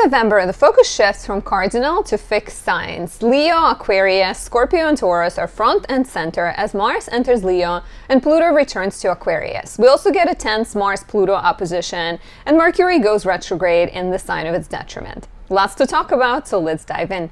November, the focus shifts from cardinal to fixed signs. Leo, Aquarius, Scorpio and Taurus are front and center as Mars enters Leo and Pluto returns to Aquarius. We also get a tense Mars-Pluto opposition, and Mercury goes retrograde in the sign of its detriment. Lots to talk about, so let's dive in.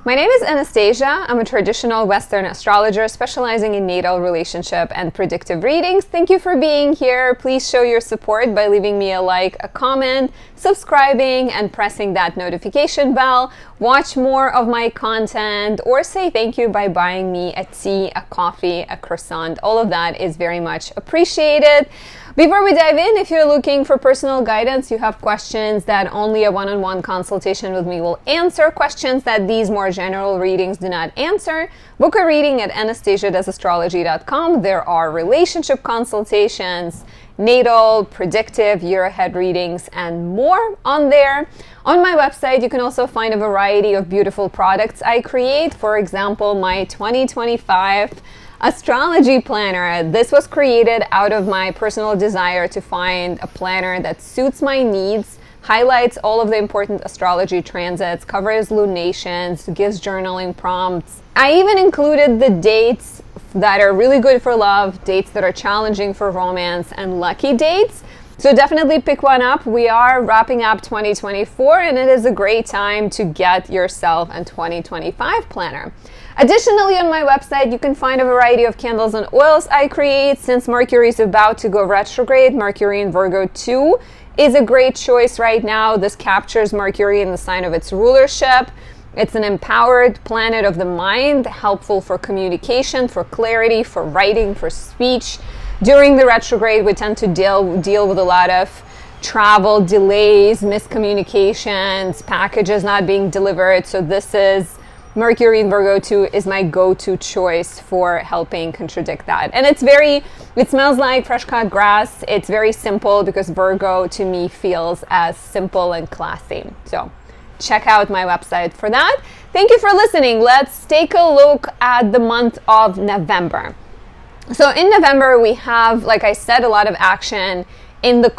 My name is Anastasia. I'm a traditional Western astrologer specializing in natal, relationship, and predictive readings. Thank you for being here. Please show your support by leaving me a like, a comment, subscribing, and pressing that notification bell. Watch more of my content or say thank you by buying me a tea, a coffee, a croissant. All of that is very much appreciated. Before we dive in, if you're looking for personal guidance, you have questions that only a one-on-one consultation with me will answer, questions that these more general readings do not answer, book a reading at anastasiadoesastrology.com. There are relationship consultations, natal, predictive, year-ahead readings, and more on there. On my website, you can also find a variety of beautiful products I create. For example, my 2025 Astrology planner. This was created out of my personal desire to find a planner that suits my needs, highlights all of the important astrology transits, covers lunations, gives journaling prompts. I even included the dates that are really good for love, dates that are challenging for romance, and lucky dates. So definitely pick one up. We are wrapping up 2024 and it is a great time to get yourself a 2025 planner. Additionally, on my website, you can find a variety of candles and oils I create. Since Mercury is about to go retrograde, Mercury in Virgo 2 is a great choice right now. This captures Mercury in the sign of its rulership. It's an empowered planet of the mind, helpful for communication, for clarity, for writing, for speech. During the retrograde, we tend to deal with a lot of travel delays, miscommunications, packages not being delivered. So this is Mercury in Virgo 2 is my go-to choice for helping contradict that. And it smells like fresh cut grass. It's very simple because Virgo to me feels as simple and classy. So check out my website for that. Thank you for listening. Let's take a look at the month of November. So in November, we have, like I said, a lot of action in the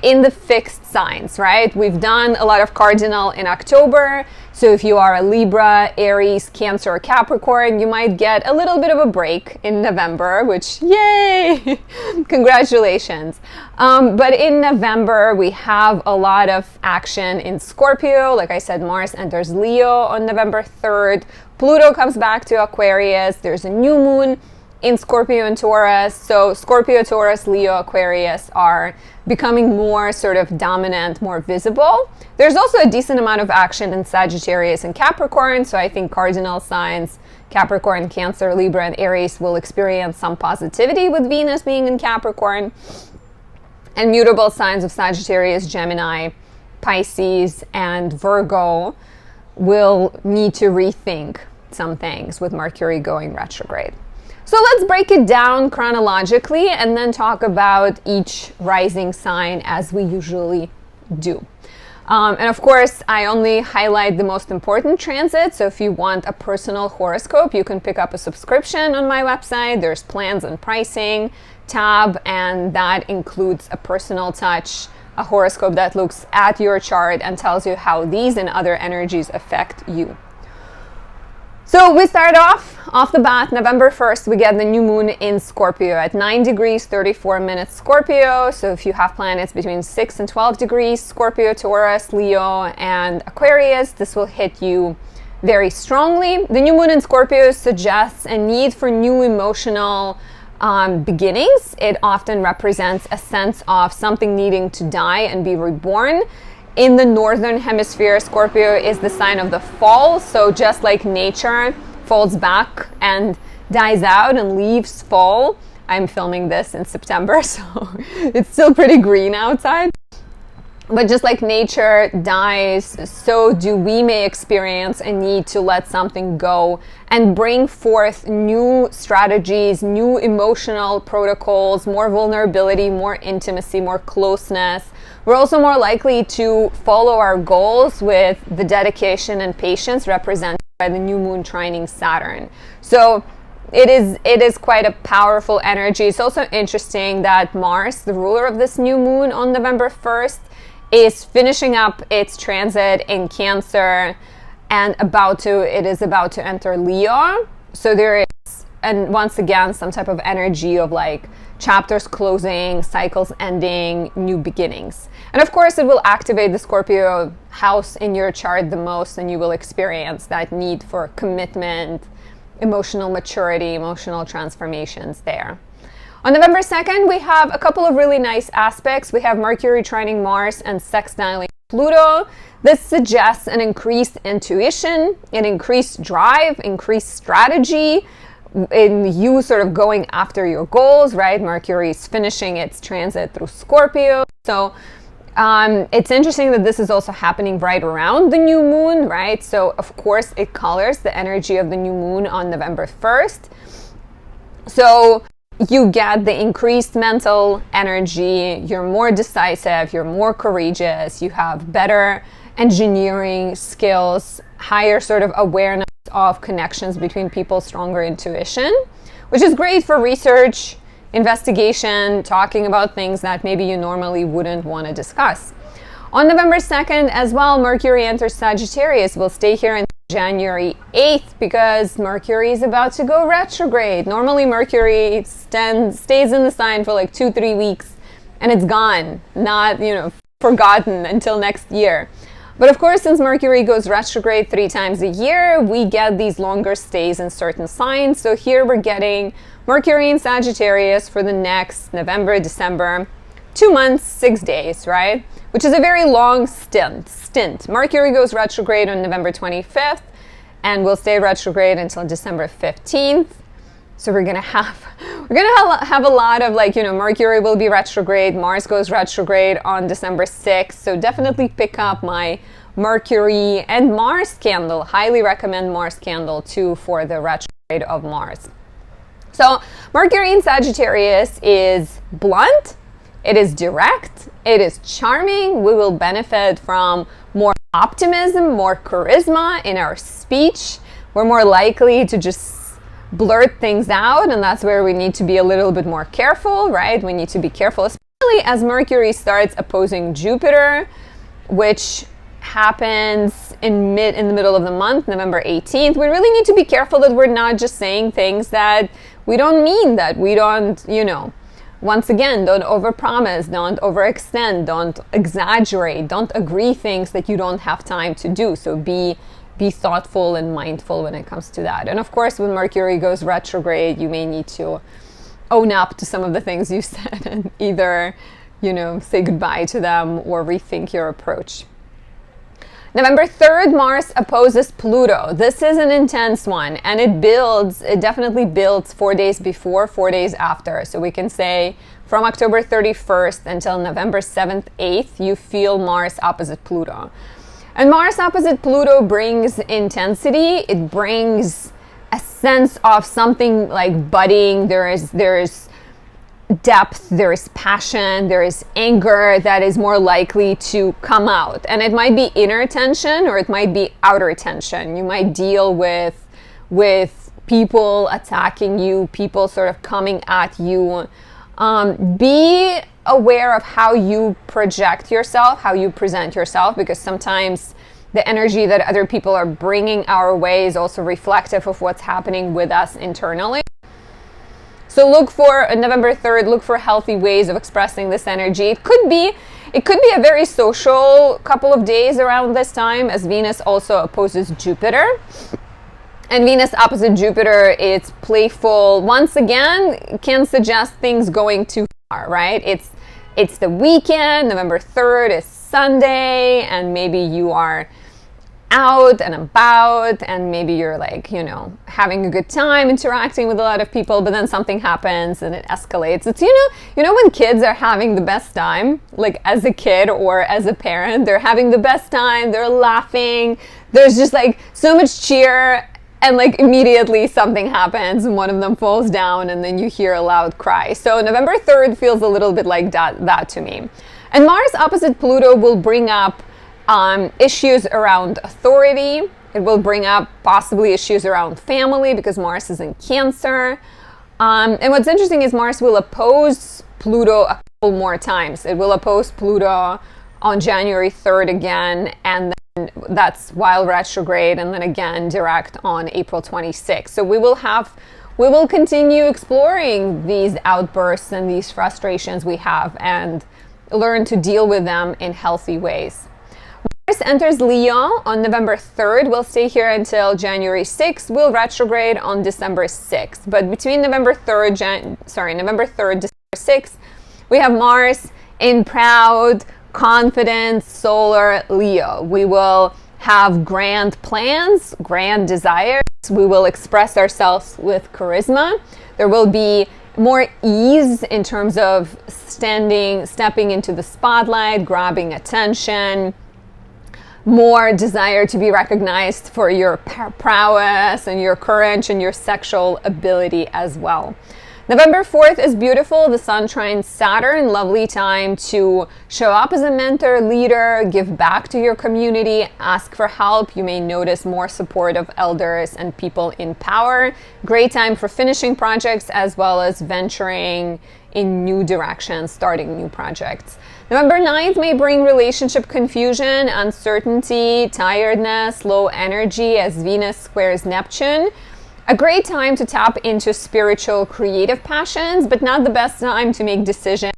in the fixed signs, right? We've done a lot of cardinal in October. So if you are a Libra, Aries, Cancer, or Capricorn, you might get a little bit of a break in November, which, yay, congratulations. But in November, we have a lot of action in Scorpio. Like I said, Mars enters Leo on November 3rd. Pluto comes back to Aquarius. There's a new moon in Scorpio and Taurus. So Scorpio, Taurus, Leo, Aquarius are becoming more sort of dominant, more visible. There's also a decent amount of action in Sagittarius and Capricorn. So I think cardinal signs, Capricorn, Cancer, Libra, and Aries will experience some positivity with Venus being in Capricorn. And mutable signs of Sagittarius, Gemini, Pisces, and Virgo will need to rethink some things with Mercury going retrograde. So let's break it down chronologically and then talk about each rising sign as we usually do. And of course, I only highlight the most important transits. So if you want a personal horoscope, you can pick up a subscription on my website. There's plans and pricing tab, and that includes a personal touch, a horoscope that looks at your chart and tells you how these and other energies affect you. So we start off the bat, November 1st, we get the new moon in Scorpio at 9 degrees, 34 minutes Scorpio. So if you have planets between 6 and 12 degrees, Scorpio, Taurus, Leo, and Aquarius, this will hit you very strongly. The new moon in Scorpio suggests a need for new emotional beginnings. It often represents a sense of something needing to die and be reborn. In the northern hemisphere, Scorpio is the sign of the fall. So just like nature folds back and dies out and leaves fall, I'm filming this in September, so it's still pretty green outside. But just like nature dies, so do we may experience a need to let something go and bring forth new strategies, new emotional protocols, more vulnerability, more intimacy, more closeness. We're also more likely to follow our goals with the dedication and patience represented by the new moon trining Saturn. So it is quite a powerful energy. It's also interesting that Mars, the ruler of this new moon on November 1st, is finishing up its transit in Cancer and it is about to enter Leo. So there is, and once again, some type of energy of like chapters closing, cycles ending, new beginnings. And of course, it will activate the Scorpio house in your chart the most, and you will experience that need for commitment, emotional maturity, emotional transformations there. On November 2nd, we have a couple of really nice aspects. We have Mercury trining Mars and sextiling Pluto. This suggests an increased intuition, an increased drive, increased strategy in you sort of going after your goals, right? Mercury is finishing its transit through Scorpio. So it's interesting that this is also happening right around the new moon, right? So of course it colors the energy of the new moon on November 1st. So you get the increased mental energy, you're more decisive, you're more courageous, you have better engineering skills, higher sort of awareness of connections between people, stronger intuition, which is great for research, investigation, talking about things that maybe you normally wouldn't want to discuss. On November 2nd as well, Mercury enters Sagittarius. We'll stay here until January 8th because Mercury is about to go retrograde. Normally Mercury stays in the sign for like 2-3 weeks and it's gone, not, forgotten until next year. But of course, since Mercury goes retrograde 3 times a year, we get these longer stays in certain signs. So here we're getting Mercury in Sagittarius for the next November, December, 2 months, 6 days, right? Which is a very long stint. Mercury goes retrograde on November 25th and will stay retrograde until December 15th. So we're gonna have a lot of Mercury will be retrograde, Mars goes retrograde on December 6th. So definitely pick up my Mercury and Mars candle. Highly recommend Mars candle too for the retrograde of Mars. So Mercury in Sagittarius is blunt, it is direct, it is charming. We will benefit from more optimism, more charisma in our speech. We're more likely to just blurt things out, and that's where we need to be a little bit more careful, right? We need to be careful, especially as Mercury starts opposing Jupiter, which happens in the middle of the month, November 18th. We really need to be careful that we're not just saying things that we don't mean, that we don't, once again, don't overpromise, don't overextend, don't exaggerate, don't agree things that you don't have time to do. So be thoughtful and mindful when it comes to that. And of course, when Mercury goes retrograde, you may need to own up to some of the things you said and either, say goodbye to them or rethink your approach. November 3rd, Mars opposes Pluto. This is an intense one, and it definitely builds 4 days before, 4 days after. So we can say from October 31st until November 7th, 8th, you feel Mars opposite Pluto. And Mars opposite Pluto brings intensity. It brings a sense of something like budding. There is depth, there is passion, there is anger that is more likely to come out. And it might be inner tension or it might be outer tension. You might deal with people attacking you, people sort of coming at you. Be aware of how you project yourself, how you present yourself, because sometimes the energy that other people are bringing our way is also reflective of what's happening with us internally. So look for November 3rd, look for healthy ways of expressing this energy. It could be a very social couple of days around this time, as Venus also opposes Jupiter. And Venus opposite Jupiter, it's playful. Once again, can suggest things going too far, right? It's the weekend, November 3rd is Sunday, and maybe you are out and about, and maybe you're like, you know, having a good time interacting with a lot of people, but then something happens and it escalates. It's, you know when kids are having the best time, like as a kid or as a parent, they're having the best time, they're laughing, there's just like so much cheer, and like immediately something happens and one of them falls down and then you hear a loud cry. So November 3rd feels a little bit like that to me. And Mars opposite Pluto will bring up issues around authority. It will bring up possibly issues around family because Mars is in Cancer. And what's interesting is Mars will oppose Pluto a couple more times. It will oppose Pluto on January 3rd again, and then that's while retrograde, and then again direct on April 26th. So we will continue exploring these outbursts and these frustrations we have and learn to deal with them in healthy ways. Mars enters Leo on November 3rd. We'll stay here until January 6th. We'll retrograde on December 6th. But between November 3rd, December 6th, we have Mars in proud, confident, solar Leo. We will have grand plans, grand desires. We will express ourselves with charisma. There will be more ease in terms of stepping into the spotlight, grabbing attention, more desire to be recognized for your prowess and your courage and your sexual ability as well. November 4th is beautiful. The Sun trines Saturn. Lovely time to show up as a mentor, leader, give back to your community, ask for help. You may notice more support of elders and people in power. Great time for finishing projects as well as venturing in new directions, starting new projects. November 9th may bring relationship confusion, uncertainty, tiredness, low energy as Venus squares Neptune. A great time to tap into spiritual, creative passions, but not the best time to make decisions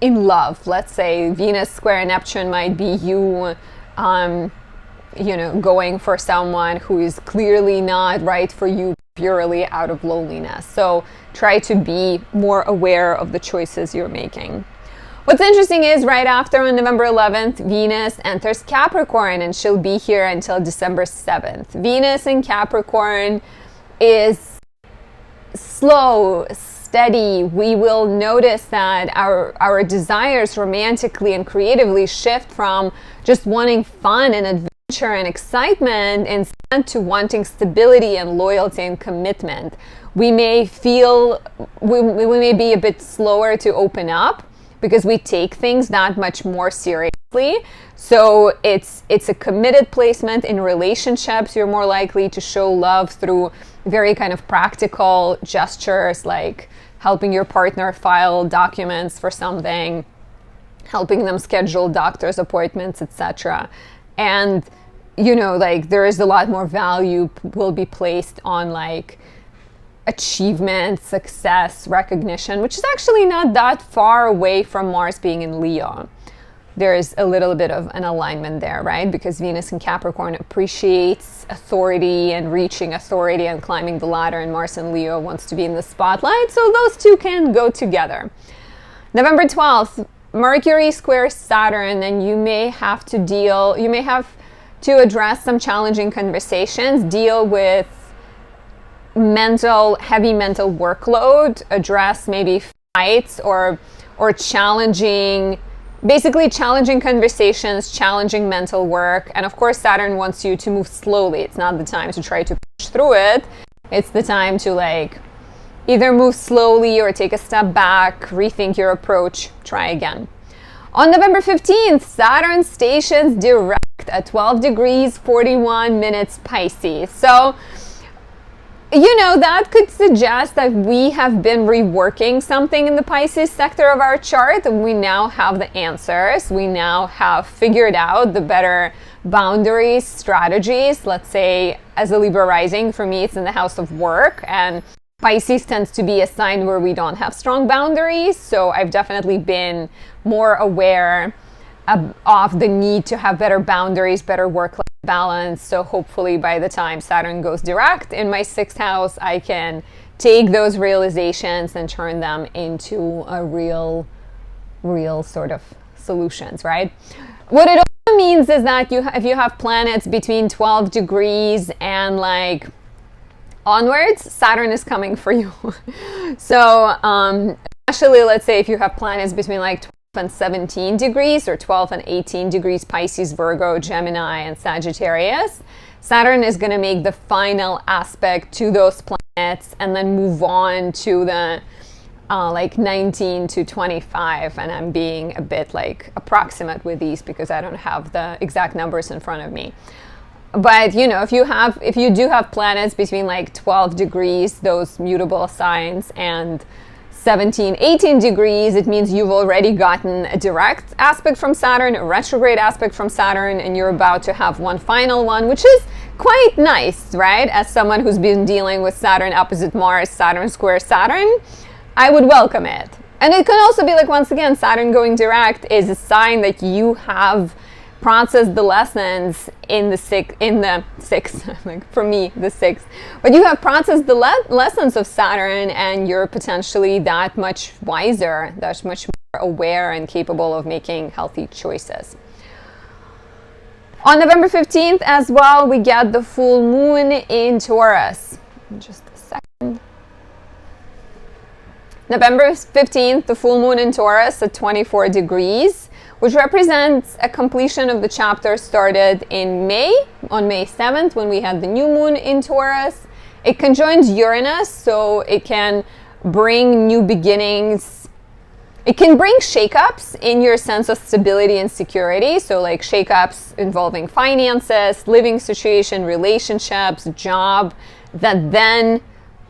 in love. Let's say Venus square Neptune might be you, going for someone who is clearly not right for you purely out of loneliness. So try to be more aware of the choices you're making. What's interesting is right after, on November 11th, Venus enters Capricorn, and she'll be here until December 7th. Venus in Capricorn is slow, steady. We will notice that our desires romantically and creatively shift from just wanting fun and adventure and excitement instead to wanting stability and loyalty and commitment. We may feel, we may be a bit slower to open up, because we take things that much more seriously. So it's a committed placement in relationships. You're more likely to show love through very kind of practical gestures, like helping your partner file documents for something, helping them schedule doctor's appointments, etc. And, there is a lot more value will be placed on like achievement, success, recognition, which is actually not that far away from Mars being in Leo. There is a little bit of an alignment there, right? Because Venus in Capricorn appreciates authority and reaching authority and climbing the ladder, and Mars in Leo wants to be in the spotlight. So those two can go together. November 12th, Mercury squares Saturn, and you may have to address some challenging conversations, deal with heavy mental workload, address maybe fights or challenging conversations, challenging mental work. And of course, Saturn wants you to move slowly. It's not the time to try to push through it. It's the time to either move slowly or take a step back, rethink your approach, try again. On November 15th, Saturn stations direct at 12 degrees, 41 minutes Pisces. So, that could suggest that we have been reworking something in the Pisces sector of our chart, and we now have the answers. We now have figured out the better boundaries, strategies. Let's say, as a Libra rising, for me, it's in the house of work, and Pisces tends to be a sign where we don't have strong boundaries. So I've definitely been more aware of the need to have better boundaries, better work-life balance. So hopefully by the time Saturn goes direct in my 6th house, I can take those realizations and turn them into a real sort of solutions, right? What it also means is that if you have planets between 12 degrees and like onwards, Saturn is coming for you. So especially, let's say if you have planets between like 12 and 17 degrees or 12 and 18 degrees, Pisces, Virgo, Gemini, and Sagittarius, Saturn is going to make the final aspect to those planets and then move on to the like 19 to 25. And I'm being a bit like approximate with these because I don't have the exact numbers in front of me. But you know, if you do have planets between like 12 degrees, those mutable signs, and 17, 18 degrees, it means you've already gotten a direct aspect from Saturn, a retrograde aspect from Saturn, and you're about to have one final one, which is quite nice, right? As someone who's been dealing with Saturn opposite Mars, Saturn square Saturn, I would welcome it. And it can also be like, once again, Saturn going direct is a sign that you have processed the lessons in the six, like for me, the six. But you have processed the lessons of Saturn, and you're potentially that much wiser, that much more aware and capable of making healthy choices. On November 15th as well, we get the full moon in Taurus. Just a second. November 15th, the full moon in Taurus at 24 degrees, which represents a completion of the chapter started in May, on May 7th, when we had the new moon in Taurus. It conjoins Uranus, so it can bring new beginnings. It can bring shakeups in your sense of stability and security. So like shakeups involving finances, living situation, relationships, job, that then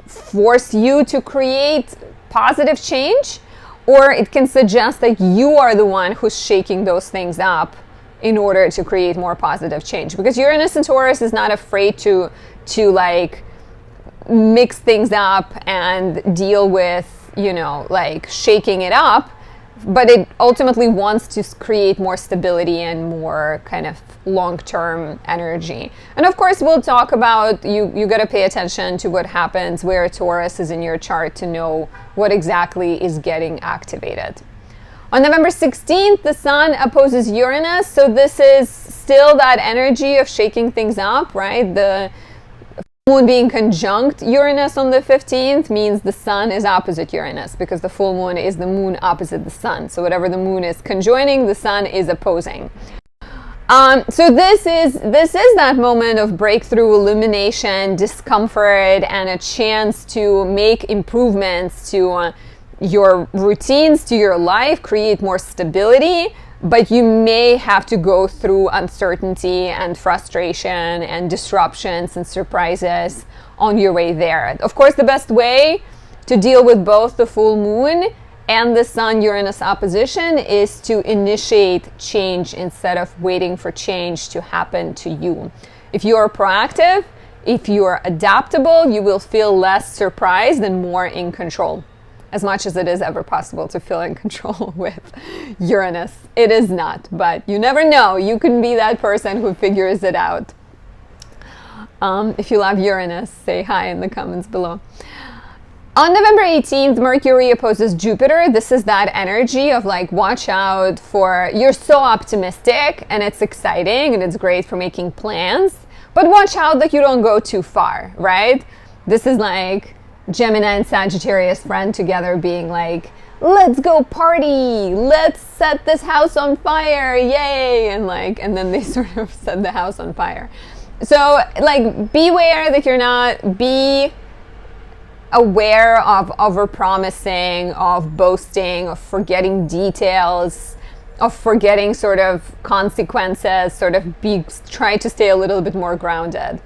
force you to create positive change. Or it can suggest that you are the one who's shaking those things up in order to create more positive change. Because Uranus and Taurus is not afraid to like mix things up and deal with, you know, like shaking it up. But it ultimately wants to create more stability and more kind of long-term energy. And of course, we'll talk about, you got to pay attention to what happens where Taurus is in your chart to know what exactly is getting activated. On November 16th, the Sun opposes Uranus. So this is still that energy of shaking things up, right? The moon being conjunct Uranus on the 15th means the Sun is opposite Uranus, because the full moon is the moon opposite the Sun. So whatever the moon is conjoining, the Sun is opposing. So this is that moment of breakthrough, illumination, discomfort, and a chance to make improvements to your routines, to your life, create more stability. But you may have to go through uncertainty and frustration and disruptions and surprises on your way there. Of course, the best way to deal with both the full moon and the Sun-Uranus opposition is to initiate change instead of waiting for change to happen to you. If you are proactive, if you are adaptable, you will feel less surprised and more in control. As much as it is ever possible to feel in control with Uranus. It is not, but you never know. You can be that person who figures it out. If you love Uranus, say hi in the comments below. On November 18th, Mercury opposes Jupiter. This is that energy of like, watch out for, you're so optimistic and it's exciting and it's great for making plans, but watch out that you don't go too far, right? This is like Gemini and Sagittarius friend together being like, let's go party, let's set this house on fire, yay, and then they sort of set the house on fire. So like, beware that you're not, be aware of overpromising, of boasting, of forgetting details, of forgetting sort of consequences, sort of try to stay a little bit more grounded.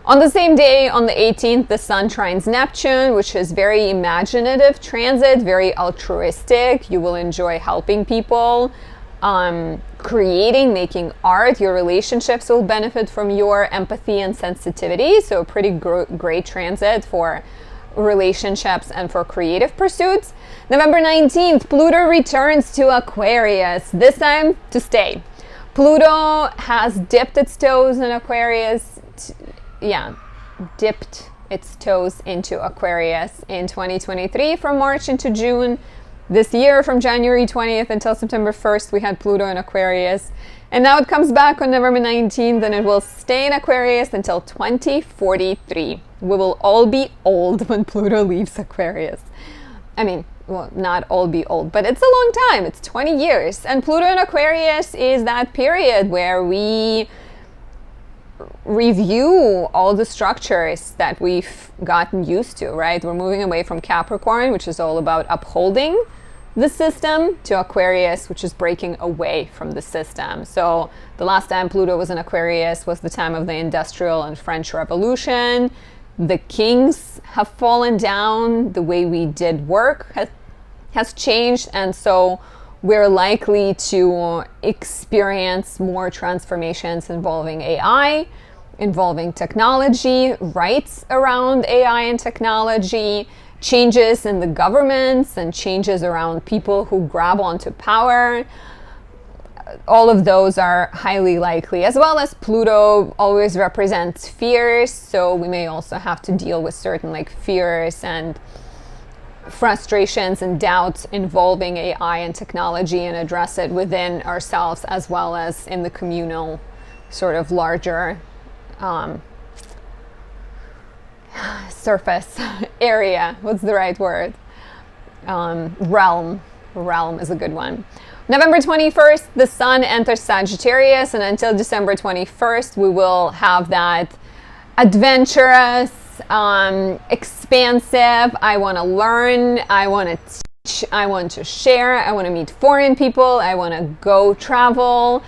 On the same day, on the 18th, the Sun trines Neptune, which is very imaginative transit, very altruistic. You will enjoy helping people, creating, making art. Your relationships will benefit from your empathy and sensitivity. So pretty great transit for relationships and for creative pursuits. November 19th, Pluto returns to Aquarius, this time to stay. Pluto has dipped its toes in Aquarius. Dipped its toes into Aquarius in 2023 from March into June. This year, from January 20th until September 1st, we had Pluto in Aquarius. And now it comes back on November 19th, and it will stay in Aquarius until 2043. We will all be old when Pluto leaves Aquarius. I mean, well, not all be old, but it's a long time. It's 20 years. And Pluto in Aquarius is that period where we review all the structures that we've gotten used to, right? We're moving away from Capricorn, which is all about upholding the system, to Aquarius, which is breaking away from the system. So the last time Pluto was in Aquarius was the time of the Industrial and French Revolution. The kings have fallen down. The way we did work has changed. And so we're likely to experience more transformations involving AI, involving technology, rights around AI and technology, changes in the governments and changes around people who grab onto power. All of those are highly likely, as well as Pluto always represents fears. So we may also have to deal with certain like fears and frustrations and doubts involving AI and technology, and address it within ourselves as well as in the communal sort of larger surface area. What's the right word? Realm is a good one. November 21st, the sun enters Sagittarius, and until December 21st, we will have that adventurous, expansive, I want to learn, I want to teach, I want to share, I want to meet foreign people, I want to go travel,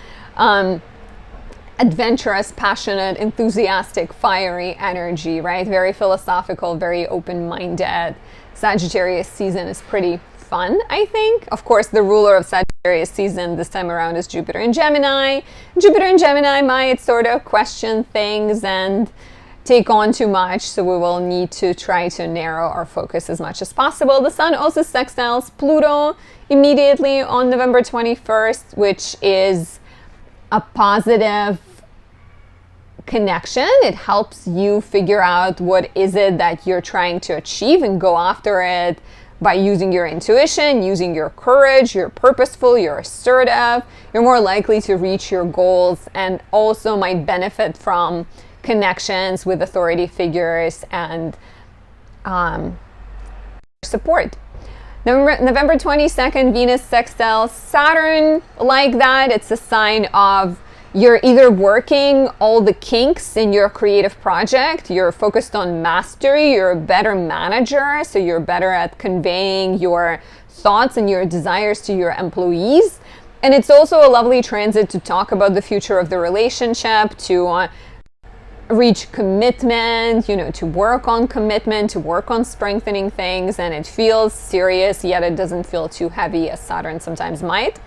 adventurous, passionate, enthusiastic, fiery energy, right? Very philosophical, very open-minded. Sagittarius season is pretty fun, I think. Of course, the ruler of Sagittarius season this time around is Jupiter in Gemini. Jupiter in Gemini might sort of question things and take on too much, so we will need to try to narrow our focus as much as possible. The sun also sextiles Pluto immediately on November 21st, which is a positive connection. It helps you figure out what is it that you're trying to achieve and go after it by using your intuition, using your courage. You're purposeful, you're assertive, you're more likely to reach your goals, and also might benefit from connections with authority figures and support. November 22nd, Venus sextiles Saturn. Like that, it's a sign of you're either working all the kinks in your creative project, you're focused on mastery, you're a better manager, so you're better at conveying your thoughts and your desires to your employees. And it's also a lovely transit to talk about the future of the relationship, to reach commitment, to work on commitment, to work on strengthening things, and it feels serious, yet it doesn't feel too heavy as Saturn sometimes might.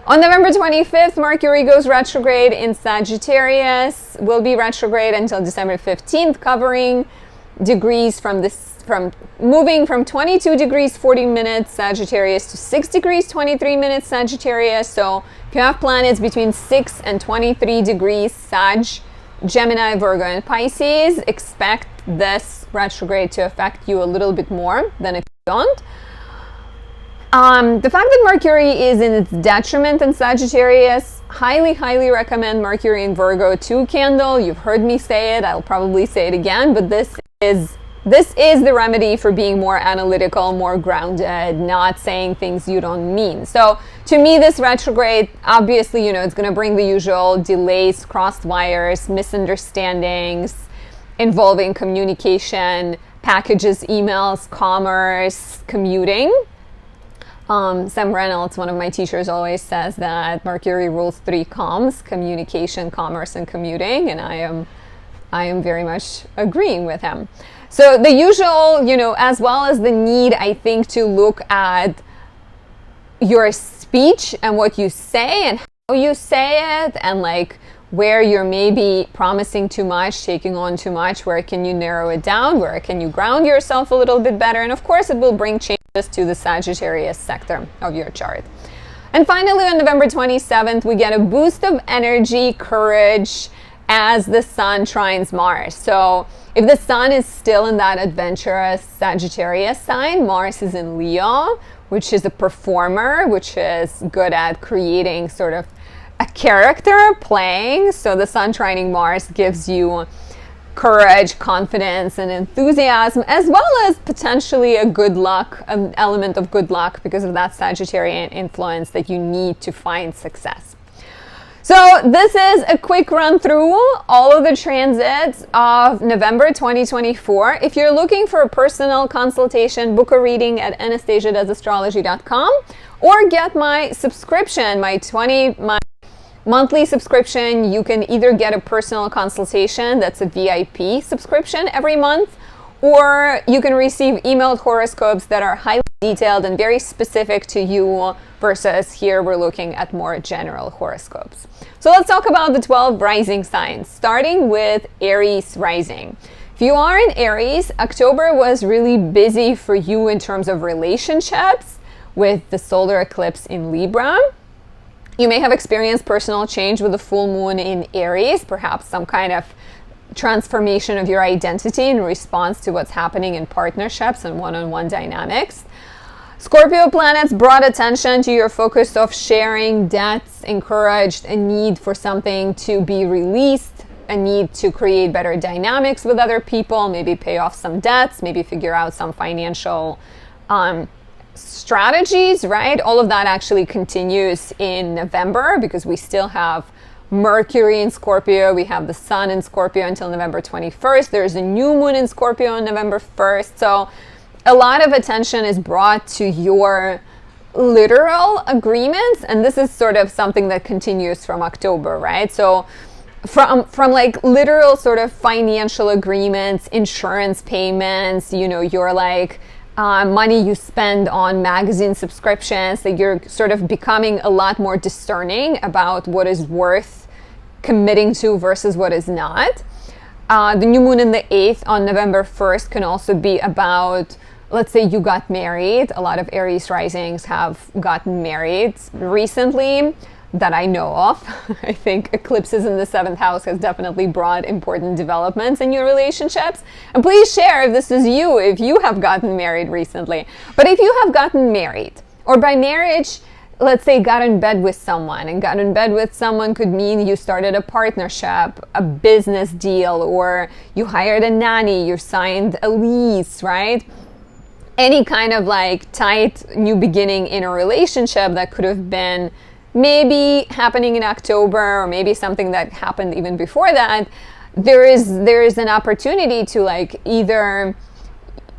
On November 25th, Mercury goes retrograde in Sagittarius, will be retrograde until December 15th, covering degrees from moving from 22 degrees 40 minutes Sagittarius to 6 degrees 23 minutes Sagittarius. So if you have planets between 6 and 23 degrees Sag, Gemini, Virgo, and Pisces, expect this retrograde to affect you a little bit more than if you don't. The fact that Mercury is in its detriment in Sagittarius, highly recommend Mercury in Virgo 2 candle. You've heard me say it, I'll probably say it again, but this is the remedy for being more analytical, more grounded, not saying things you don't mean. So to me, this retrograde, obviously, it's going to bring the usual delays, crossed wires, misunderstandings involving communication, packages, emails, commerce, commuting. Sam Reynolds, one of my teachers, always says that Mercury rules 3 comms: communication, commerce, and commuting, and I am very much agreeing with him. So the usual, as well as the need, I think, to look at your speech and what you say and how you say it, and like where you're maybe promising too much, taking on too much, where can you narrow it down, where can you ground yourself a little bit better, and of course it will bring changes to the Sagittarius sector of your chart. And finally, on November 27th, we get a boost of energy, courage, as the sun trines Mars. So if the sun is still in that adventurous Sagittarius sign, Mars is in Leo, which is a performer, which is good at creating sort of a character, playing. So the Sun trining Mars gives you courage, confidence, and enthusiasm, as well as potentially a good luck, an element of good luck because of that Sagittarian influence that you need to find success. So this is a quick run through all of the transits of November 2024. If you're looking for a personal consultation, book a reading at anastasiadoesastrology.com or get my subscription, my monthly subscription. You can either get a personal consultation, that's a VIP subscription every month, or you can receive emailed horoscopes that are highly detailed and very specific to you, versus here we're looking at more general horoscopes. So let's talk about the 12 rising signs, starting with Aries rising. If you are in Aries, October was really busy for you in terms of relationships with the solar eclipse in Libra. You may have experienced personal change with the full moon in Aries, perhaps some kind of transformation of your identity in response to what's happening in partnerships and one-on-one dynamics. Scorpio planets brought attention to your focus of sharing, debts, encouraged a need for something to be released, a need to create better dynamics with other people, maybe pay off some debts, maybe figure out some financial strategies, right? All of that actually continues in November because we still have Mercury in Scorpio. We have the Sun in Scorpio until November 21st. There's a new moon in Scorpio on November 1st. So a lot of attention is brought to your literal agreements. And this is sort of something that continues from October, right? So from like literal sort of financial agreements, insurance payments, you know, your like money you spend on magazine subscriptions, that you're sort of becoming a lot more discerning about what is worth committing to versus what is not. The new moon in the 8th on November 1st can also be about, let's say you got married. A lot of Aries risings have gotten married recently that I know of. I think eclipses in the 7th house has definitely brought important developments in your relationships. And please share if this is you, if you have gotten married recently. But if you have gotten married, or by marriage, let's say got in bed with someone, and got in bed with someone could mean you started a partnership, a business deal, or you hired a nanny, you signed a lease, right? Any kind of like tight new beginning in a relationship that could have been maybe happening in October, or maybe something that happened even before that. There is an opportunity to like either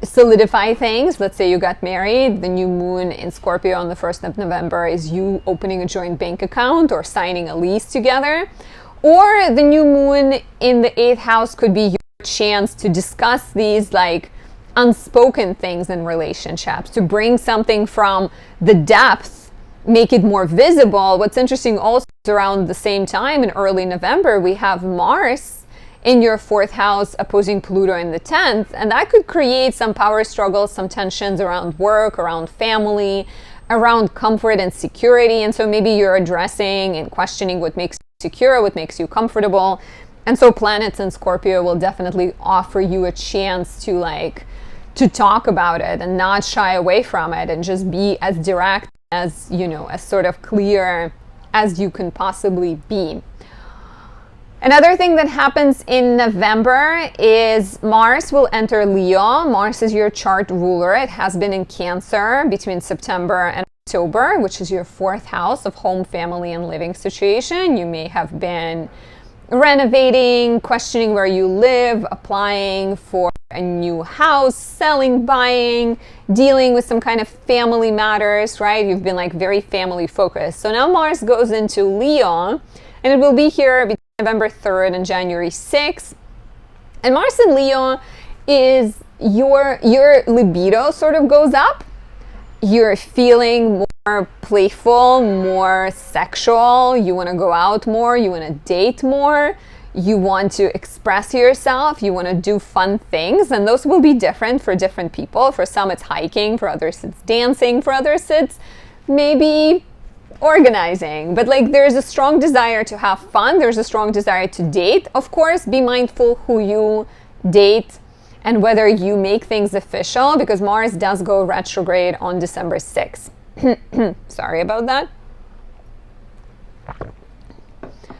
solidify things. Let's say you got married, the new moon in Scorpio on the 1st of November is you opening a joint bank account or signing a lease together. Or the new moon in the 8th house could be your chance to discuss these like unspoken things in relationships, to bring something from the depth, make it more visible. What's interesting also is around the same time in early November, we have Mars in your 4th house opposing Pluto in the 10th, and that could create some power struggles, some tensions around work, around family, around comfort and security. And so maybe you're addressing and questioning what makes you secure, what makes you comfortable. And so planets in Scorpio will definitely offer you a chance to talk about it and not shy away from it, and just be as direct, as as sort of clear as you can possibly be. Another thing that happens in November is Mars will enter Leo. Mars is your chart ruler. It has been in Cancer between September and October, which is your 4th house of home, family, and living situation. You may have been renovating, questioning where you live, applying for a new house, selling, buying, dealing with some kind of family matters, right? You've been like very family focused. So now Mars goes into Leo, and it will be here between November 3rd and January 6th. And Mars in Leo is your libido sort of goes up. You're feeling more playful, more sexual. You want to go out more. You want to date more. You want to express yourself. You want to do fun things. And those will be different for different people. For some, it's hiking. For others, it's dancing. For others, it's maybe organizing. But like, there's a strong desire to have fun. There's a strong desire to date. Of course, be mindful who you date and whether you make things official, because Mars does go retrograde on December 6th. Sorry about that.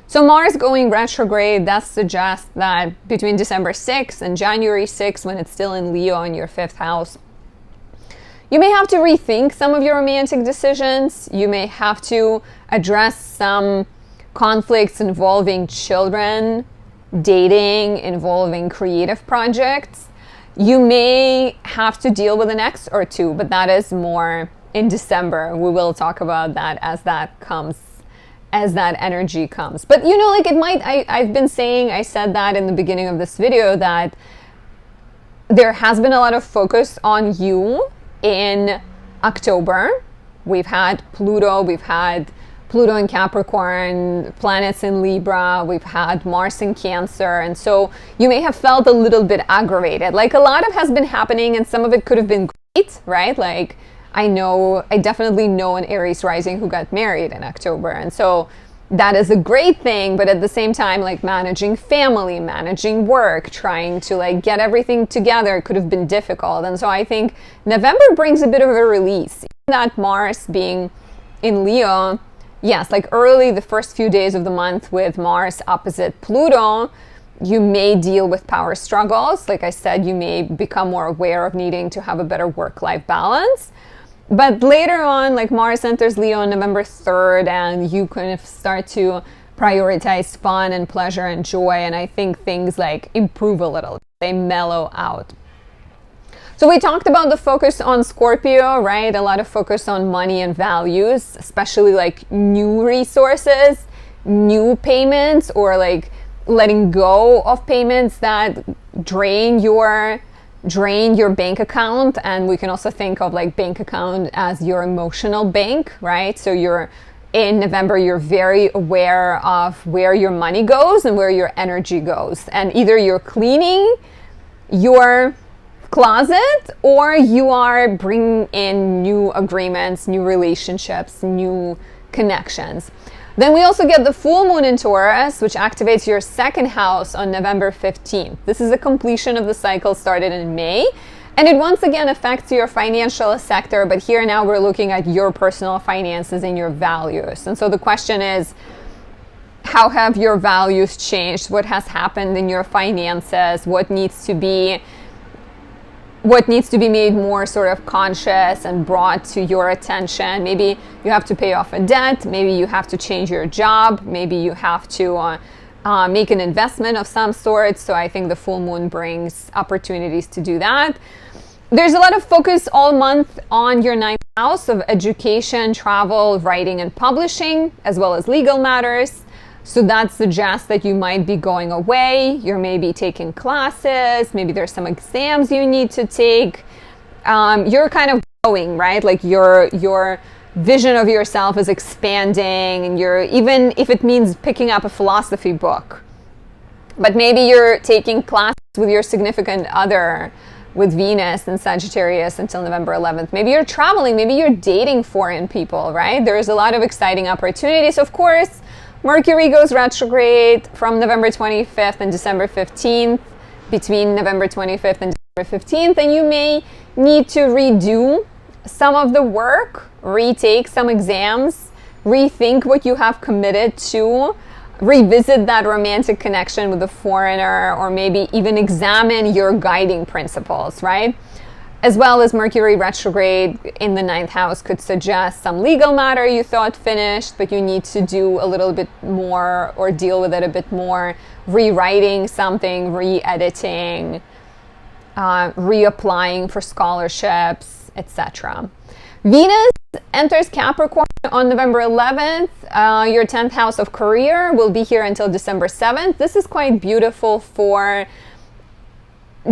So Mars going retrograde, that suggests that between December 6th and January 6th, when it's still in Leo in your 5th house, you may have to rethink some of your romantic decisions. You may have to address some conflicts involving children, dating, involving creative projects. You may have to deal with an ex or two, but that is more in December. We will talk about that as that comes, as that energy comes. But you know, like it might, I've been saying, I said that in the beginning of this video, that there has been a lot of focus on you in October. We've had Pluto in Capricorn, planets in Libra, we've had Mars in Cancer, and so you may have felt a little bit aggravated. Like a lot of has been happening, and some of it could have been great, right? Like I definitely know an Aries rising who got married in October, and so that is a great thing. But at the same time, like managing family, managing work, trying to like get everything together could have been difficult. And so I think November brings a bit of a release. That Mars being in Leo, yes, like early, the first few days of the month with Mars opposite Pluto, you may deal with power struggles. Like I said, you may become more aware of needing to have a better work-life balance. But later on, like Mars enters Leo on November 3rd, and you kind of start to prioritize fun and pleasure and joy. And I think things like improve a little, they mellow out. So we talked about the focus on Scorpio, right? A lot of focus on money and values, especially like new resources, new payments, or like letting go of payments that drain your bank account. And we can also think of like bank account as your emotional bank, right? So in November, you're very aware of where your money goes and where your energy goes. And either you're cleaning your closet or you are bringing in new agreements, new relationships, new connections. Then we also get the full moon in Taurus, which activates your 2nd house on November 15th. This is a completion of the cycle started in May, and it once again affects your financial sector, but here now we're looking at your personal finances and your values. And so the question is, how have your values changed? What has happened in your finances? What needs to be made more sort of conscious and brought to your attention? Maybe you have to pay off a debt. Maybe you have to change your job. Maybe you have to make an investment of some sort. So I think the full moon brings opportunities to do that. There's a lot of focus all month on your 9th house of education, travel, writing, and publishing, as well as legal matters. So that suggests that you might be going away, you're maybe taking classes, maybe there's some exams you need to take. You're kind of growing, right? Like your vision of yourself is expanding, and even if it means picking up a philosophy book. But maybe you're taking classes with your significant other, with Venus and Sagittarius until November 11th. Maybe you're traveling, maybe you're dating foreign people, right? There's a lot of exciting opportunities. Of course, Mercury goes retrograde from November 25th and December 15th, between November 25th and December 15th, and you may need to redo some of the work, retake some exams, rethink what you have committed to, revisit that romantic connection with a foreigner, or maybe even examine your guiding principles, right? As well as Mercury retrograde in the 9th house could suggest some legal matter you thought finished, but you need to do a little bit more or deal with it a bit more, rewriting something, re-editing, reapplying for scholarships, etc. Venus enters Capricorn on November 11th. Your 10th house of career will be here until December 7th. This is quite beautiful for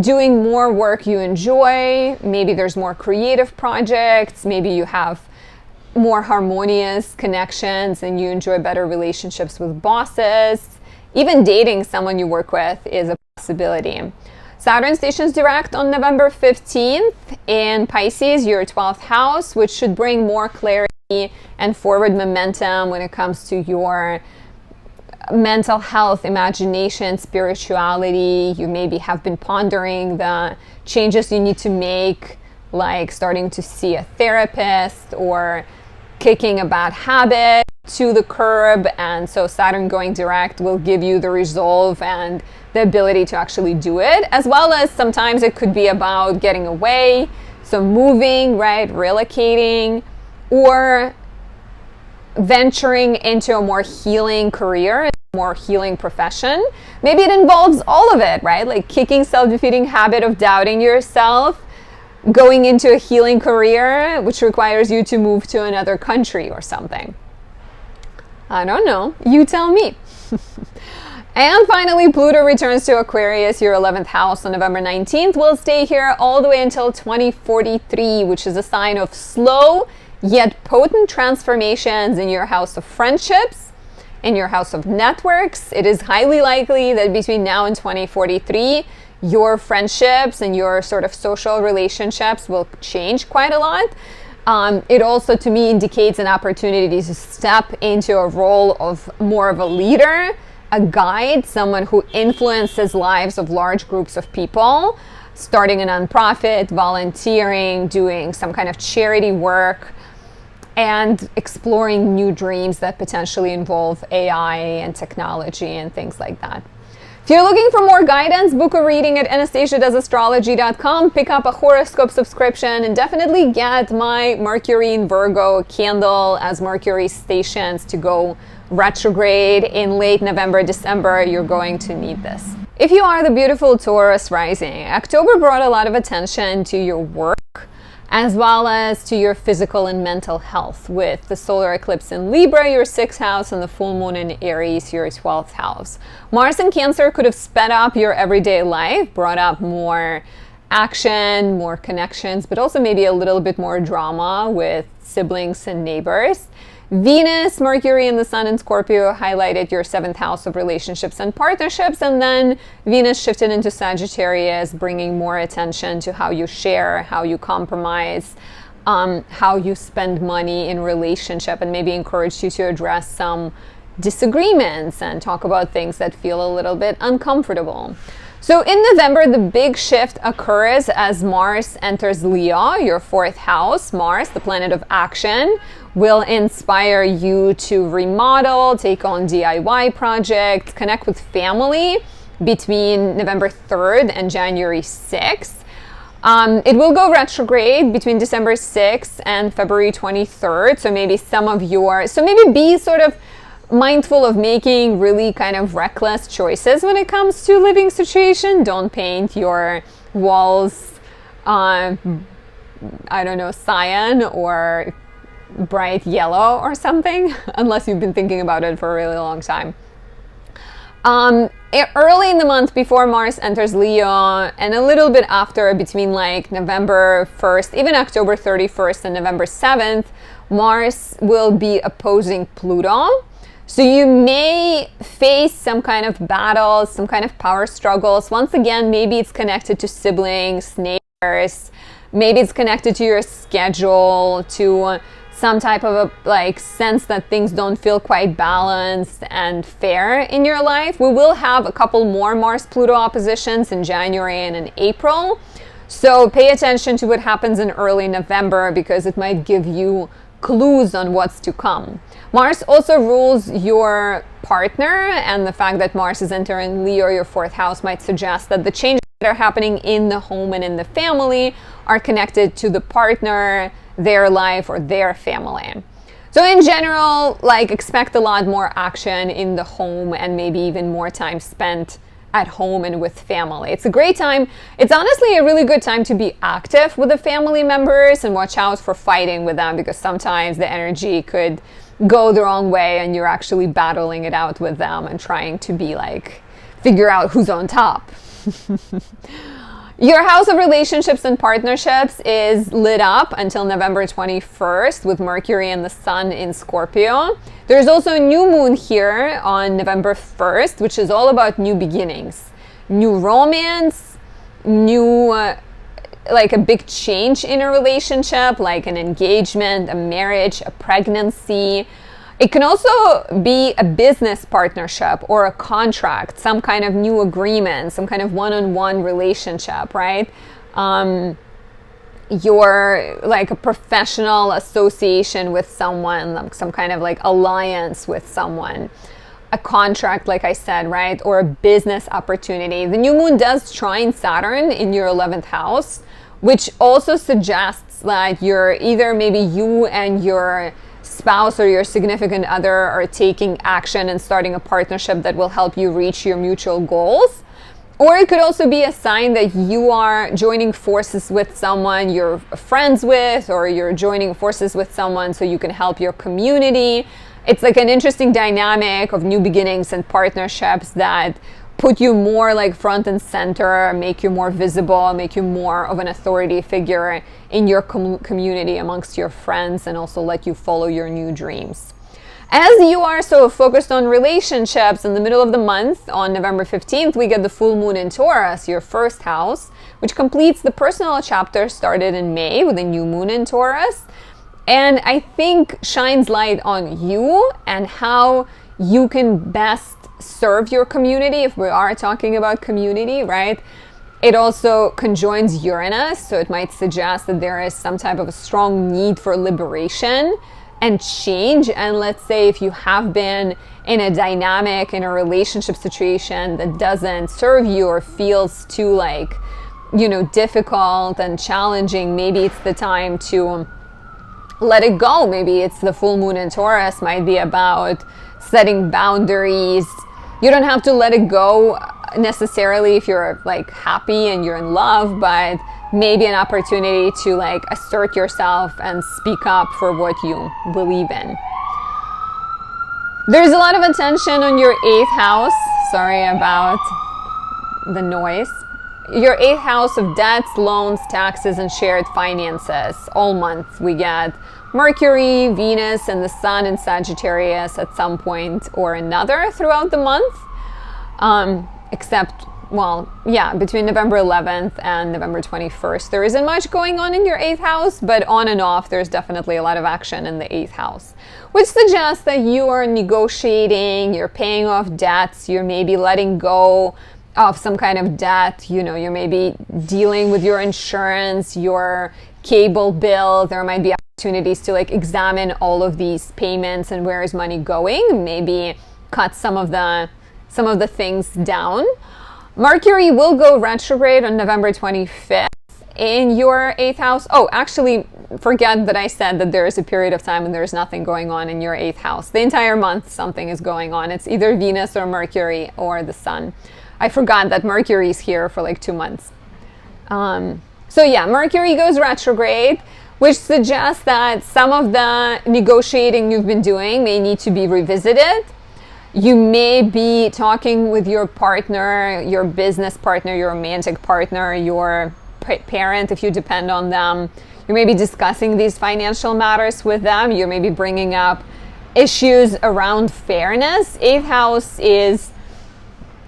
doing more work you enjoy. Maybe there's more creative projects. Maybe you have more harmonious connections and you enjoy better relationships with bosses. Even dating someone you work with is a possibility. Saturn stations direct on November 15th in Pisces, your 12th house, which should bring more clarity and forward momentum when it comes to your mental health, imagination, spirituality. You maybe have been pondering the changes you need to make, like starting to see a therapist or kicking a bad habit to the curb. And so Saturn going direct will give you the resolve and the ability to actually do it, as well as sometimes it could be about getting away, so moving, right, relocating, or venturing into a more healing career, more healing profession. Maybe it involves all of it, right? Like kicking self-defeating habit of doubting yourself, going into a healing career, which requires you to move to another country or something. I don't know. You tell me. And finally, Pluto returns to Aquarius, your 11th house, on November 19th. Will stay here all the way until 2043, which is a sign of slow yet potent transformations in your house of friendships, in your house of networks. It is highly likely that between now and 2043, your friendships and your sort of social relationships will change quite a lot. It also, to me, indicates an opportunity to step into a role of more of a leader, a guide, someone who influences lives of large groups of people, starting a nonprofit, volunteering, doing some kind of charity work, and exploring new dreams that potentially involve AI and technology and things like that. If you're looking for more guidance, book a reading at anastasiadoesastrology.com, pick up a horoscope subscription, and definitely get my Mercury in Virgo candle as Mercury stations to go retrograde in late November, December. You're going to need this. If you are the beautiful Taurus rising, October brought a lot of attention to your work as well as to your physical and mental health, with the solar eclipse in Libra, your 6th house, and the full moon in Aries, your 12th house. Mars in Cancer could have sped up your everyday life, brought up more action, more connections, but also maybe a little bit more drama with siblings and neighbors. Venus, Mercury, and the Sun in Scorpio highlighted your 7th house of relationships and partnerships, and then Venus shifted into Sagittarius, bringing more attention to how you share, how you compromise, how you spend money in relationship, and maybe encouraged you to address some disagreements and talk about things that feel a little bit uncomfortable. So in November, the big shift occurs as Mars enters Leo, your 4th house. Mars, the planet of action, will inspire you to remodel, take on DIY projects, connect with family between November 3rd and January 6th. It will go retrograde between December 6th and February 23rd. So maybe maybe be sort of mindful of making really kind of reckless choices when it comes to living situation. Don't paint your walls, I don't know, cyan or bright yellow or something, unless you've been thinking about it for a really long time. Early in the month before Mars enters Leo, and a little bit after, between like November 1st, even October 31st and November 7th, Mars will be opposing Pluto. So you may face some kind of battles, some kind of power struggles. Once again, maybe it's connected to siblings, neighbors. Maybe it's connected to your schedule, to some type of sense that things don't feel quite balanced and fair in your life. We will have a couple more Mars-Pluto oppositions in January and in April. So pay attention to what happens in early November, because it might give you clues on what's to come. Mars also rules your partner, and the fact that Mars is entering Leo, your 4th house, might suggest that the changes that are happening in the home and in the family are connected to the partner, their life, or their family. So in general, expect a lot more action in the home and maybe even more time spent at home and with family. It's a great time. It's honestly a really good time to be active with the family members, and watch out for fighting with them, because sometimes the energy could go the wrong way and you're actually battling it out with them and trying to be figure out who's on top. Your house of relationships and partnerships is lit up until November 21st with Mercury and the Sun in Scorpio. There's also a new moon here on November 1st, which is all about new beginnings, new romance, new, a big change in a relationship, like an engagement, a marriage, a pregnancy. It can also be a business partnership or a contract, some kind of new agreement, some kind of one-on-one relationship, right? You're like a professional association with someone, some kind of like alliance with someone, a contract, like I said, right? Or a business opportunity. The new moon does trine Saturn in your 11th house, which also suggests that you're either maybe you and your spouse or your significant other are taking action and starting a partnership that will help you reach your mutual goals. Or it could also be a sign that you are joining forces with someone you're friends with, or you're joining forces with someone so you can help your community. It's like an interesting dynamic of new beginnings and partnerships that put you more like front and center, make you more visible, make you more of an authority figure in your community amongst your friends, and also let you follow your new dreams. As you are so focused on relationships, in the middle of the month, on November 15th, we get the full moon in Taurus, your first house, which completes the personal chapter started in May with a new moon in Taurus. And I think shines light on you and how you can best serve your community, if we are talking about community, right? It also conjoins Uranus, so it might suggest that there is some type of a strong need for liberation and change. And let's say if you have been in a dynamic, in a relationship situation that doesn't serve you or feels too like, difficult and challenging, maybe it's the time to let it go. Maybe it's the full moon in Taurus, might be about setting boundaries. You don't have to let it go necessarily if you're like happy and you're in love, but maybe an opportunity to like assert yourself and speak up for what you believe in. There's a lot of attention on your 8th house. Sorry about the noise. Your 8th house of debts, loans, taxes, and shared finances. All month we get Mercury, Venus, and the Sun in Sagittarius at some point or another throughout the month. Between November 11th and November 21st, there isn't much going on in your 8th house, but on and off, there's definitely a lot of action in the 8th house, which suggests that you are negotiating, you're paying off debts, you're maybe letting go of some kind of debt, you're maybe dealing with your insurance, your cable bill. There might be opportunities to like examine all of these payments and where is money going, maybe cut some of the things down. Mercury will go retrograde on November 25th in your 8th house. Oh, actually, forget that I said that there is a period of time when there's nothing going on in your 8th house. The entire month something is going on. It's either Venus or Mercury or the Sun. I forgot that Mercury is here for like 2 months. Mercury goes retrograde, which suggests that some of the negotiating you've been doing may need to be revisited. You may be talking with your partner, your business partner, your romantic partner, your parent, if you depend on them. You may be discussing these financial matters with them. You may be bringing up issues around fairness. 8th house is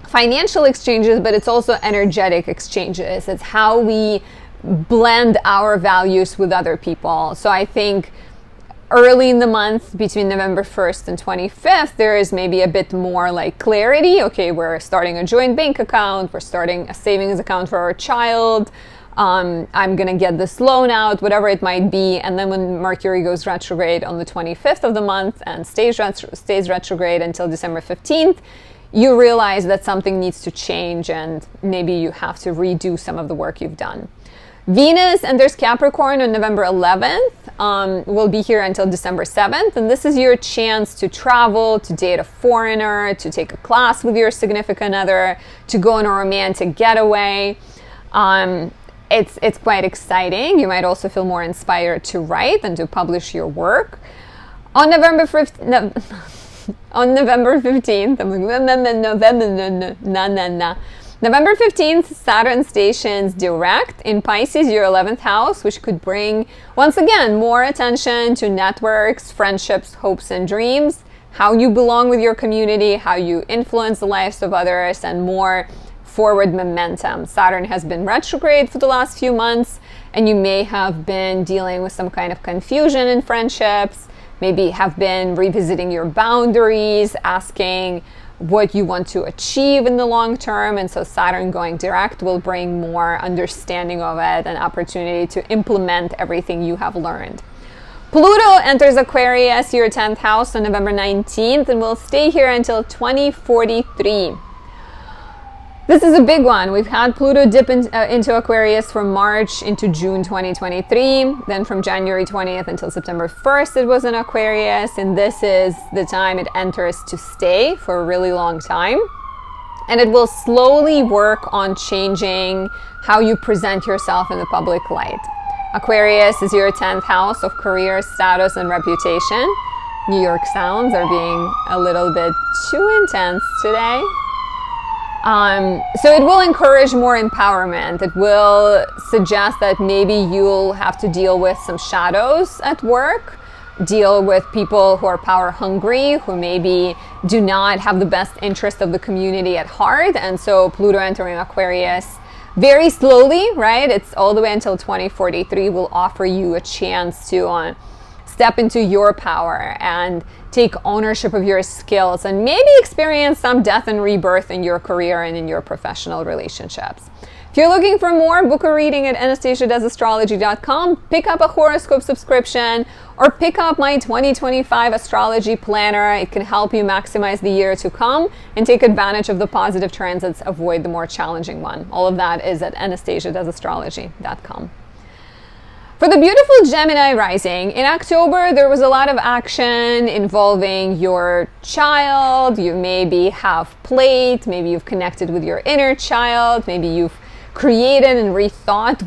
financial exchanges, but it's also energetic exchanges. It's how we blend our values with other people. So I think early in the month, between November 1st and 25th, there is maybe a bit more like clarity. Okay, we're starting a joint bank account, we're starting a savings account for our child, I'm gonna get this loan out, whatever it might be. And then when Mercury goes retrograde on the 25th of the month and stays retrograde until December 15th, you realize that something needs to change and maybe you have to redo some of the work you've done. Venus enters Capricorn on November 11th, will be here until December 7th, and this is your chance to travel, to date a foreigner, to take a class with your significant other, to go on a romantic getaway. It's quite exciting. You might also feel more inspired to write and to publish your work. On November 15th, November 15th, Saturn stations direct in Pisces, your 11th house, which could bring, once again, more attention to networks, friendships, hopes, and dreams, how you belong with your community, how you influence the lives of others, and more forward momentum. Saturn has been retrograde for the last few months, and you may have been dealing with some kind of confusion in friendships, maybe have been revisiting your boundaries, asking what you want to achieve in the long term. And so Saturn going direct will bring more understanding of it and opportunity to implement everything you have learned. Pluto enters Aquarius, your 10th house, on November 19th and will stay here until 2043. This is a big one. We've had Pluto dip into Aquarius from March into June 2023. Then from January 20th until September 1st, it was in Aquarius. And this is the time it enters to stay for a really long time. And it will slowly work on changing how you present yourself in the public light. Aquarius is your 10th house of career, status, and reputation. New York sounds are being a little bit too intense today. So it will encourage more empowerment. It will suggest that maybe you'll have to deal with some shadows at work, deal with people who are power hungry, who maybe do not have the best interest of the community at heart. And so Pluto entering Aquarius very slowly, right? It's all the way until 2043 will offer you a chance to step into your power and take ownership of your skills and maybe experience some death and rebirth in your career and in your professional relationships. If you're looking for more, book a reading at AnastasiaDoesAstrology.com, pick up a horoscope subscription, or pick up my 2025 astrology planner. It can help you maximize the year to come and take advantage of the positive transits, avoid the more challenging one. All of that is at AnastasiaDoesAstrology.com. For the beautiful Gemini rising, in October, there was a lot of action involving your child. You maybe have played, maybe you've connected with your inner child, maybe you've created and rethought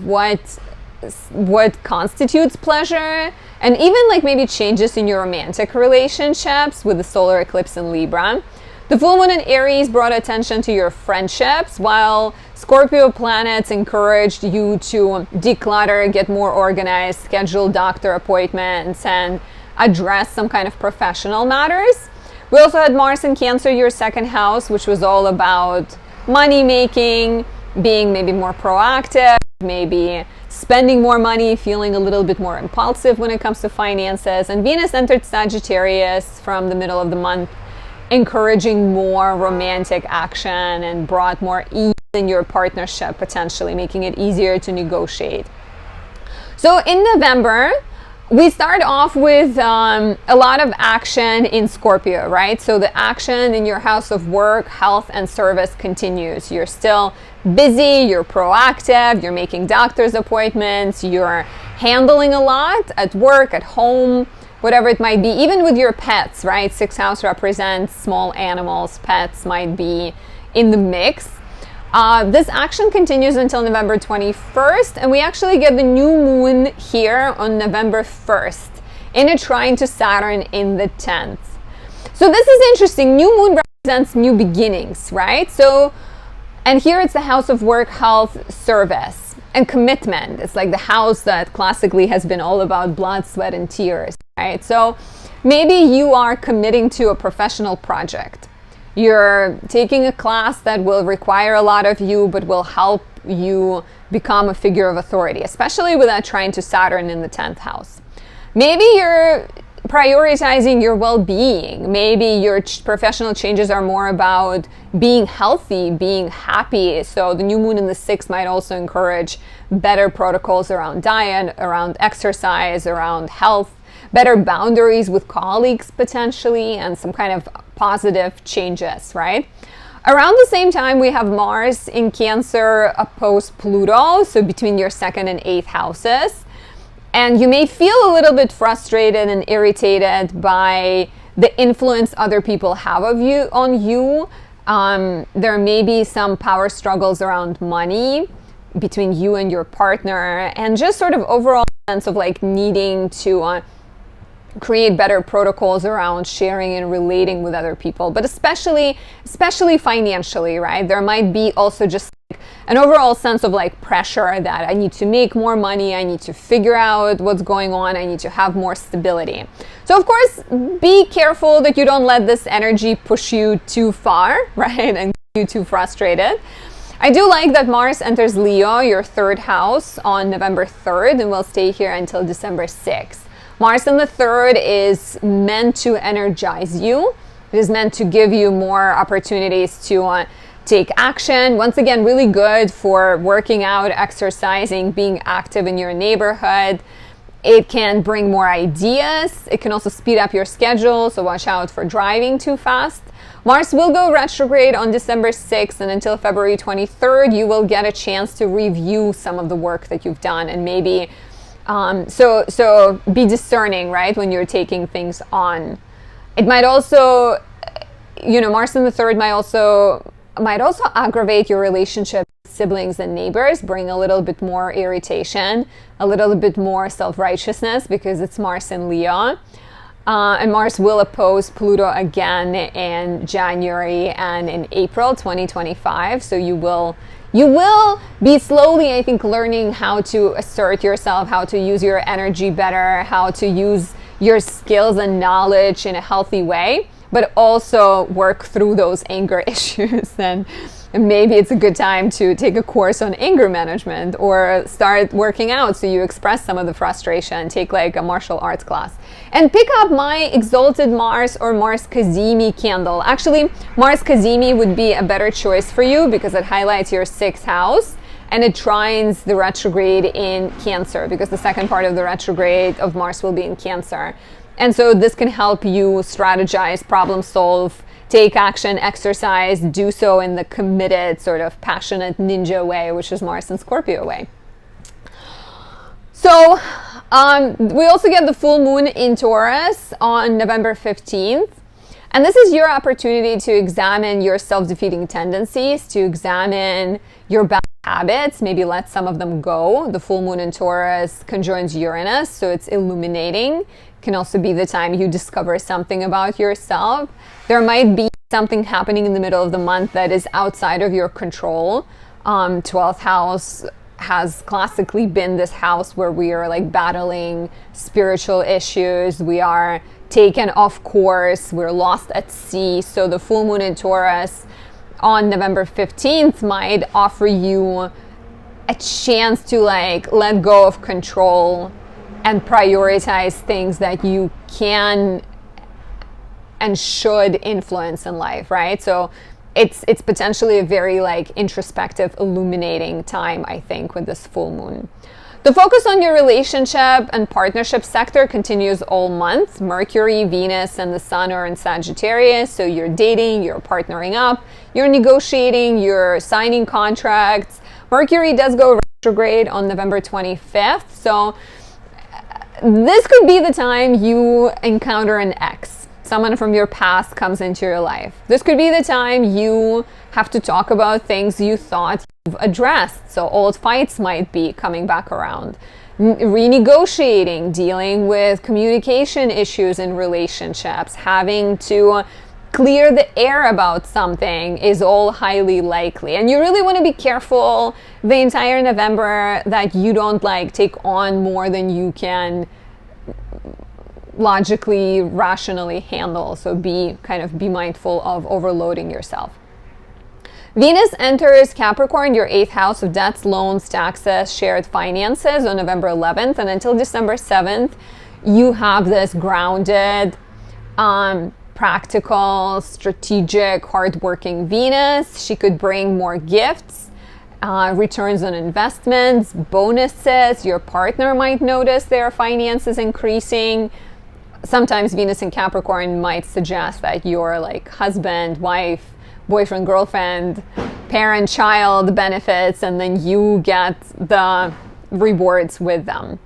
what constitutes pleasure, and even like maybe changes in your romantic relationships with the solar eclipse in Libra. The full moon in Aries brought attention to your friendships, while Scorpio planets encouraged you to declutter, get more organized, schedule doctor appointments, and address some kind of professional matters. We also had Mars in Cancer, your 2nd house, which was all about money making, being maybe more proactive, maybe spending more money, feeling a little bit more impulsive when it comes to finances. And Venus entered Sagittarius from the middle of the month, encouraging more romantic action and brought more ease in your partnership, potentially making it easier to negotiate. So in November, we start off with a lot of action in Scorpio, right? So the action in your house of work, health, and service continues. You're still busy, you're proactive, you're making doctor's appointments, you're handling a lot at work, at home, whatever it might be, even with your pets, right? 6th house represents small animals, pets might be in the mix. This action continues until November 21st, and we actually get the new moon here on November 1st in a trine to Saturn in the 10th. So this is interesting. New moon represents new beginnings, right? So, and here it's the house of work, health, service, and commitment. It's like the house that classically has been all about blood, sweat, and tears, right? So maybe you are committing to a professional project. You're taking a class that will require a lot of you, but will help you become a figure of authority, especially with that trine to Saturn in the 10th house. Maybe you're prioritizing your well-being. Maybe your professional changes are more about being healthy, being happy. So the new moon in the 6th might also encourage better protocols around diet, around exercise, around health, better boundaries with colleagues potentially, and some kind of positive changes, right? Around the same time, we have Mars in Cancer opposed Pluto, so between your 2nd and 8th houses. And you may feel a little bit frustrated and irritated by the influence other people have on you. There may be some power struggles around money between you and your partner, and just sort of overall sense of like needing to create better protocols around sharing and relating with other people, but especially financially, right? There might be also just like an overall sense of like pressure that I need to make more money, I need to figure out what's going on, I need to have more stability. So of course, be careful that you don't let this energy push you too far, right? And get you too frustrated. I do like that Mars enters Leo, your 3rd house, on November 3rd, and will stay here until December 6th. Mars in the third is meant to energize you. It is meant to give you more opportunities to take action. Once again, really good for working out, exercising, being active in your neighborhood. It can bring more ideas. It can also speed up your schedule, so watch out for driving too fast. Mars will go retrograde on December 6th, and until February 23rd, you will get a chance to review some of the work that you've done, and maybe so be discerning, right, when you're taking things on. It might also, Mars in the third might also aggravate your relationship with siblings and neighbors, bring a little bit more irritation, a little bit more self-righteousness, because it's Mars in Leo. And Mars will oppose Pluto again in January and in April 2025. So you will be slowly, I think, learning how to assert yourself, how to use your energy better, how to use your skills and knowledge in a healthy way, but also work through those anger issues. And maybe it's a good time to take a course on anger management or start working out so you express some of the frustration, take like a martial arts class. And pick up my Exalted Mars or Mars Cazimi candle. Actually, Mars Cazimi would be a better choice for you because it highlights your 6th house and it trines the retrograde in Cancer, because the second part of the retrograde of Mars will be in Cancer. And so this can help you strategize, problem solve, take action, exercise, do so in the committed, sort of passionate ninja way, which is Mars and Scorpio way. So we also get the full moon in Taurus on November 15th. And this is your opportunity to examine your self-defeating tendencies, to examine your bad habits, maybe let some of them go. The full moon in Taurus conjoins Uranus, so it's illuminating. Can also be the time you discover something about yourself. There might be something happening in the middle of the month that is outside of your control. 12th house has classically been this house where we are like battling spiritual issues. We are taken off course. We're lost at sea. So the full moon in Taurus on November 15th might offer you a chance to like let go of control and prioritize things that you can and should influence in life, right? So it's potentially a very like introspective, illuminating time, I think, with this full moon. The focus on your relationship and partnership sector continues all month. Mercury, Venus, and the Sun are in Sagittarius, so you're dating, you're partnering up, you're negotiating, you're signing contracts. Mercury does go retrograde on November 25th, so this could be the time you encounter an ex. Someone from your past comes into your life. This could be the time you have to talk about things you thought you've addressed. So old fights might be coming back around. Renegotiating, dealing with communication issues in relationships, having to clear the air about something is all highly likely. And you really want to be careful the entire November that you don't like take on more than you can logically, rationally handle. So be mindful of overloading yourself. Venus enters Capricorn, your 8th house of debts, loans, taxes, shared finances on November 11th. And until December 7th, you have this grounded, practical, strategic, hardworking Venus. She could bring more gifts, returns on investments, bonuses. Your partner might notice their finances increasing. Sometimes Venus in Capricorn might suggest that your like husband, wife, boyfriend, girlfriend, parent, child benefits, and then you get the rewards with them.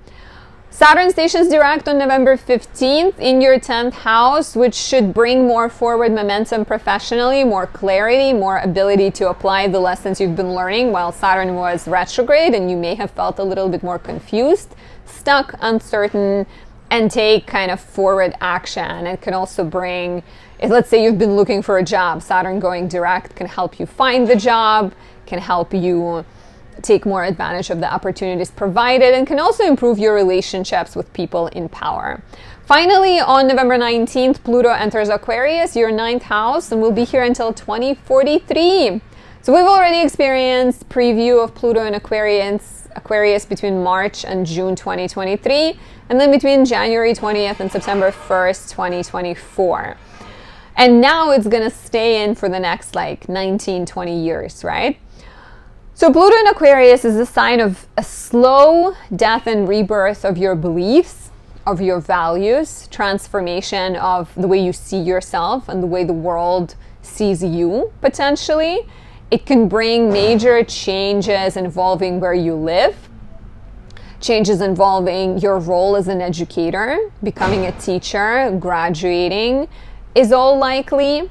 Saturn stations direct on November 15th in your 10th house, which should bring more forward momentum professionally, more clarity, more ability to apply the lessons you've been learning while Saturn was retrograde, and you may have felt a little bit more confused, stuck, uncertain, and take kind of forward action. It can also bring, let's say you've been looking for a job, Saturn going direct can help you find the job, can help you take more advantage of the opportunities provided, and can also improve your relationships with people in power. Finally, on November 19th, Pluto enters Aquarius, your 9th house, and will be here until 2043. So we've already experienced preview of Pluto in Aquarius Aquarius between March and June 2023, and then between January 20th and September 1st, 2024. And now it's going to stay in for the next like 19, 20 years, right? So Pluto in Aquarius is a sign of a slow death and rebirth of your beliefs, of your values, transformation of the way you see yourself and the way the world sees you, potentially. It can bring major changes involving where you live, changes involving your role as an educator, becoming a teacher, graduating is all likely.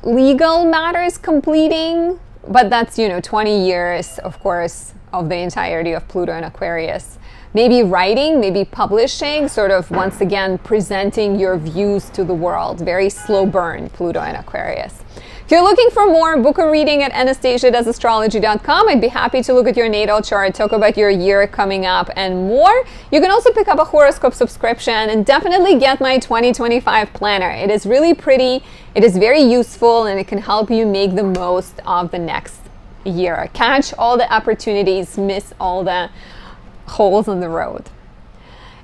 Legal matters completing, but that's, 20 years, of course, of the entirety of Pluto in Aquarius. Maybe writing, maybe publishing, sort of once again presenting your views to the world. Very slow burn, Pluto in Aquarius. If you're looking for more, book a reading at Anastasia.astrology.com. I'd be happy to look at your natal chart, talk about your year coming up, and more. You can also pick up a horoscope subscription and definitely get my 2025 planner. It is really pretty, it is very useful, and it can help you make the most of the next year. Catch all the opportunities, miss all the holes in the road.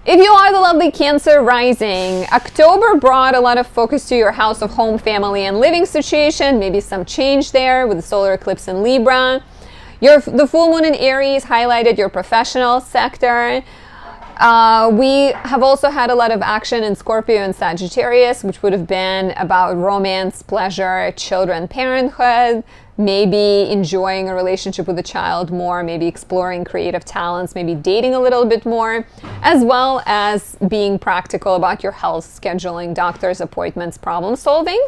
If you are the lovely Cancer rising, October brought a lot of focus to your house of home, family, and living situation. Maybe some change there with the solar eclipse in Libra. The full moon in Aries highlighted your professional sector. We have also had a lot of action in Scorpio and Sagittarius, which would have been about romance, pleasure, children, parenthood, maybe enjoying a relationship with a child more, maybe exploring creative talents, maybe dating a little bit more, as well as being practical about your health, scheduling doctor's appointments, problem solving.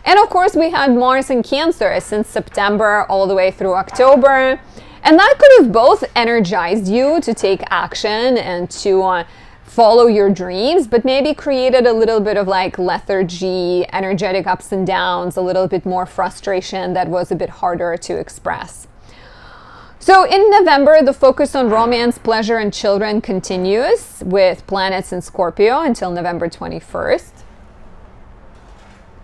And of course, we had Mars in Cancer since September all the way through October. And that could have both energized you to take action and to follow your dreams, but maybe created a little bit of like lethargy, energetic ups and downs, a little bit more frustration that was a bit harder to express. So in November, the focus on romance, pleasure, and children continues with planets in Scorpio until November 21st.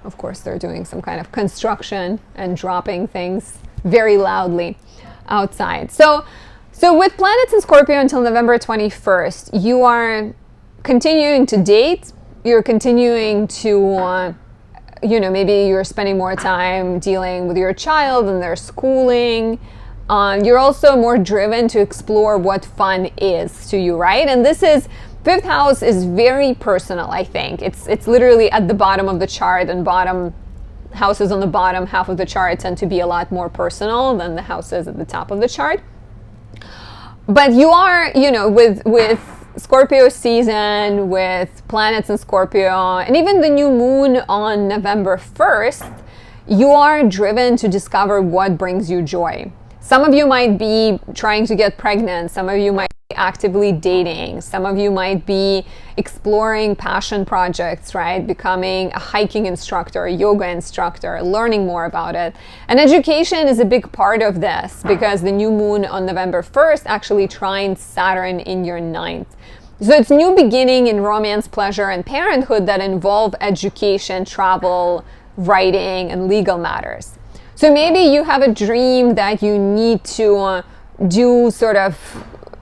Of course, they're doing some kind of construction and dropping things very loudly outside. So with planets in Scorpio until November 21st, you are continuing to date, you're continuing to, maybe you're spending more time dealing with your child and their schooling. You're also more driven to explore what fun is to you, right? And fifth house is very personal, I think. It's literally at the bottom of the chart, and houses on the bottom half of the chart tend to be a lot more personal than the houses at the top of the chart. But you are, with Scorpio season, with planets in Scorpio, and even the new moon on November 1st, you are driven to discover what brings you joy. Some of you might be trying to get pregnant. Some of you might be actively dating. Some of you might be exploring passion projects, right? Becoming a hiking instructor, a yoga instructor, learning more about it. And education is a big part of this because the new moon on November 1st actually trines Saturn in your 9th. So it's new beginning in romance, pleasure, and parenthood that involve education, travel, writing, and legal matters. So maybe you have a dream that you need to do sort of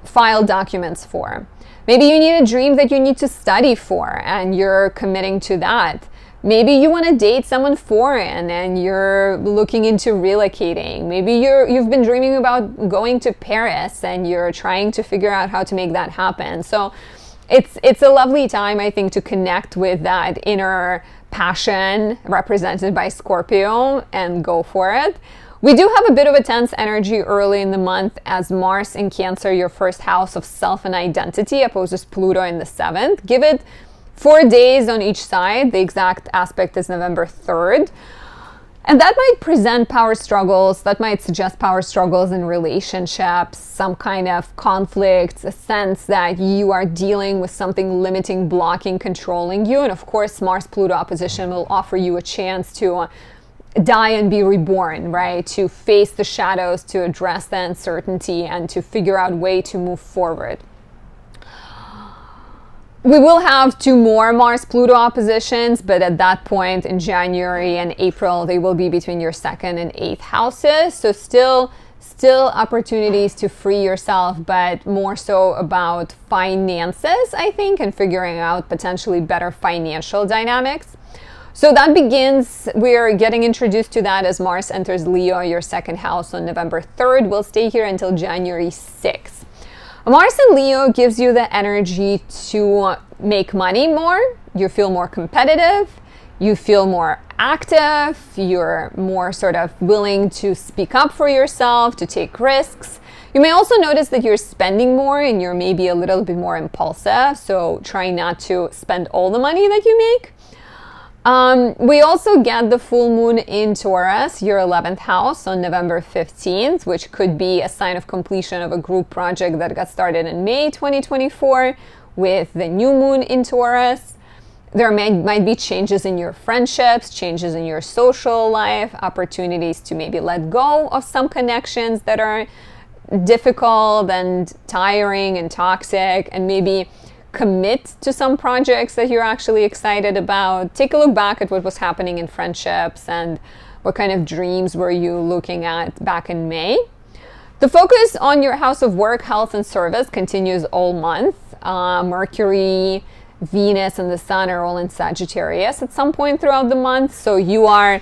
file documents for. Maybe you need a dream that you need to study for and you're committing to that. Maybe you want to date someone foreign and you're looking into relocating. Maybe you've been dreaming about going to Paris and you're trying to figure out how to make that happen. So it's a lovely time, I think, to connect with that inner passion represented by Scorpio and go for it. We do have a bit of a tense energy early in the month as Mars in Cancer, your first house of self and identity, opposes Pluto in the 7th. Give it 4 days on each side. The exact aspect is November 3rd. And that might present power struggles. That might suggest power struggles in relationships, some kind of conflicts, a sense that you are dealing with something limiting, blocking, controlling you. And of course, Mars-Pluto opposition will offer you a chance to die and be reborn, right? To face the shadows, to address the uncertainty, and to figure out a way to move forward. We will have 2 more Mars-Pluto oppositions, but at that point in January and April, they will be between your 2nd and 8th houses. So still Still opportunities to free yourself, but more so about finances, I think, and figuring out potentially better financial dynamics. So that begins, we're getting introduced to that as Mars enters Leo, your second house, on November 3rd. We'll stay here until January 6th. Mars in Leo gives you the energy to make money more. You feel more competitive. You feel more active. You're more sort of willing to speak up for yourself, to take risks. You may also notice that you're spending more and you're maybe a little bit more impulsive. So try not to spend all the money that you make. We also get the full moon in Taurus, your 11th house, on November 15th, which could be a sign of completion of a group project that got started in May 2024 with the new moon in Taurus. There might be changes in your friendships, changes in your social life, opportunities to maybe let go of some connections that are difficult and tiring and toxic, and maybe commit to some projects that you're actually excited about. Take a look back at what was happening in friendships and what kind of dreams were you looking at back in May. The focus on your house of work, health, and service continues all month. Mercury, Venus, and the Sun are all in Sagittarius at some point throughout the month. So your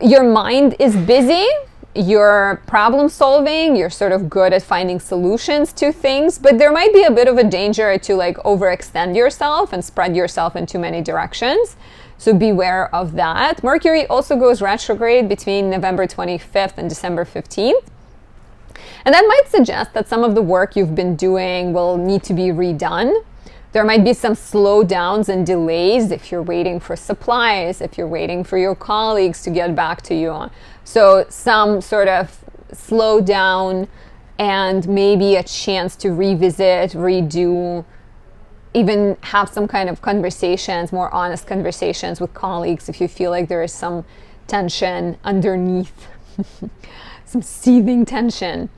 mind is busy. You're problem solving, you're sort of good at finding solutions to things, but there might be a bit of a danger to like overextend yourself and spread yourself in too many directions. So beware of that. Mercury also goes retrograde between November 25th and December 15th. And that might suggest that some of the work you've been doing will need to be redone. There might be some slowdowns and delays if you're waiting for supplies, if you're waiting for your colleagues to get back to you. So some sort of slowdown and maybe a chance to revisit, redo, even have some kind of conversations, more honest conversations with colleagues if you feel like there is some tension underneath, some seething tension.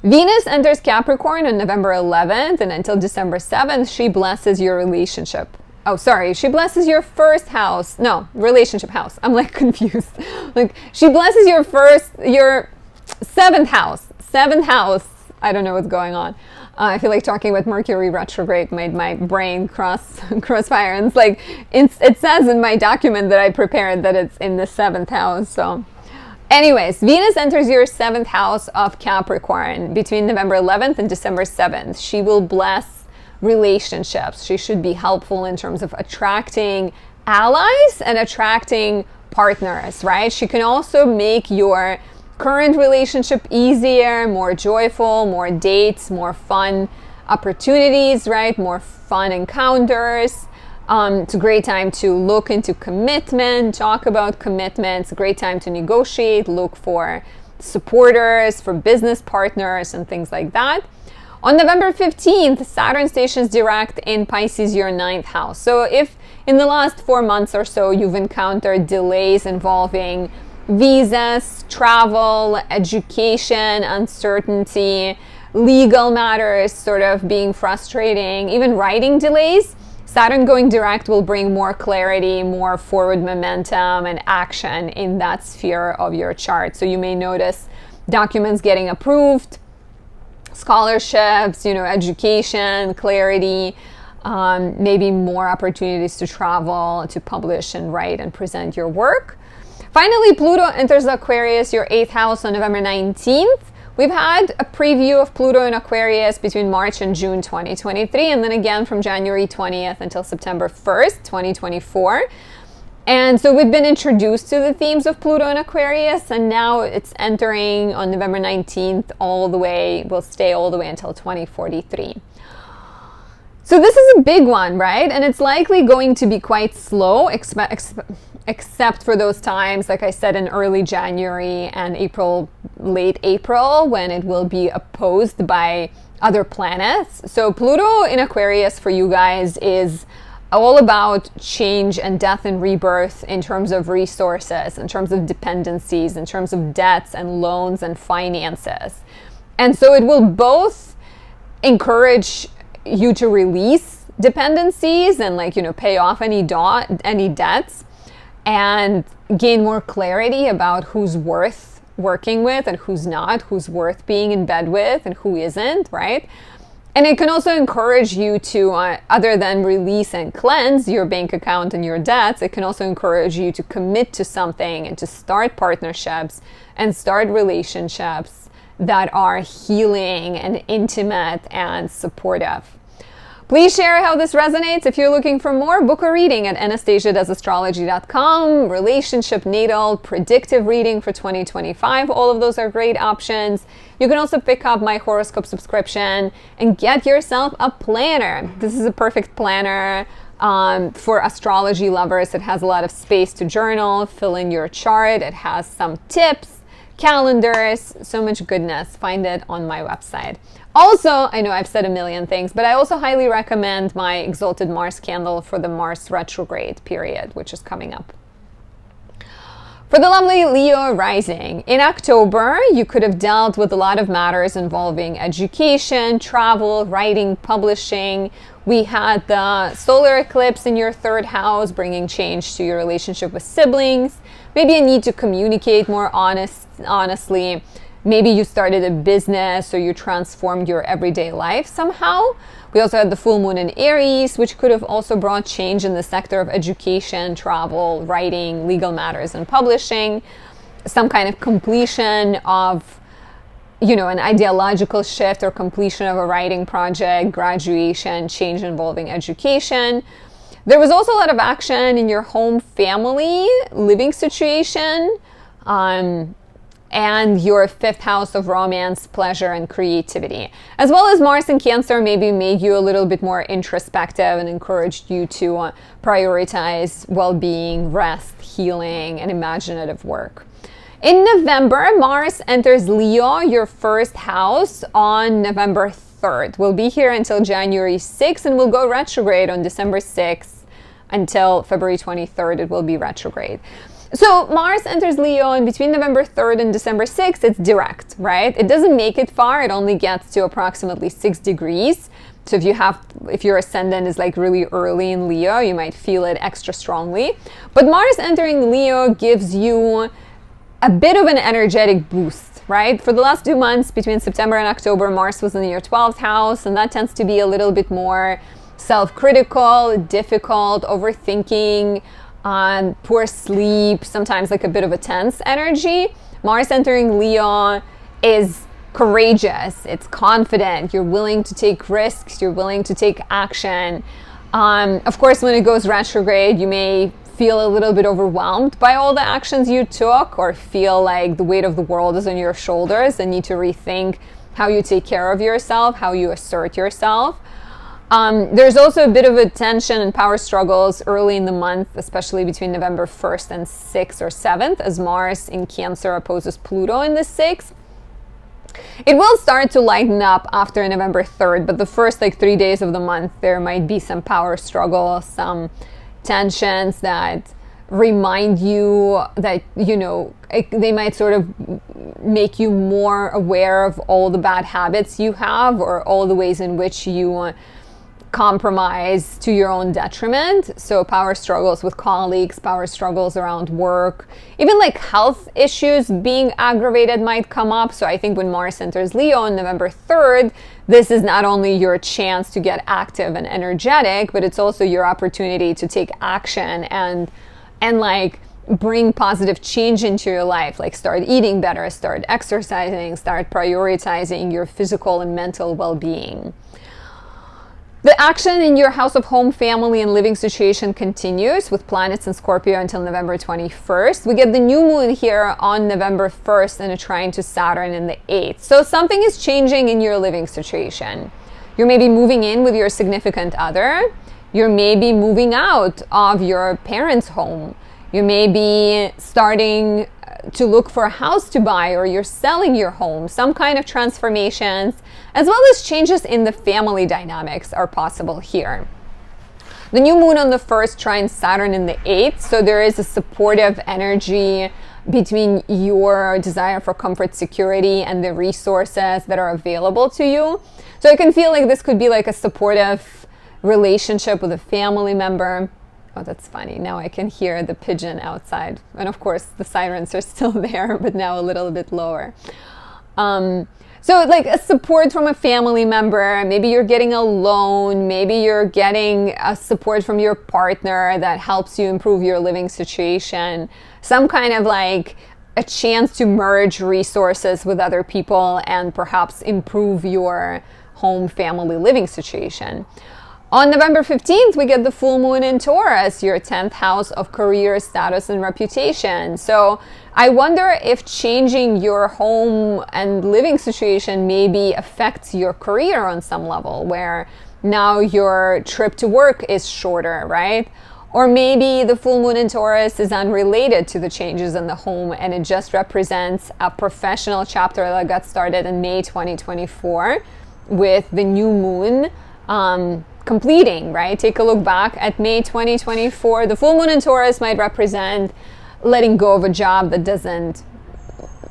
Venus enters Capricorn on November 11th, and until December 7th, she blesses your relationship. Oh, sorry, she blesses your first house. No, relationship house. I'm like confused. Like she blesses your seventh house. Seventh house. I don't know what's going on. I feel like talking about Mercury retrograde made my brain crossfire. And it's like, it says in my document that I prepared that it's in the 7th house, so... Anyways, Venus enters your 7th house of Capricorn between November 11th and December 7th. She will bless relationships. She should be helpful in terms of attracting allies and attracting partners, right? She can also make your current relationship easier, more joyful, more dates, more fun opportunities, right? More fun encounters. It's a great time to look into commitment, talk about commitments, a great time to negotiate, look for supporters, for business partners, and things like that. On November 15th, Saturn stations direct in Pisces, your 9th house. So if in the last 4 months or so you've encountered delays involving visas, travel, education, uncertainty, legal matters sort of being frustrating, even writing delays, Saturn going direct will bring more clarity, more forward momentum and action in that sphere of your chart. So you may notice documents getting approved, scholarships, education, clarity, maybe more opportunities to travel, to publish and write and present your work. Finally, Pluto enters Aquarius, your 8th house, on November 19th. We've had a preview of Pluto in Aquarius between March and June 2023, and then again from January 20th until September 1st, 2024. And so we've been introduced to the themes of Pluto in Aquarius, and now it's entering on November 19th will stay all the way until 2043. So this is a big one, right? And it's likely going to be quite slow, except for those times, like I said, in early January and late April, when it will be opposed by other planets. So Pluto in Aquarius for you guys is all about change and death and rebirth in terms of resources, in terms of dependencies, in terms of debts and loans and finances. And so it will both encourage you to release dependencies and pay off any debts and gain more clarity about who's worth working with and who's not, who's worth being in bed with and who isn't, right? And it can also encourage you to, other than release and cleanse your bank account and your debts, it can also encourage you to commit to something and to start partnerships and start relationships that are healing and intimate and supportive. Please share how this resonates. If you're looking for more, book a reading at anastasiadoesastrology.com. Relationship, natal, predictive reading for 2025. All of those are great options. You can also pick up my horoscope subscription and get yourself a planner. This is a perfect planner for astrology lovers. It has a lot of space to journal, fill in your chart. It has some tips, calendars, so much goodness. Find it on my website. Also, I know I've said a million things, but I also highly recommend my Exalted Mars candle for the Mars retrograde period, which is coming up. For the lovely Leo rising, in October, you could have dealt with a lot of matters involving education, travel, writing, publishing. We had the solar eclipse in your 3rd house, bringing change to your relationship with siblings. Maybe a need to communicate more honestly. Maybe you started a business or you transformed your everyday life somehow. We also had the full moon in Aries, which could have also brought change in the sector of education, travel, writing, legal matters, and publishing. Some kind of completion of, an ideological shift or completion of a writing project, graduation, change involving education. There was also a lot of action in your home family living situation. And your 5th house of romance, pleasure, and creativity. As well as Mars in Cancer maybe made you a little bit more introspective and encouraged you to prioritize well-being, rest, healing, and imaginative work. In November, Mars enters Leo, your 1st house, on November 3rd. We'll be here until January 6th, and we'll go retrograde on December 6th until February 23rd. It will be retrograde. So Mars enters Leo, and between November 3rd and December 6th, it's direct, right? It doesn't make it far. It only gets to approximately 6 degrees. So if your ascendant is like really early in Leo, you might feel it extra strongly. But Mars entering Leo gives you a bit of an energetic boost, right? For the last 2 months, between September and October, Mars was in your 12th house, and that tends to be a little bit more self-critical, difficult, overthinking, poor sleep, sometimes like a bit of a tense energy. Mars entering Leo is courageous, it's confident, you're willing to take risks, you're willing to take action. Of course, when it goes retrograde, you may feel a little bit overwhelmed by all the actions you took, or feel like the weight of the world is on your shoulders and need to rethink how you take care of yourself, how you assert yourself. There's also a bit of a tension and power struggles early in the month, especially between November 1st and 6th or 7th, as Mars in Cancer opposes Pluto in the 6th. It will start to lighten up after November 3rd, but the first 3 days of the month, there might be some power struggle, some tensions that remind you that, they might sort of make you more aware of all the bad habits you have, or all the ways in which you compromise to your own detriment. So power struggles with colleagues, power struggles around work, even health issues being aggravated might come up. So I think when Mars enters Leo on November 3rd, this is not only your chance to get active and energetic, but it's also your opportunity to take action and bring positive change into your life, start eating better, start exercising, start prioritizing your physical and mental well-being. The action in your house of home, family, and living situation continues with planets in Scorpio until November 21st. We get the new moon here on November 1st and a trine to Saturn in the 8th. So something is changing in your living situation. You're maybe moving in with your significant other. You're maybe moving out of your parents' home. You may be starting to look for a house to buy, or you're selling your home. Some kind of transformations, as well as changes in the family dynamics, are possible here. The new moon on the 1st trines Saturn in the 8th, so there is a supportive energy between your desire for comfort, security, and the resources that are available to you. So it can feel like this could be a supportive relationship with a family member. Oh, that's funny. Now I can hear the pigeon outside. And of course, the sirens are still there, but now a little bit lower. So like a support from a family member, maybe you're getting a loan, maybe you're getting a support from your partner that helps you improve your living situation. Some kind of like a chance to merge resources with other people and perhaps improve your home family living situation. On November 15th, we get the full moon in Taurus, your 10th house of career, status, and reputation. So I wonder if changing your home and living situation maybe affects your career on some level, where now your trip to work is shorter, right? Or maybe the full moon in Taurus is unrelated to the changes in the home and it just represents a professional chapter that got started in May 2024 with the new moon completing, right? Take a look back at May 2024. The full moon in Taurus might represent letting go of a job that doesn't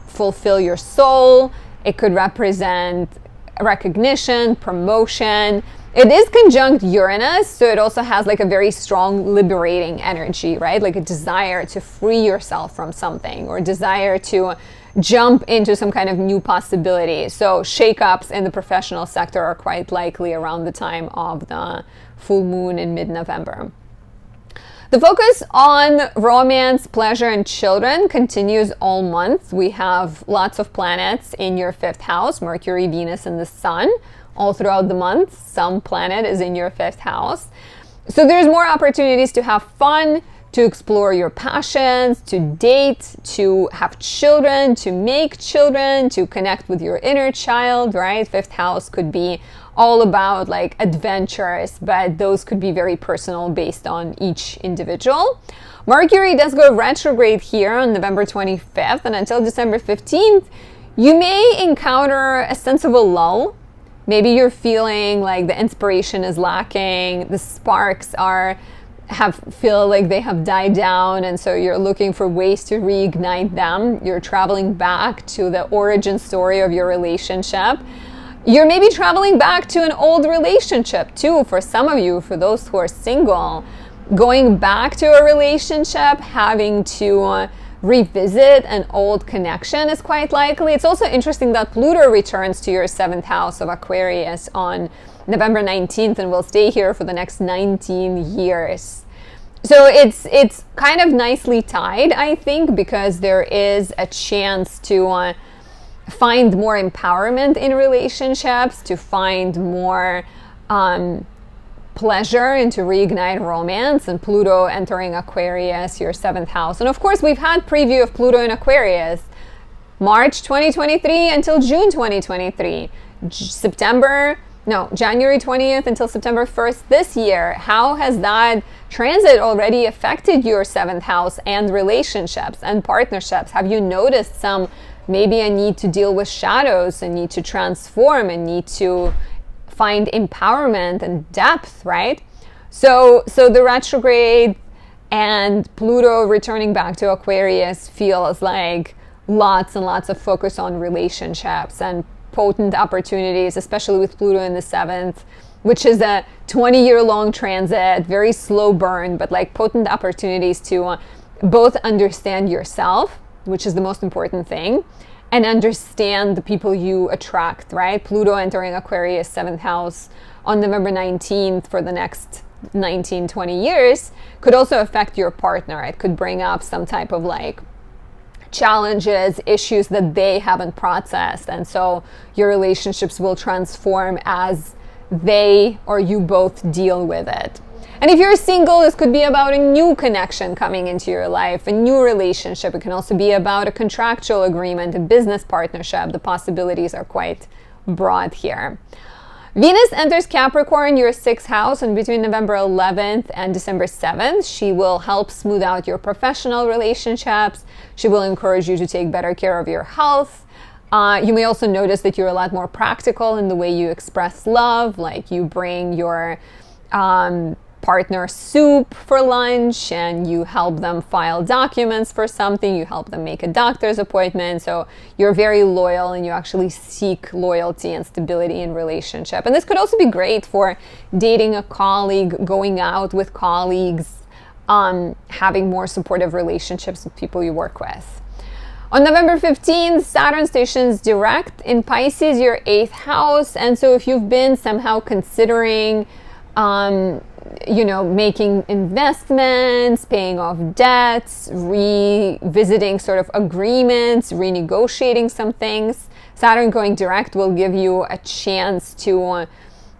fulfill your soul. It could represent recognition, promotion. It is conjunct Uranus, so it also has like a very strong liberating energy, right? Like a desire to free yourself from something or desire to jump into some kind of new possibility. So shakeups in the professional sector are quite likely around the time of the full moon in mid-November. The focus on romance, pleasure, and children continues all month. We have lots of planets in your 5th house, Mercury, Venus, and the Sun. All throughout the month, some planet is in your 5th house. So there's more opportunities to have fun, to explore your passions, to date, to have children, to make children, to connect with your inner child, right? 5th house could be all about like adventures, but those could be very personal based on each individual. Mercury does go retrograde here on November 25th, and until December 15th, you may encounter a sense of a lull. Maybe you're feeling like the inspiration is lacking, the sparks feel like they have died down, and so you're looking for ways to reignite them. You're traveling back to the origin story of your relationship. You're maybe traveling back to an old relationship too, for some of you, for those who are single. Going back to a relationship, having to revisit an old connection is quite likely. It's also interesting that Pluto returns to your 7th house of Aquarius on November 19th and will stay here for the next 19 years. So it's kind of nicely tied, I think, because there is a chance to find more empowerment in relationships, to find more pleasure and to reignite romance, and Pluto entering Aquarius, your 7th house. And of course, we've had preview of Pluto in Aquarius, March 2023 until June 2023, January 20th until September 1st this year. How has that transit already affected your 7th house and relationships and partnerships? Have you noticed maybe a need to deal with shadows, a need to transform, a need to find empowerment and depth, right? So the retrograde and Pluto returning back to Aquarius feels like lots and lots of focus on relationships and potent opportunities, especially with Pluto in the 7th, which is a 20-year-long transit, very slow burn, but like potent opportunities to both understand yourself, which is the most important thing, and understand the people you attract, right? Pluto entering Aquarius 7th house on November 19th for the next 19, 20 years could also affect your partner. It could bring up some type of like challenges, issues that they haven't processed. And so your relationships will transform as they or you both deal with it. And if you're single, this could be about a new connection coming into your life, a new relationship. It can also be about a contractual agreement, a business partnership. The possibilities are quite broad here. Venus enters Capricorn, your 6th house, and between November 11th and December 7th, she will help smooth out your professional relationships. She will encourage you to take better care of your health. You may also notice that you're a lot more practical in the way you express love, like you bring your partner soup for lunch and you help them file documents for something, you help them make a doctor's appointment. So you're very loyal and you actually seek loyalty and stability in relationship. And this could also be great for dating a colleague, going out with colleagues, having more supportive relationships with people you work with. On November 15th, Saturn stations direct in Pisces, your 8th house. And so if you've been somehow considering, making investments, paying off debts, revisiting sort of agreements, renegotiating some things, Saturn going direct will give you a chance to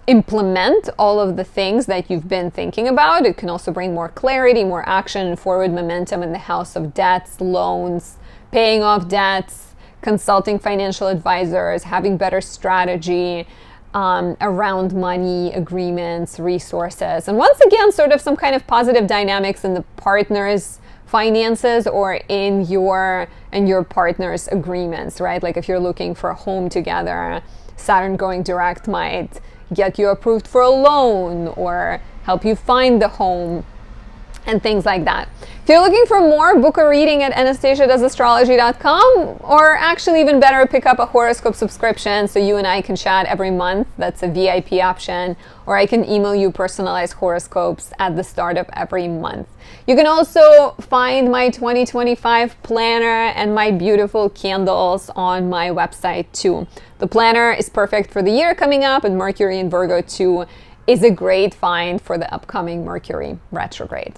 implement all of the things that you've been thinking about. It can also bring more clarity, more action, and forward momentum in the house of debts, loans, paying off debts, consulting financial advisors, having better strategy around money, agreements, resources. And once again, sort of some kind of positive dynamics in the partner's finances or in your partner's agreements, right? Like if you're looking for a home together, Saturn going direct might get you approved for a loan or help you find the home and things like that. If you're looking for more, book a reading at anastasiadoesastrology.com, or actually even better, pick up a horoscope subscription so you and I can chat every month. That's a VIP option, or I can email you personalized horoscopes at the start of every month. You can also find my 2025 planner and my beautiful candles on my website too. The planner is perfect for the year coming up, and Mercury in Virgo too is a great find for the upcoming Mercury retrograde.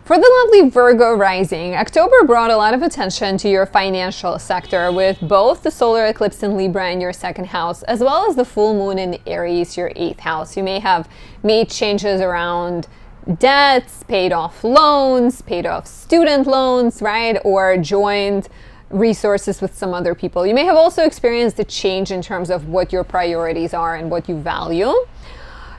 For the lovely Virgo rising, October brought a lot of attention to your financial sector with both the solar eclipse in Libra in your 2nd house, as well as the full moon in Aries, your 8th house. You may have made changes around debts, paid off loans, paid off student loans, right? Or joined resources with some other people. You may have also experienced a change in terms of what your priorities are and what you value.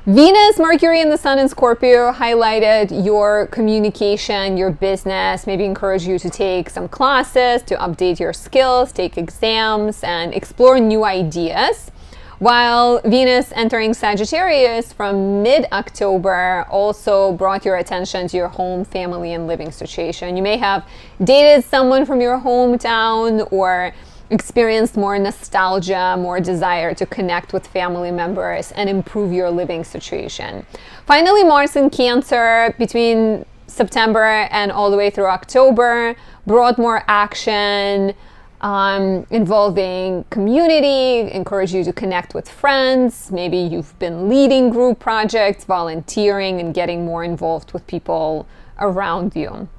Venus, Mercury, and the Sun in Scorpio highlighted your communication, your business, maybe encourage you to take some classes, to update your skills, take exams, and explore new ideas. While Venus entering Sagittarius from mid-October also brought your attention to your home, family, and living situation. You may have dated someone from your hometown or experienced more nostalgia, more desire to connect with family members and improve your living situation. Finally, Mars in Cancer between September and all the way through October brought more action involving community, encourage you to connect with friends. Maybe you've been leading group projects, volunteering, and getting more involved with people around you.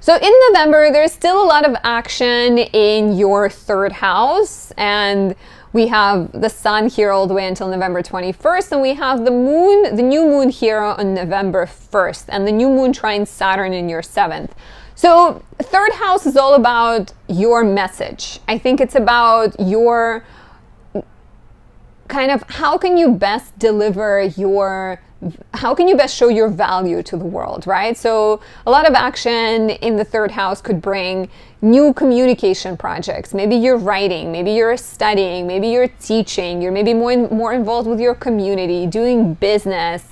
So in November, there's still a lot of action in your 3rd house, and we have the Sun here all the way until November 21st, and we have the Moon, the new Moon here on November 1st, and the new Moon trines Saturn in your 7th. So 3rd house is all about your message. I think it's about your kind of how can you best how can you best show your value to the world, right? So a lot of action in the 3rd house could bring new communication projects. Maybe you're writing, maybe you're studying, maybe you're teaching, you're maybe more involved with your community, doing business,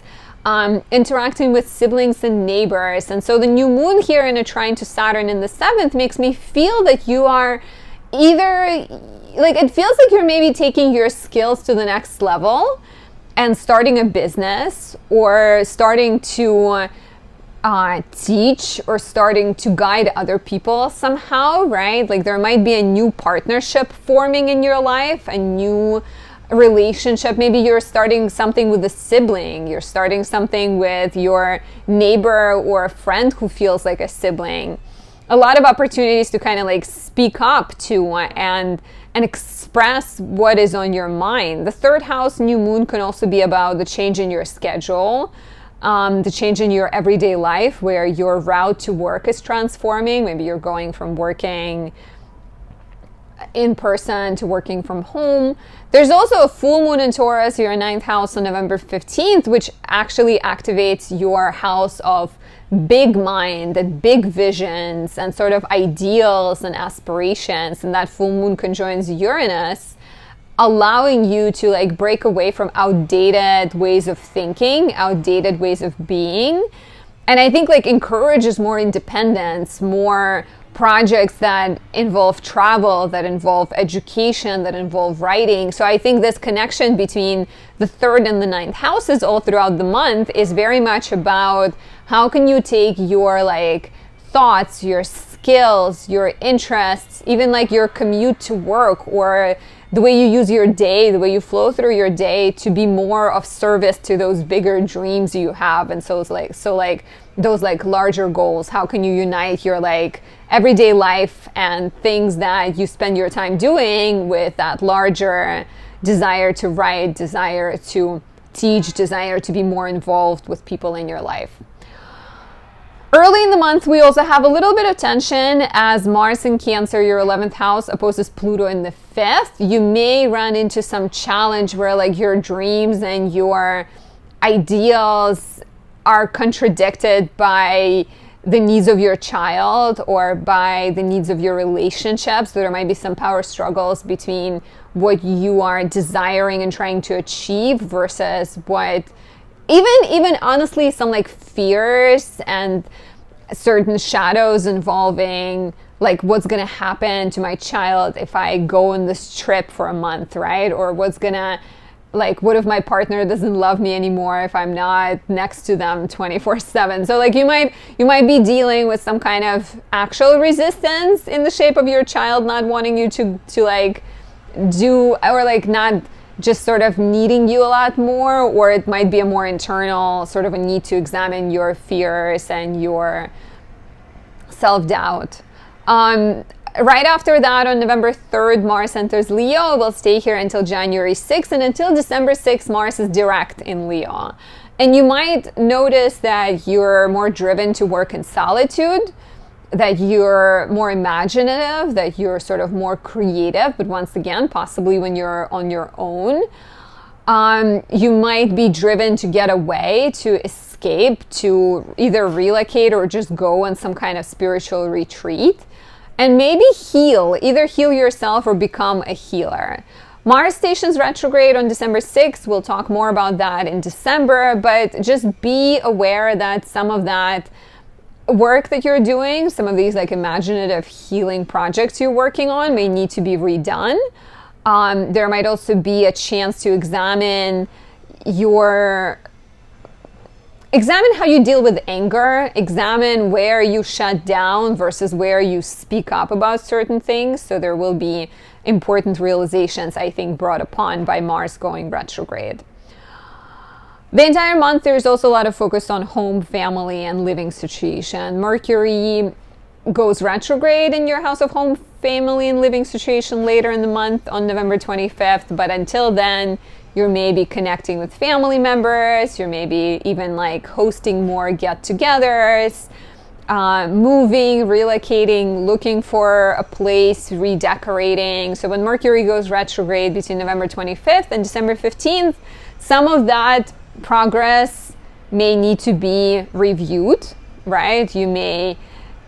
interacting with siblings and neighbors. And so the new moon here in a trine to Saturn in the 7th makes me feel that you are either, like, it feels like you're maybe taking your skills to the next level and starting a business, or starting to teach, or starting to guide other people somehow, right? Like there might be a new partnership forming in your life, a new relationship. Maybe you're starting something with a sibling, you're starting something with your neighbor or a friend who feels like a sibling. A lot of opportunities to kind of like speak up to and express what is on your mind. The 3rd house new moon can also be about the change in your schedule, the change in your everyday life where your route to work is transforming. Maybe you're going from working in person to working from home. There's also a full moon in Taurus, your 9th house on November 15th, which actually activates your house of big mind and big visions and sort of ideals and aspirations. And that full moon conjoins Uranus, allowing you to like break away from outdated ways of thinking, outdated ways of being. And I think like encourages more independence, more projects that involve travel, that involve education, that involve writing. So I think this connection between the 3rd and the 9th houses all throughout the month is very much about how can you take your like thoughts, your skills, your interests, even like your commute to work, or the way you use your day, the way you flow through your day, to be more of service to those bigger dreams you have. And so it's like, those like larger goals. How can you unite your like everyday life and things that you spend your time doing with that larger desire to write, desire to teach, desire to be more involved with people in your life? Early in the month, we also have a little bit of tension as Mars in Cancer, your 11th house, opposes Pluto in the 5th. You may run into some challenge where like your dreams and your ideals are contradicted by the needs of your child or by the needs of your relationships. So there might be some power struggles between what you are desiring and trying to achieve versus what even honestly some like fears and certain shadows involving like what's gonna happen to my child if I go on this trip for a month, right? Or what's gonna, like, what if my partner doesn't love me anymore if I'm not next to them 24/7? So like you might be dealing with some kind of actual resistance in the shape of your child not wanting you to like do, or like not just sort of needing you a lot more, or it might be a more internal sort of a need to examine your fears and your self-doubt. Right after that, on November 3rd, Mars enters Leo. Will stay here until January 6th, and until December 6th, Mars is direct in Leo. And you might notice that you're more driven to work in solitude, that you're more imaginative, that you're sort of more creative, but once again, possibly when you're on your own. You might be driven to get away, to escape, to either relocate or just go on some kind of spiritual retreat, and maybe heal, either heal yourself or become a healer. Mars stations retrograde on December 6th. We'll talk more about that in December, but just be aware that some of that work that you're doing, some of these like imaginative healing projects you're working on may need to be redone. There might also be a chance to examine how you deal with anger, examine where you shut down versus where you speak up about certain things. So there will be important realizations, I think, brought upon by Mars going retrograde. The entire month, there's also a lot of focus on home, family, and living situation. Mercury goes retrograde in your house of home, family, and living situation later in the month on November 25th. But until then, you may be connecting with family members. You may be even like hosting more get-togethers, moving, relocating, looking for a place, redecorating. So when Mercury goes retrograde between November 25th and December 15th, some of that progress may need to be reviewed, right? You may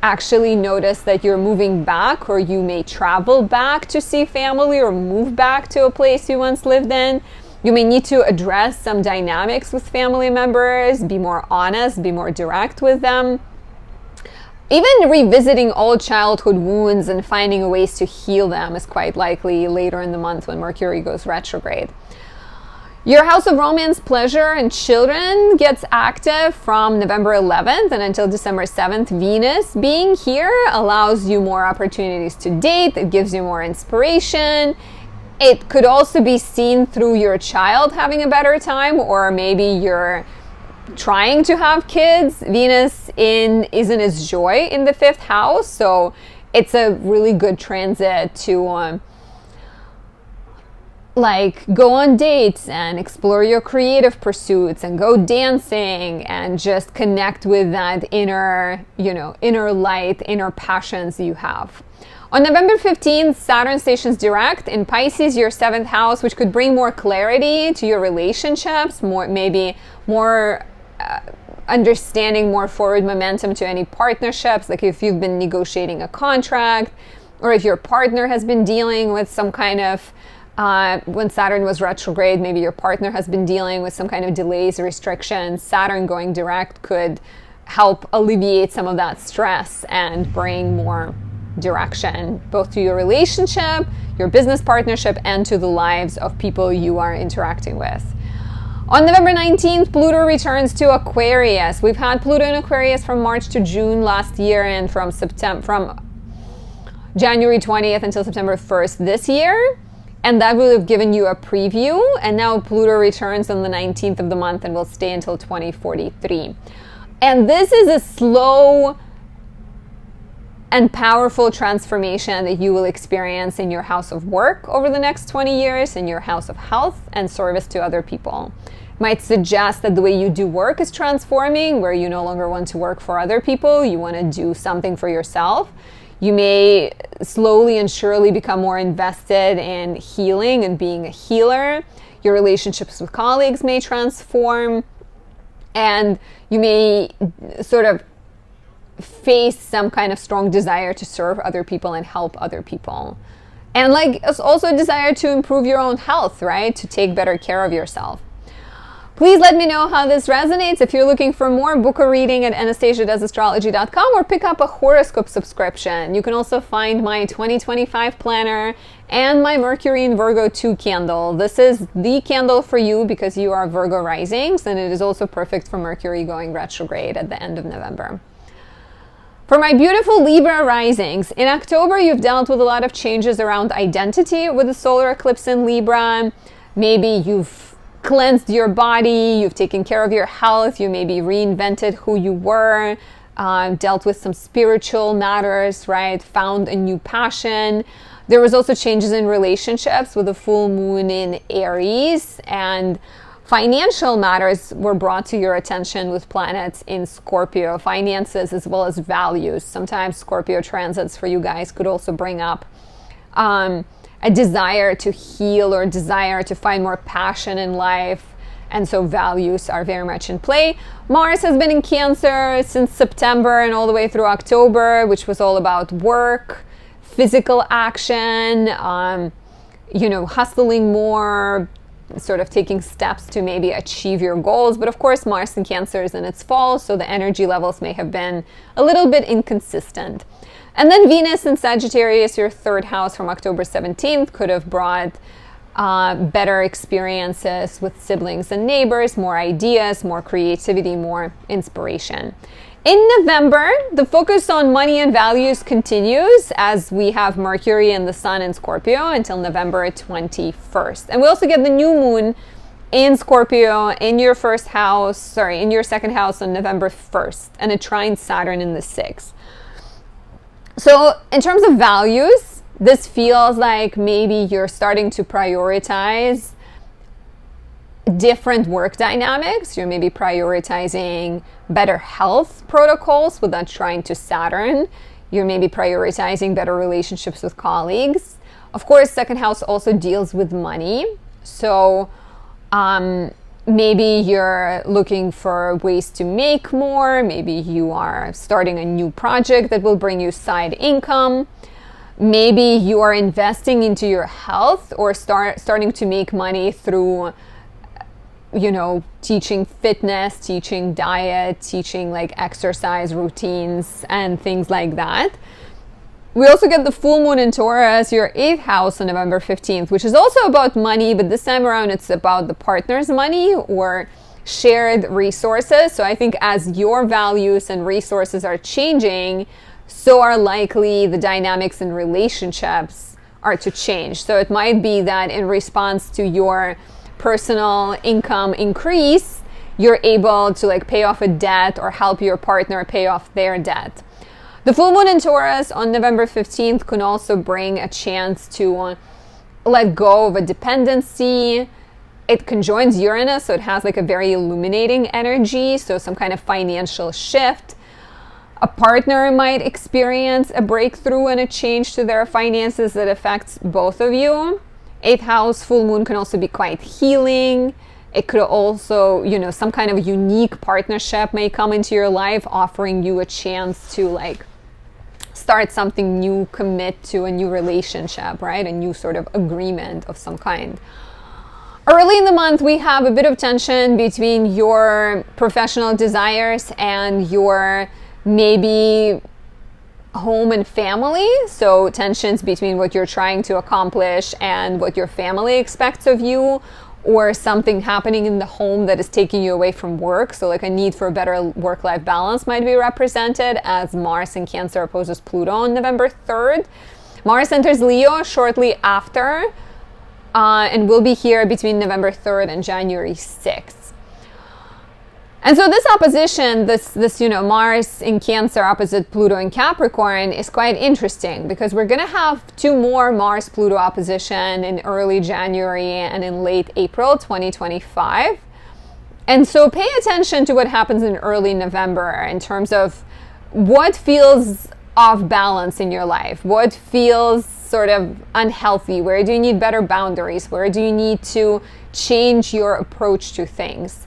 actually notice that you're moving back, or you may travel back to see family or move back to a place you once lived in. You may need to address some dynamics with family members, be more honest, be more direct with them. Even revisiting old childhood wounds and finding ways to heal them is quite likely later in the month when Mercury goes retrograde. Your house of romance, pleasure, and children gets active from November 11th and until December 7th. Venus being here allows you more opportunities to date. It gives you more inspiration. It could also be seen through your child having a better time, or maybe you're trying to have kids. Venus is in its joy in the 5th house, so it's a really good transit to like go on dates and explore your creative pursuits and go dancing and just connect with that inner light, inner passions you have. On November 15th, Saturn stations direct in Pisces, your 7th house, which could bring more clarity to your relationships, maybe more understanding, more forward momentum to any partnerships. Like if you've been negotiating a contract, or if your partner has been dealing with some kind of when Saturn was retrograde, maybe your partner has been dealing with some kind of delays or restrictions. Saturn going direct could help alleviate some of that stress and bring more direction, both to your relationship, your business partnership, and to the lives of people you are interacting with. On November 19th, Pluto returns to Aquarius. We've had Pluto in Aquarius from March to June last year, and from January 20th until September 1st this year. And that will have given you a preview. And now Pluto returns on the 19th of the month and will stay until 2043. And this is a slow and powerful transformation that you will experience in your house of work over the next 20 years, in your house of health and service to other people. It might suggest that the way you do work is transforming, where you no longer want to work for other people, you want to do something for yourself. You may slowly and surely become more invested in healing and being a healer. Your relationships with colleagues may transform, and you may sort of face some kind of strong desire to serve other people and help other people. And like, it's also a desire to improve your own health, right? To take better care of yourself. Please let me know how this resonates. If you're looking for more, book a reading at anastasiadoesastrology.com or pick up a horoscope subscription. You can also find my 2025 planner and my Mercury in Virgo 2 candle. This is the candle for you because you are Virgo risings, and it is also perfect for Mercury going retrograde at the end of November. For my beautiful Libra risings, in October you've dealt with a lot of changes around identity with the solar eclipse in Libra. Maybe you've cleansed your body, you've taken care of your health, you maybe reinvented who you were, dealt with some spiritual matters, right? Found a new passion. There was also changes in relationships with the full moon in Aries, and financial matters were brought to your attention with planets in Scorpio, finances as well as values. Sometimes Scorpio transits for you guys could also bring up a desire to heal or desire to find more passion in life. And so values are very much in play. Mars has been in Cancer since September and all the way through October, which was all about work, physical action, hustling more, sort of taking steps to maybe achieve your goals. But of course, Mars in Cancer is in its fall, so the energy levels may have been a little bit inconsistent. And then Venus in Sagittarius, your third house from October 17th, could have brought better experiences with siblings and neighbors, more ideas, more creativity, more inspiration. In November, the focus on money and values continues as we have Mercury and the Sun in Scorpio until November 21st. And we also get the new moon in Scorpio in your in your second house on November 1st, and it trines Saturn in the 6th. So in terms of values, this feels like maybe you're starting to prioritize different work dynamics. You're maybe prioritizing better health protocols with that trine to Saturn. You're maybe prioritizing better relationships with colleagues. Of course, second house also deals with money. So maybe you're looking for ways to make more. Maybe you are starting a new project that will bring you side income. Maybe you are investing into your health or starting to make money through teaching fitness, teaching diet, teaching like exercise routines and things like that. We also get the full moon in Taurus, your 8th house on November 15th, which is also about money, but this time around it's about the partner's money or shared resources. So I think as your values and resources are changing, so are likely the dynamics in relationships are to change. So it might be that in response to your personal income increase, you're able to pay off a debt or help your partner pay off their debt. The full moon in Taurus on November 15th can also bring a chance to let go of a dependency. It conjoins Uranus, so it has a very illuminating energy, so some kind of financial shift. A partner might experience a breakthrough and a change to their finances that affects both of you. 8th house full moon can also be quite healing. It could also, some kind of unique partnership may come into your life, offering you a chance to start something new, commit to a new relationship, right? A new sort of agreement of some kind. Early in the month, we have a bit of tension between your professional desires and your maybe home and family, so tensions between what you're trying to accomplish and what your family expects of you, or something happening in the home that is taking you away from work. So like a need for a better work-life balance might be represented, as Mars in Cancer opposes Pluto on November 3rd. Mars enters Leo shortly after, and will be here between November 3rd and January 6th. And so this opposition, this Mars in Cancer opposite Pluto in Capricorn is quite interesting, because we're going to have 2 more Mars-Pluto opposition in early January and in late April 2025. And so pay attention to what happens in early November in terms of what feels off balance in your life, what feels sort of unhealthy, where do you need better boundaries, where do you need to change your approach to things.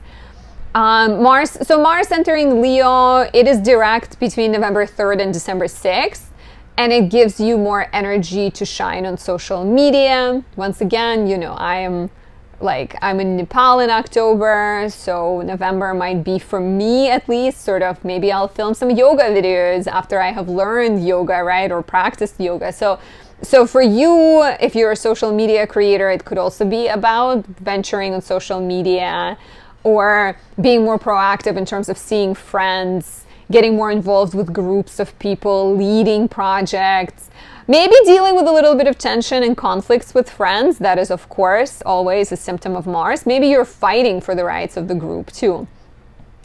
Mars entering Leo, it is direct between November 3rd and December 6th, and it gives you more energy to shine on social media. Once again, I'm in Nepal in October, so November might be, for me at least, sort of, maybe I'll film some yoga videos after I have learned yoga, right, or practiced yoga. So for you, if you're a social media creator, it could also be about venturing on social media, or being more proactive in terms of seeing friends, getting more involved with groups of people, leading projects, maybe dealing with a little bit of tension and conflicts with friends. That is, of course, always a symptom of Mars. Maybe you're fighting for the rights of the group too.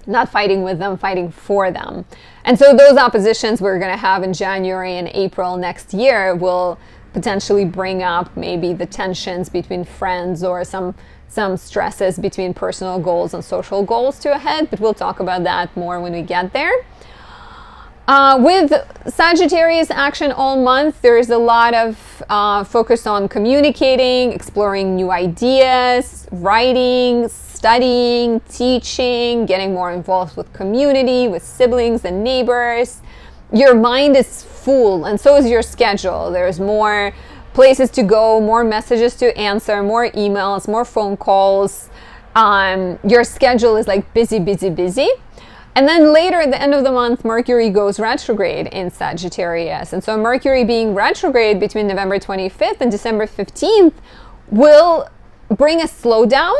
Not fighting with them, fighting for them. And so those oppositions we're going to have in January and April next year will potentially bring up maybe the tensions between friends, or some stresses between personal goals and social goals to a head, but we'll talk about that more when we get there. With Sagittarius action all month, there is a lot of focus on communicating, exploring new ideas, writing, studying, teaching, getting more involved with community, with siblings and neighbors. Your mind is full, and so is your schedule. There's more places to go, more messages to answer, more emails, more phone calls. Your schedule is like busy. And then later at the end of the month, Mercury goes retrograde in Sagittarius. And so Mercury being retrograde between November 25th and December 15th will bring a slowdown.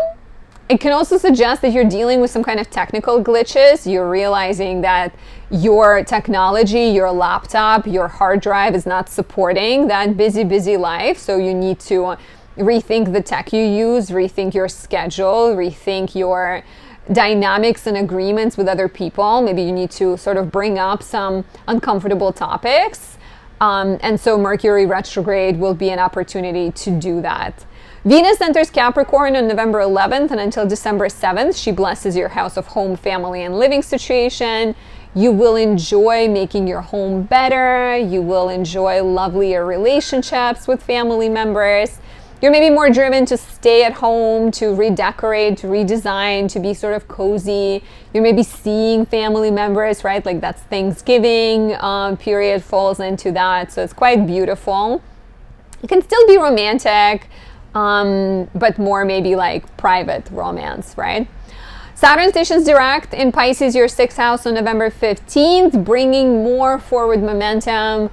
It can also suggest that you're dealing with some kind of technical glitches. You're realizing that your technology, your laptop, your hard drive is not supporting that busy life. So you need to rethink the tech you use, rethink your schedule, rethink your dynamics and agreements with other people. Maybe you need to sort of bring up some uncomfortable topics. And so Mercury retrograde will be an opportunity to do that. Venus enters Capricorn on November 11th, and until December 7th, she blesses your house of home, family, and living situation. You will enjoy making your home better. You will enjoy lovelier relationships with family members. You're maybe more driven to stay at home, to redecorate, to redesign, to be sort of cozy. You're maybe seeing family members, right? Like that's Thanksgiving period falls into that. So it's quite beautiful. It can still be romantic, but more maybe like private romance, right? Saturn stations direct in Pisces, your 6th house, on November 15th, bringing more forward momentum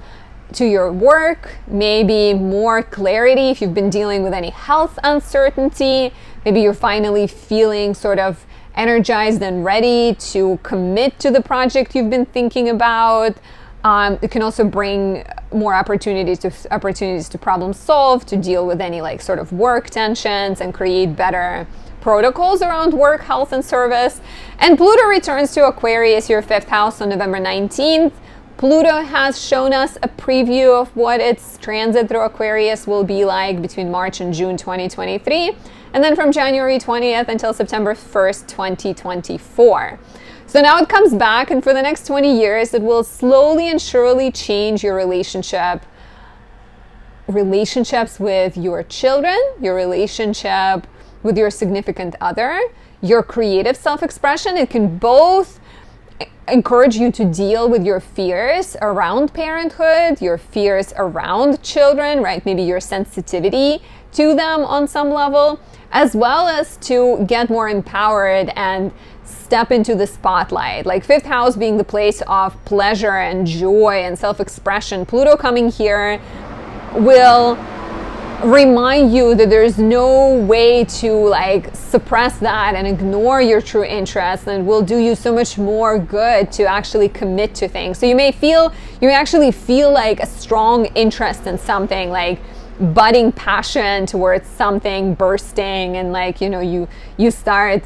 to your work, maybe more clarity if you've been dealing with any health uncertainty. Maybe you're finally feeling sort of energized and ready to commit to the project you've been thinking about. It can also bring more opportunities to problem solve, to deal with any like sort of work tensions and create better protocols around work, health, and service. And Pluto returns to Aquarius, your 5th house, on November 19th. Pluto has shown us a preview of what its transit through Aquarius will be like between March and June 2023, and then from January 20th until September 1st, 2024. So now it comes back, and for the next 20 years, it will slowly and surely change your relationships with your children, your relationship with your significant other, your creative self-expression. It can both encourage you to deal with your fears around parenthood, your fears around children, right? Maybe your sensitivity to them on some level, as well as to get more empowered and step into the spotlight. Like fifth house being the place of pleasure and joy and self-expression. Pluto coming here will remind you that there's no way to like suppress that and ignore your true interests, and will do you so much more good to actually commit to things. So you may actually feel like a strong interest in something, like budding passion towards something bursting, and like, you know, you start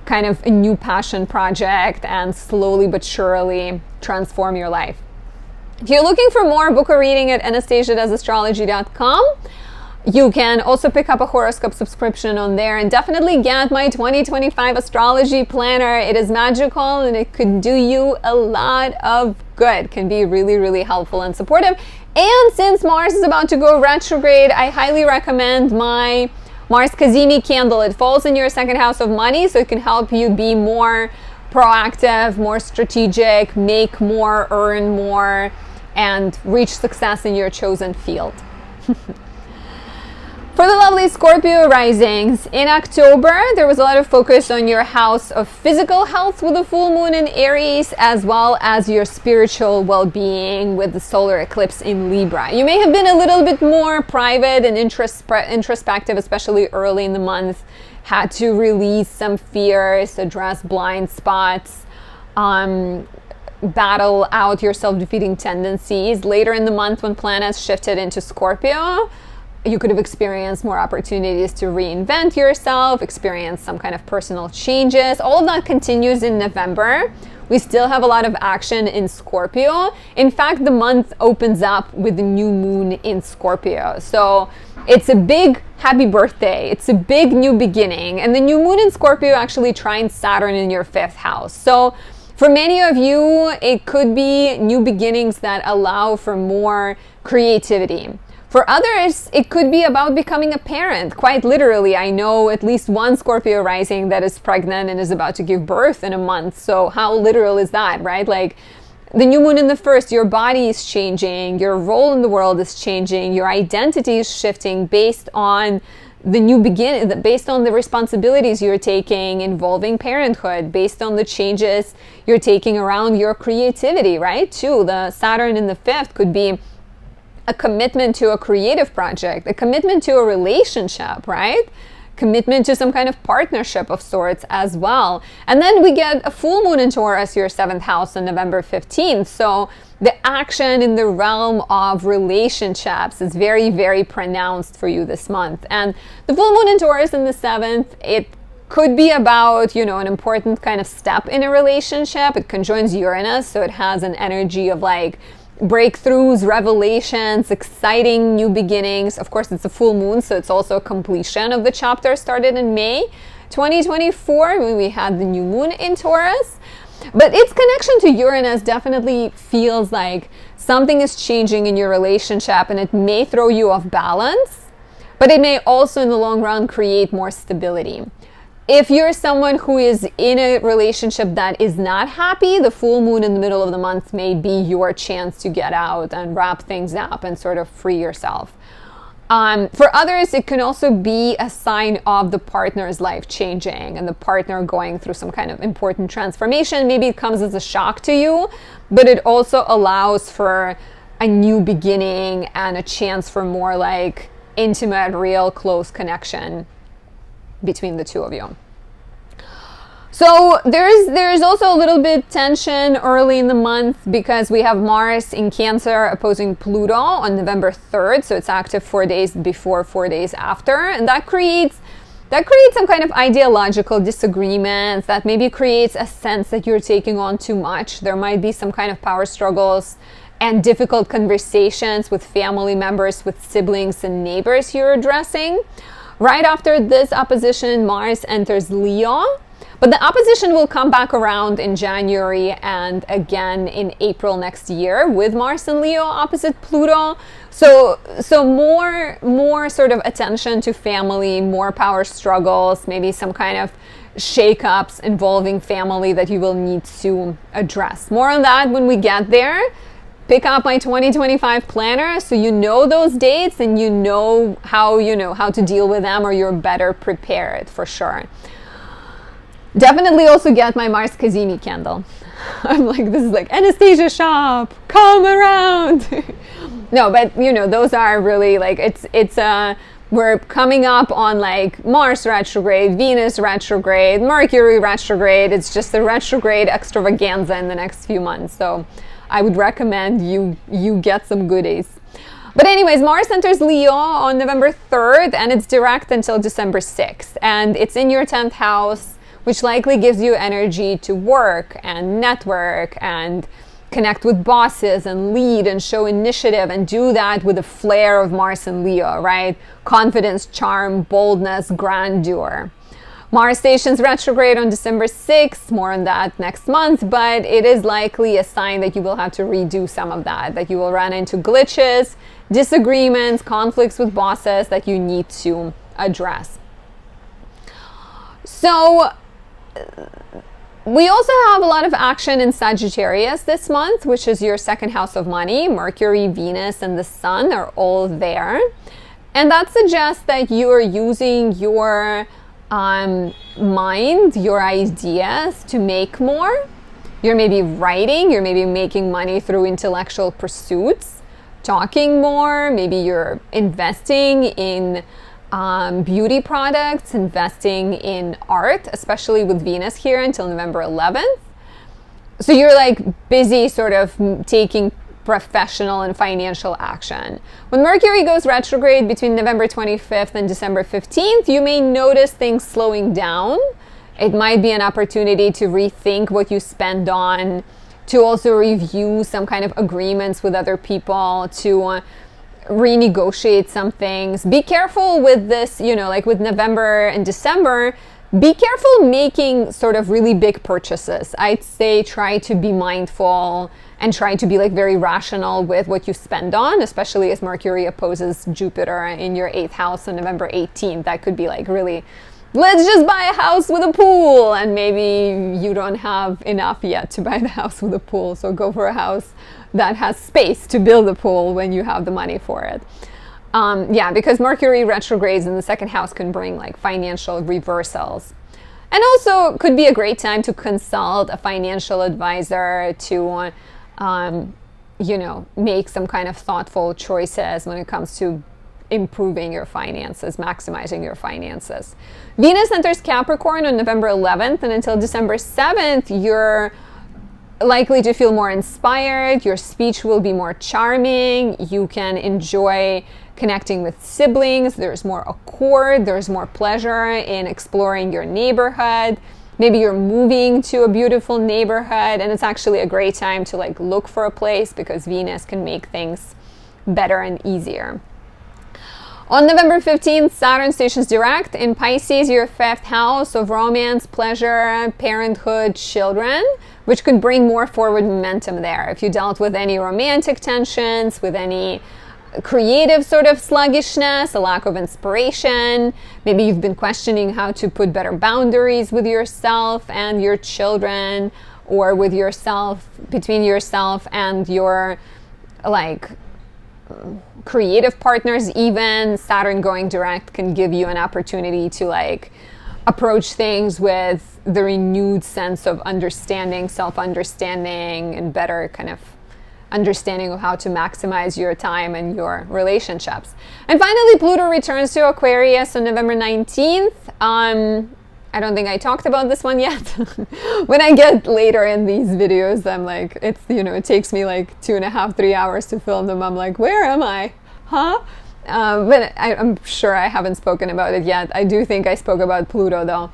kind of a new passion project and slowly but surely transform your life. If you're looking for more, book a reading at anastasiadoesastrology.com. You can also pick up a horoscope subscription on there, and definitely get my 2025 astrology planner. It is magical and it could do you a lot of good. Can be really, really helpful and supportive. And since Mars is about to go retrograde, I highly recommend my Mars Kazemi candle. It falls in your second house of money, so it can help you be more proactive, more strategic, make more, earn more, and reach success in your chosen field. For the lovely Scorpio risings, in October, there was a lot of focus on your house of physical health with the full moon in Aries, as well as your spiritual well-being with the solar eclipse in Libra. You may have been a little bit more private and introspective, especially early in the month. Had to release some fears, address blind spots, battle out your self-defeating tendencies. Later in the month, when planets shifted into Scorpio, you could have experienced more opportunities to reinvent yourself, experience some kind of personal changes. All of that continues in November. We still have a lot of action in Scorpio. In fact, the month opens up with the new moon in Scorpio. So it's a big happy birthday. It's a big new beginning. And the new moon in Scorpio actually trines Saturn in your fifth house. So for many of you, it could be new beginnings that allow for more creativity. For others, it could be about becoming a parent. Quite literally, I know at least one Scorpio rising that is pregnant and is about to give birth in a month. So how literal is that, right? Like the new moon in the first, your body is changing, your role in the world is changing, your identity is shifting based on the new beginning, based on the responsibilities you're taking involving parenthood, based on the changes you're taking around your creativity, right? Too, the Saturn in the fifth could be a commitment to a creative project, a commitment to a relationship, right? Commitment to some kind of partnership of sorts as well. And then we get a full moon in Taurus, your seventh house, on November 15th. So the action in the realm of relationships is very, very pronounced for you this month. And the full moon in Taurus in the seventh, it could be about, you know, an important kind of step in a relationship. It conjoins Uranus, so it has an energy of like breakthroughs, revelations, exciting new beginnings. Of course, it's a full moon, so it's also a completion of the chapter started in May 2024 when we had the new moon in Taurus. But its connection to Uranus definitely feels like something is changing in your relationship, and it may throw you off balance, but it may also in the long run create more stability. If you're someone who is in a relationship that is not happy, the full moon in the middle of the month may be your chance to get out and wrap things up and sort of free yourself. For others, it can also be a sign of the partner's life changing and the partner going through some kind of important transformation. Maybe it comes as a shock to you, but it also allows for a new beginning and a chance for more like intimate, real, close connection between the two of you. So there's also a little bit tension early in the month because we have Mars in Cancer opposing Pluto on November 3rd. So it's active 4 days before, 4 days after. And that creates some kind of ideological disagreements, that maybe creates a sense that you're taking on too much. There might be some kind of power struggles and difficult conversations with family members, with siblings and neighbors you're addressing. Right after this opposition, Mars enters Leo, but the opposition will come back around in January and again in April next year with Mars and Leo opposite Pluto. So more sort of attention to family, more power struggles, maybe some kind of shakeups involving family that you will need to address. More on that when we get there. pick up my 2025 planner so you know those dates and you know how to deal with them, or you're better prepared for sure. Definitely also get my Mars Cassini candle. I'm like, this is like Anastasia shop, come around. No, but those are really like, we're coming up on like Mars retrograde, Venus retrograde, Mercury retrograde. It's just a retrograde extravaganza in the next few months. So I would recommend you get some goodies. But anyways, Mars enters Leo on November 3rd, and it's direct until December 6th. And it's in your 10th house, which likely gives you energy to work and network and connect with bosses and lead and show initiative, and do that with the flair of Mars and Leo, right? Confidence, charm, boldness, grandeur. Mars stations retrograde on December 6th, more on that next month, but it is likely a sign that you will have to redo some of that you will run into glitches, disagreements, conflicts with bosses that you need to address. So we also have a lot of action in Sagittarius this month, which is your second house of money. Mercury, Venus, and the Sun are all there. And that suggests that you are using your mind, your ideas to make more. You're maybe writing, you're maybe making money through intellectual pursuits, talking more, maybe you're investing in beauty products, investing in art, especially with Venus here until November 11th. So you're like busy sort of taking professional and financial action. When Mercury goes retrograde between November 25th and December 15th, you may notice things slowing down. It might be an opportunity to rethink what you spend on, to also review some kind of agreements with other people, to renegotiate some things. Be careful with this, like with November and December, be careful making sort of really big purchases. I'd say try to be mindful and try to be like very rational with what you spend on, especially as Mercury opposes Jupiter in your 8th house on November 18th. That could be like really, let's just buy a house with a pool, and maybe you don't have enough yet to buy the house with a pool, so go for a house that has space to build a pool when you have the money for it. Because Mercury retrogrades in the second house can bring like financial reversals. And also could be a great time to consult a financial advisor to, make some kind of thoughtful choices when it comes to improving your finances, maximizing your finances. Venus enters Capricorn on November 11th, and until December 7th, you're likely to feel more inspired. Your speech will be more charming. You can enjoy connecting with siblings. There's more accord. There's more pleasure in exploring your neighborhood. Maybe you're moving to a beautiful neighborhood, and it's actually a great time to like look for a place, because Venus can make things better and easier. On November 15th, Saturn stations direct in Pisces, your 5th house of romance, pleasure, parenthood, children, which could bring more forward momentum there. If you dealt with any romantic tensions, with any creative sort of sluggishness, a lack of inspiration, maybe you've been questioning how to put better boundaries with yourself and your children, or with yourself, between yourself and your creative partners even, Saturn going direct can give you an opportunity to like approach things with the renewed sense of understanding, self-understanding, and better kind of understanding of how to maximize your time and your relationships. And finally, Pluto returns to Aquarius on November 19th. I don't think I talked about this one yet. When I get later in these videos, I'm like, it's, it takes me like 2.5, 3 hours to film them. I'm like, where am I? Huh? But I'm sure I haven't spoken about it yet. I do think I spoke about Pluto though.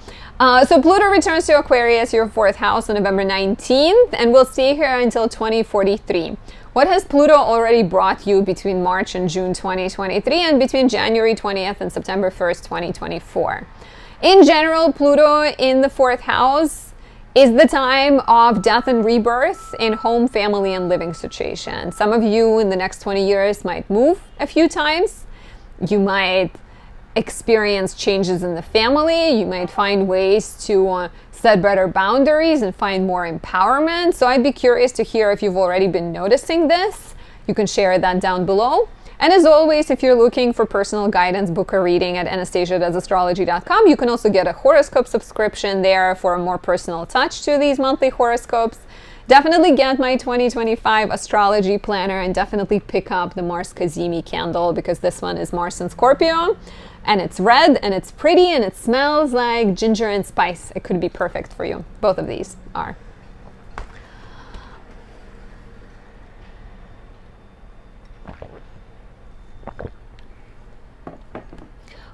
So Pluto returns to Aquarius, your 4th house, on November 19th, and will stay here until 2043. What has Pluto already brought you between March and June 2023, and between January 20th and September 1st, 2024? In general, Pluto in the 4th house is the time of death and rebirth in home, family, and living situation. Some of you in the next 20 years might move a few times. You might experience changes in the family. You might find ways to set better boundaries and find more empowerment. So I'd be curious to hear if you've already been noticing this. You can share that down below. And as always, if you're looking for personal guidance, book a reading at anastasia.astrology.com. You can also get a horoscope subscription there for a more personal touch to these monthly horoscopes. Definitely get my 2025 astrology planner and definitely pick up the Mars Kazemi candle, because this one is Mars in Scorpio and it's red and it's pretty and it smells like ginger and spice. It could be perfect for you. Both of these are.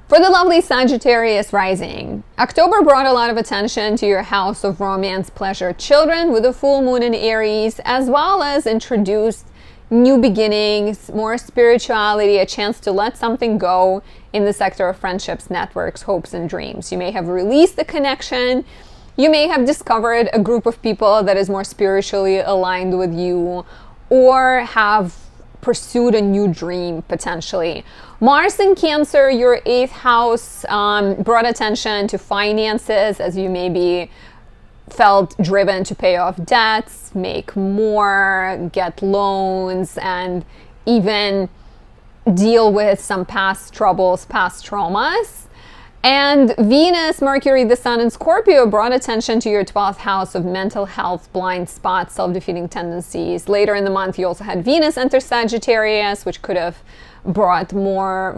For the lovely Sagittarius rising, October brought a lot of attention to your house of romance, pleasure, children with a full moon in Aries, as well as introduced new beginnings, more spirituality, a chance to let something go in the sector of friendships, networks, hopes, and dreams. You may have released a connection. You may have discovered a group of people that is more spiritually aligned with you, or have pursued a new dream potentially. Mars in Cancer, your 8th house, brought attention to finances, as you maybe felt driven to pay off debts, make more, get loans, and even deal with some past troubles, past traumas. And Venus, Mercury, the Sun, and Scorpio brought attention to your 12th house of mental health, blind spots, self-defeating tendencies. Later in the month, you also had Venus enter Sagittarius, which could have brought more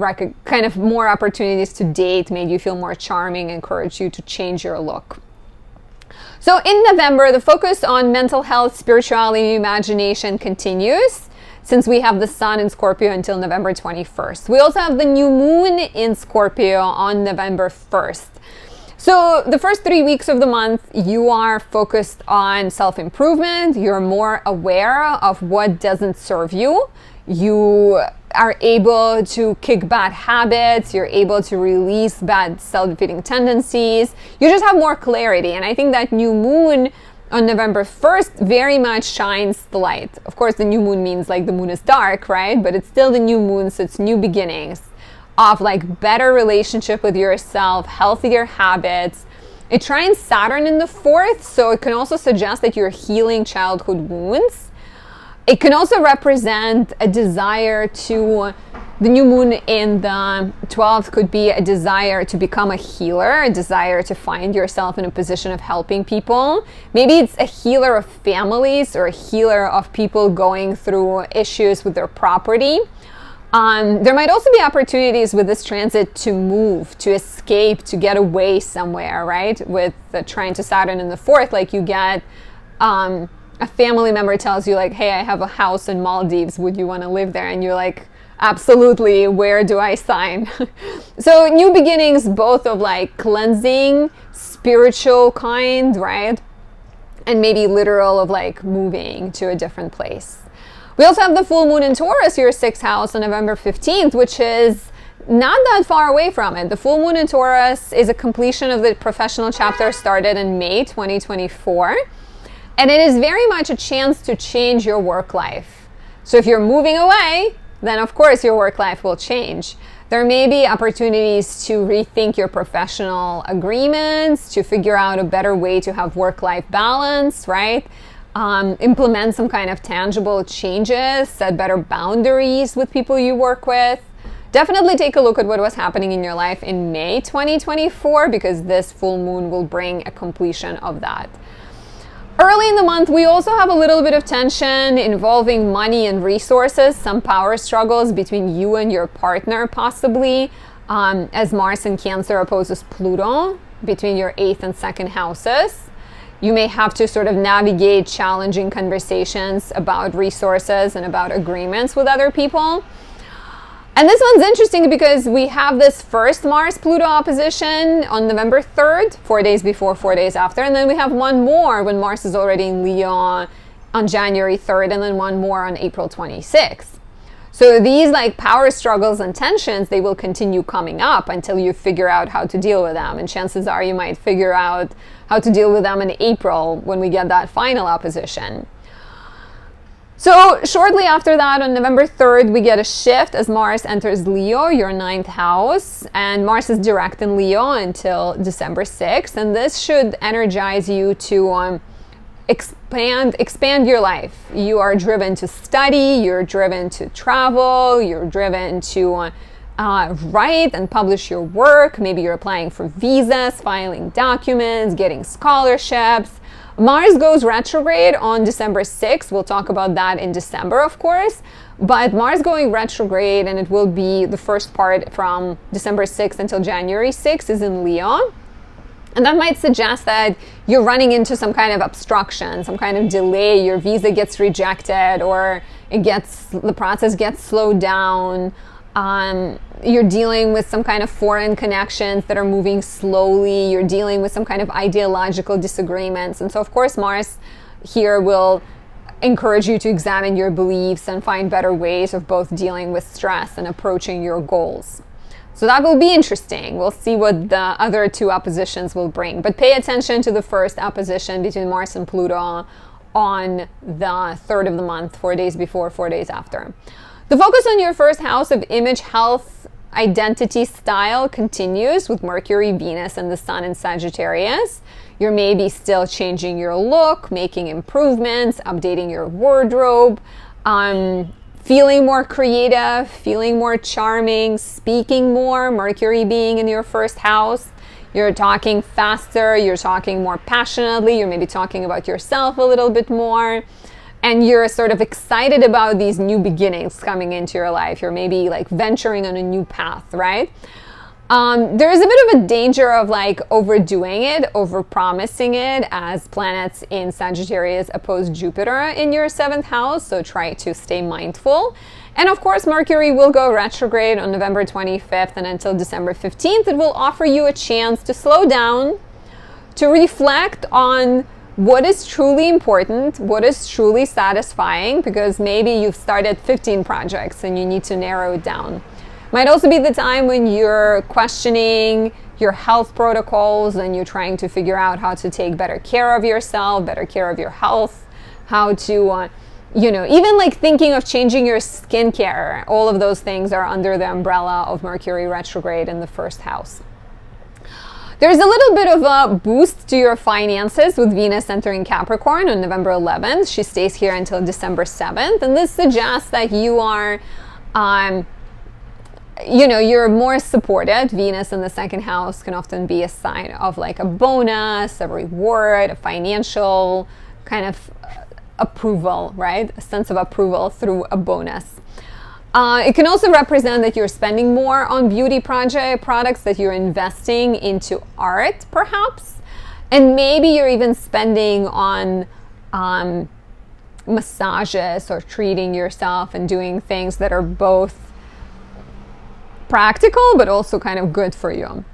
more opportunities to date, made you feel more charming, encouraged you to change your look. So in November, the focus on mental health, spirituality, imagination continues, since we have the Sun in Scorpio until November 21st. We also have the new moon in Scorpio on November 1st. So the first 3 weeks of the month, you are focused on self-improvement. You're more aware of what doesn't serve you. You are able to kick bad habits. You're able to release bad self-defeating tendencies. You just have more clarity. And I think that new moon on November 1st very much shines the light. Of course, the new moon means like the moon is dark, right? But it's still the new moon, so it's new beginnings of like better relationship with yourself, healthier habits. It trines Saturn in the 4th, so it can also suggest that you're healing childhood wounds. It can also represent a desire to, the new moon in the 12th could be a desire to become a healer, a desire to find yourself in a position of helping people. Maybe it's a healer of families or a healer of people going through issues with their property. There might also be opportunities with this transit to move, to escape, to get away somewhere, right? With the trine to Saturn in the 4th, like you get a family member tells you like, hey, I have a house in Maldives. Would you want to live there? And you're like, absolutely. Where do I sign? So new beginnings, both of like cleansing, spiritual kind, right? And maybe literal of like moving to a different place. We also have the full moon in Taurus, your 6th house, on November 15th, which is not that far away from it. The full moon in Taurus is a completion of the professional chapter started in May 2024. And it is very much a chance to change your work life. So if you're moving away, then of course your work life will change. There may be opportunities to rethink your professional agreements, to figure out a better way to have work-life balance, right? Implement some kind of tangible changes, set better boundaries with people you work with. Definitely take a look at what was happening in your life in May 2024, because this full moon will bring a completion of that. Early in the month, we also have a little bit of tension involving money and resources, some power struggles between you and your partner possibly, as Mars in Cancer opposes Pluto between your 8th and 2nd houses. You may have to sort of navigate challenging conversations about resources and about agreements with other people. And this one's interesting because we have this first Mars-Pluto opposition on November 3rd, 4 days before, 4 days after. And then we have one more when Mars is already in Leo on January 3rd, and then one more on April 26th. So these like power struggles and tensions, they will continue coming up until you figure out how to deal with them. And chances are you might figure out how to deal with them in April when we get that final opposition. So shortly after that, on November 3rd, we get a shift as Mars enters Leo, your 9th house. And Mars is direct in Leo until December 6th. And this should energize you to expand your life. You are driven to study, you're driven to travel, you're driven to write and publish your work. Maybe you're applying for visas, filing documents, getting scholarships. Mars goes retrograde on December 6th. We'll talk about that in December, of course. But Mars going retrograde, and it will be the first part from December 6th until January 6th, is in Leo. And that might suggest that you're running into some kind of obstruction, some kind of delay. Your visa gets rejected, or the process gets slowed down. You're dealing with some kind of foreign connections that are moving slowly. You're dealing with some kind of ideological disagreements. And so, of course, Mars here will encourage you to examine your beliefs and find better ways of both dealing with stress and approaching your goals. So that will be interesting. We'll see what the other two oppositions will bring. But pay attention to the first opposition between Mars and Pluto on the 3rd of the month, 4 days before, 4 days after. The focus on your first house of image, health, identity, style continues with Mercury, Venus, and the Sun in Sagittarius. You're maybe still changing your look, making improvements, updating your wardrobe, feeling more creative, feeling more charming, speaking more, Mercury being in your first house. You're talking faster, you're talking more passionately, you're maybe talking about yourself a little bit more. And you're sort of excited about these new beginnings coming into your life. You're maybe like venturing on a new path, right? There is a bit of a danger of like overdoing it, over-promising it, as planets in Sagittarius oppose Jupiter in your 7th house. So try to stay mindful. And of course, Mercury will go retrograde on November 25th and until December 15th. It will offer you a chance to slow down, to reflect on what is truly important, what is truly satisfying, because maybe you've started 15 projects and you need to narrow it down. Might also be the time when you're questioning your health protocols and you're trying to figure out how to take better care of yourself, better care of your health, how to, even like thinking of changing your skincare. All of those things are under the umbrella of Mercury retrograde in the first house. There's a little bit of a boost to your finances with Venus entering Capricorn on November 11th. She stays here until December 7th. And this suggests that you are, you're more supported. Venus in the 2nd house can often be a sign of like a bonus, a reward, a financial kind of approval, right? A sense of approval through a bonus. It can also represent that you're spending more on beauty products, that you're investing into art, perhaps. And maybe you're even spending on massages or treating yourself and doing things that are both practical but also kind of good for you.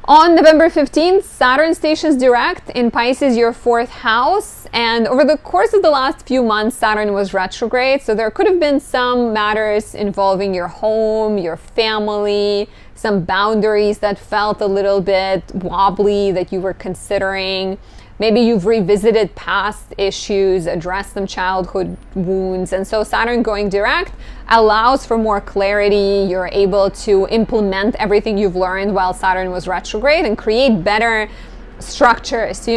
On November 15th, Saturn stations direct in Pisces, your 4th house. And over the course of the last few months, Saturn was retrograde. So there could have been some matters involving your home, your family, some boundaries that felt a little bit wobbly that you were considering. Maybe you've revisited past issues, addressed some childhood wounds. And so Saturn going direct allows for more clarity. You're able to implement everything you've learned while Saturn was retrograde and create better structures,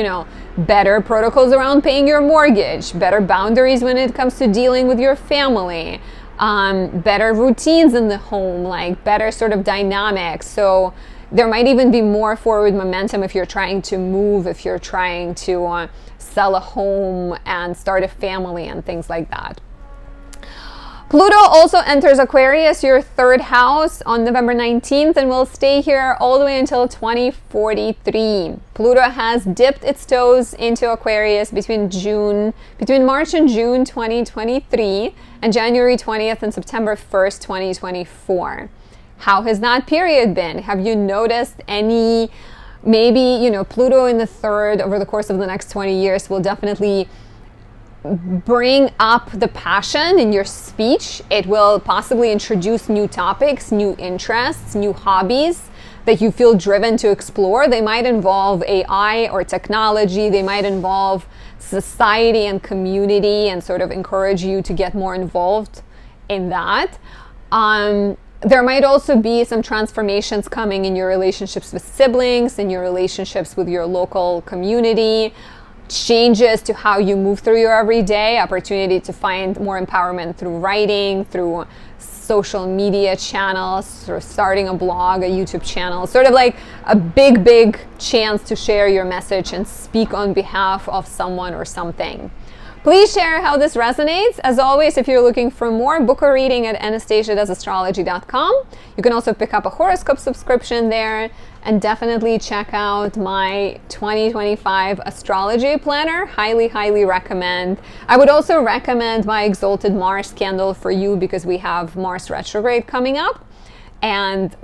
better protocols around paying your mortgage, better boundaries when it comes to dealing with your family, better routines in the home, like better sort of dynamics. So there might even be more forward momentum if you're trying to move, if you're trying to sell a home and start a family and things like that. Pluto also enters Aquarius, your 3rd house, on November 19th and will stay here all the way until 2043. Pluto has dipped its toes into Aquarius between March and June 2023 and January 20th and September 1st, 2024. How has that period been? Have you noticed any, maybe, Pluto in the 3rd over the course of the next 20 years will definitely bring up the passion in your speech. It will possibly introduce new topics, new interests, new hobbies that you feel driven to explore. They might involve AI or technology. They might involve society and community, and sort of encourage you to get more involved in that. There might also be some transformations coming in your relationships with siblings, in your relationships with your local community, changes to how you move through your everyday, opportunity to find more empowerment through writing, through social media channels, or starting a blog, a YouTube channel, sort of like a big chance to share your message and speak on behalf of someone or something. Please share how this resonates. As always, if you're looking for more, book a reading at anastasiadoesastrology.com. You can also pick up a horoscope subscription there, and definitely check out my 2025 astrology planner. Highly recommend. I would also recommend my Exalted Mars candle for you, because we have Mars retrograde coming up, and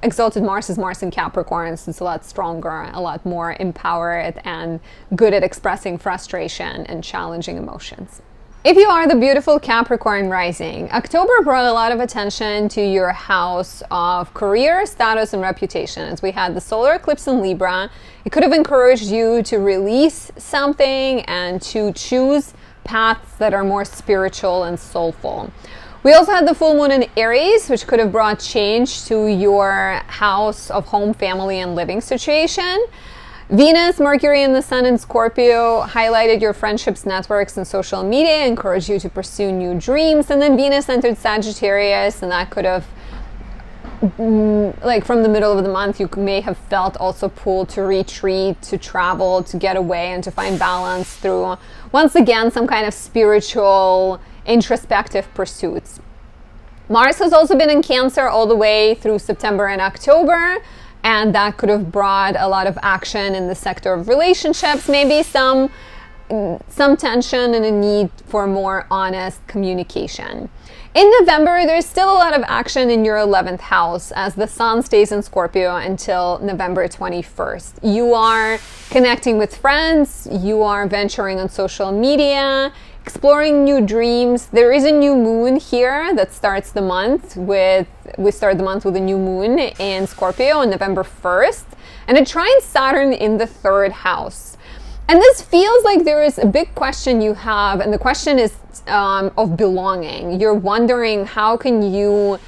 Exalted Mars is Mars in Capricorn, so it's a lot stronger, a lot more empowered, and good at expressing frustration and challenging emotions. If you are the beautiful Capricorn rising, October brought a lot of attention to your house of career, status, and reputation. As we had the solar eclipse in Libra, it could have encouraged you to release something and to choose paths that are more spiritual and soulful. We also had the full moon in Aries, which could have brought change to your house of home, family, and living situation. Venus, Mercury, and the Sun in Scorpio highlighted your friendships, networks, and social media, encouraged you to pursue new dreams. And then Venus entered Sagittarius, and that could have, like from the middle of the month, you may have felt also pulled to retreat, to travel, to get away, and to find balance through, once again, some kind of spiritual, introspective pursuits. Mars has also been in Cancer all the way through September and October, and that could have brought a lot of action in the sector of relationships, maybe some tension and a need for more honest communication. In November, there's still a lot of action in your 11th house, as the Sun stays in Scorpio until November 21st. You are connecting with friends, you are venturing on social media, exploring new dreams. There is a new moon here that starts the month with, we start the month with a new moon in Scorpio on November 1st, and it trines Saturn in the 3rd house. And this feels like there is a big question you have, and the question is of belonging. You're wondering, how can you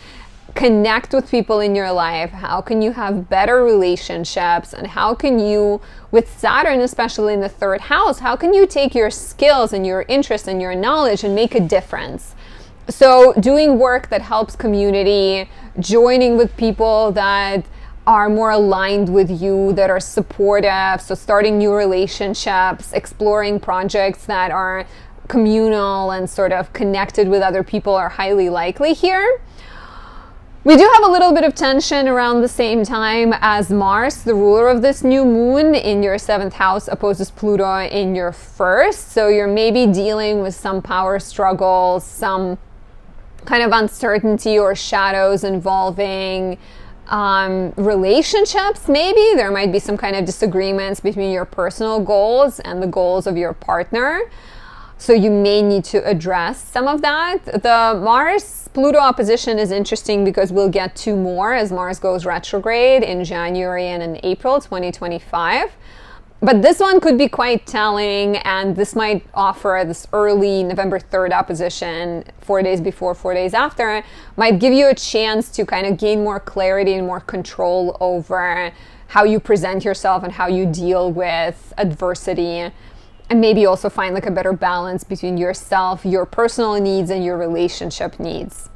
connect with people in your life? How can you have better relationships? And how can you, with Saturn, especially in the 3rd house, how can you take your skills and your interests and your knowledge and make a difference? So doing work that helps community, joining with people that are more aligned with you, that are supportive, so starting new relationships, exploring projects that are communal and sort of connected with other people are highly likely here. We do have a little bit of tension around the same time as Mars, the ruler of this new moon, in your 7th house opposes Pluto in your 1st. So you're maybe dealing with some power struggles, some kind of uncertainty or shadows involving relationships. Maybe there might be some kind of disagreements between your personal goals and the goals of your partner. So you may need to address some of that. The Mars-Pluto opposition is interesting because we'll get 2 more as Mars goes retrograde in January and in April 2025. But this one could be quite telling, and this might offer this early November 3rd opposition, 4 days before, 4 days after, might give you a chance to kind of gain more clarity and more control over how you present yourself and how you deal with adversity. And maybe also find like a better balance between yourself, your personal needs, and your relationship needs.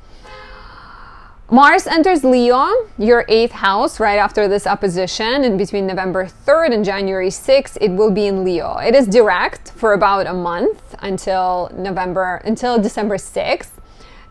Mars enters Leo, your 8th house, right after this opposition, and between November 3rd and January 6th, it will be in Leo. It is direct for about a month until December 6th,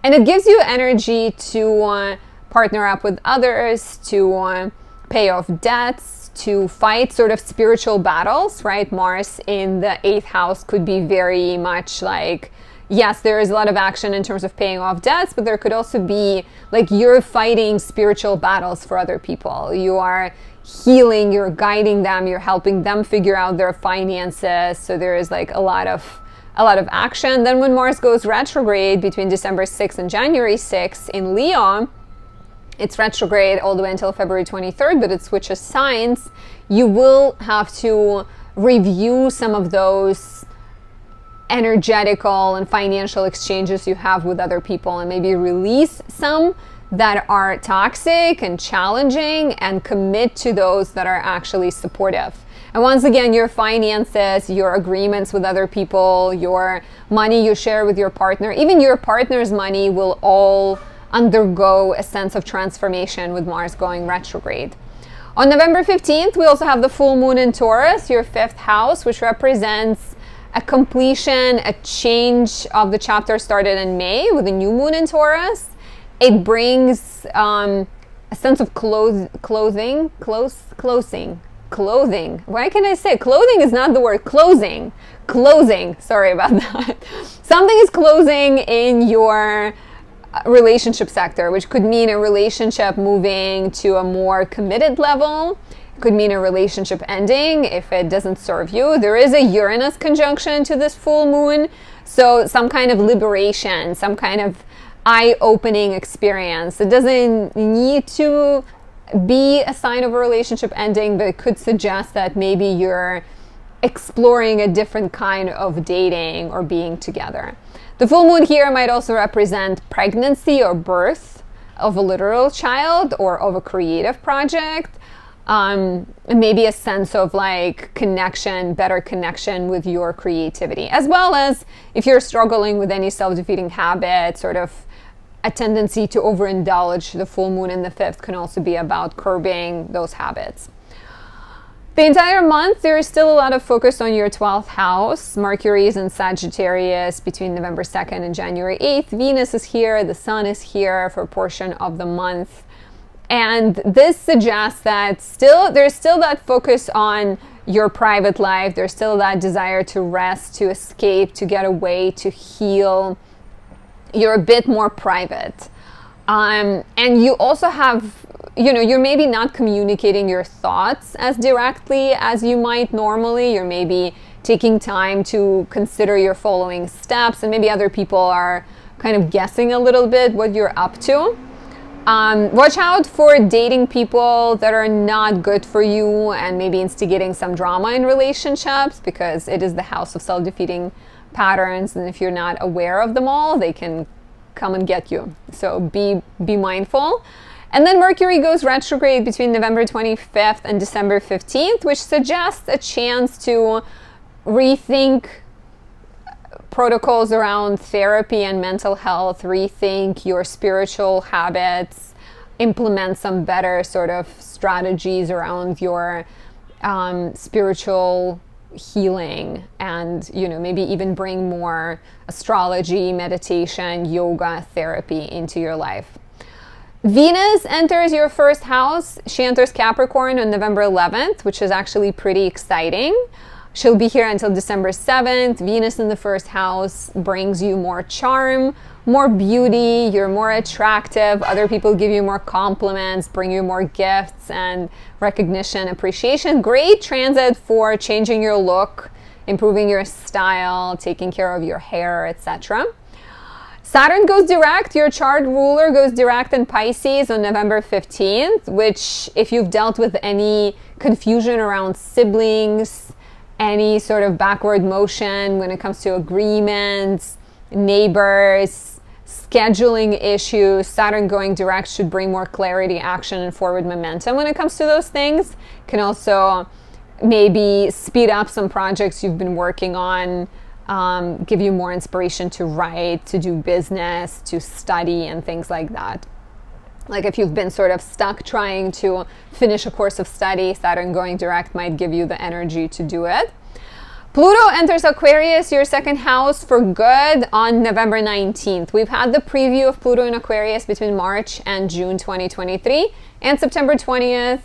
and it gives you energy to partner up with others, to pay off debts, to fight sort of spiritual battles, right? Mars in the 8th house could be very much like, yes, there is a lot of action in terms of paying off debts, but there could also be like you're fighting spiritual battles for other people. You are healing, you're guiding them, you're helping them figure out their finances. So there is like a lot of action. Then when Mars goes retrograde between December 6th and January 6th in Leo, It's retrograde all the way until February 23rd, but it switches signs. You will have to review some of those energetical and financial exchanges you have with other people, and maybe release some that are toxic and challenging and commit to those that are actually supportive. And once again, your finances, your agreements with other people, your money you share with your partner, even your partner's money will all undergo a sense of transformation with Mars going retrograde. On November 15th, we also have the full moon in Taurus, your 5th house, which represents a completion, a change of the chapter started in May with a new moon in Taurus. It brings a sense of clothing. Why can I say clothing is not the word? Closing. Sorry about that. Something is closing in your relationship sector, which could mean a relationship moving to a more committed level. It could mean a relationship ending if it doesn't serve you. There is a Uranus conjunction to this full moon, so some kind of liberation, some kind of eye-opening experience. It doesn't need to be a sign of a relationship ending, but it could suggest that maybe you're exploring a different kind of dating or being together. The full moon here might also represent pregnancy or birth of a literal child or of a creative project. And maybe a sense of like connection, better connection with your creativity, as well as if you're struggling with any self-defeating habit, sort of a tendency to overindulge. The full moon in the 5th can also be about curbing those habits. The entire month, there is still a lot of focus on your 12th house. Mercury is in Sagittarius between November 2nd and January 8th. Venus is here, the Sun is here for a portion of the month. And this suggests that there's still that focus on your private life. There's still that desire to rest, to escape, to get away, to heal. You're a bit more private. And you also have, you're maybe not communicating your thoughts as directly as you might normally. You're maybe taking time to consider your following steps, and maybe other people are kind of guessing a little bit what you're up to. Watch out for dating people that are not good for you and maybe instigating some drama in relationships, because it is the house of self-defeating patterns, and if you're not aware of them all, they can come and get you. So be mindful. And then Mercury goes retrograde between November 25th and December 15th, which suggests a chance to rethink protocols around therapy and mental health, rethink your spiritual habits, implement some better sort of strategies around your spiritual healing, and maybe even bring more astrology, meditation, yoga, therapy into your life. Venus enters your 1st house. She enters Capricorn on November 11th, which is actually pretty exciting. She'll be here until December 7th. Venus in the 1st house brings you more charm, more beauty. You're more attractive. Other people give you more compliments, bring you more gifts and recognition, appreciation. Great transit for changing your look, improving your style, taking care of your hair, etc. Saturn goes direct. Your chart ruler goes direct in Pisces on November 15th, which, if you've dealt with any confusion around siblings, any sort of backward motion when it comes to agreements, neighbors, scheduling issues, Saturn going direct should bring more clarity, action, and forward momentum when it comes to those things. Can also maybe speed up some projects you've been working on, give you more inspiration to write, to do business, to study, and things like that. Like if you've been sort of stuck trying to finish a course of study, Saturn going direct might give you the energy to do it. Pluto enters Aquarius, your 2nd house, for good on November 19th. We've had the preview of Pluto in Aquarius between March and June 2023 and September 20th.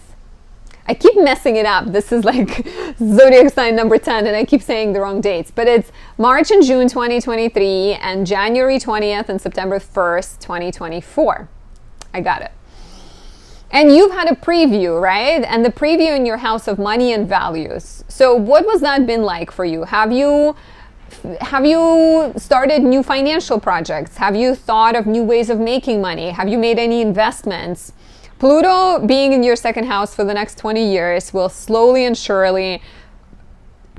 I keep messing it up. This is like zodiac sign number 10 and I keep saying the wrong dates. But it's March and June 2023 and January 20th and September 1st, 2024. I got it. And you've had a preview, right? And the preview in your house of money and values. So what was that been like for you? Have you Have you started new financial projects? Have you thought of new ways of making money? Have you made any investments? Pluto being in your second house for the next 20 years will slowly and surely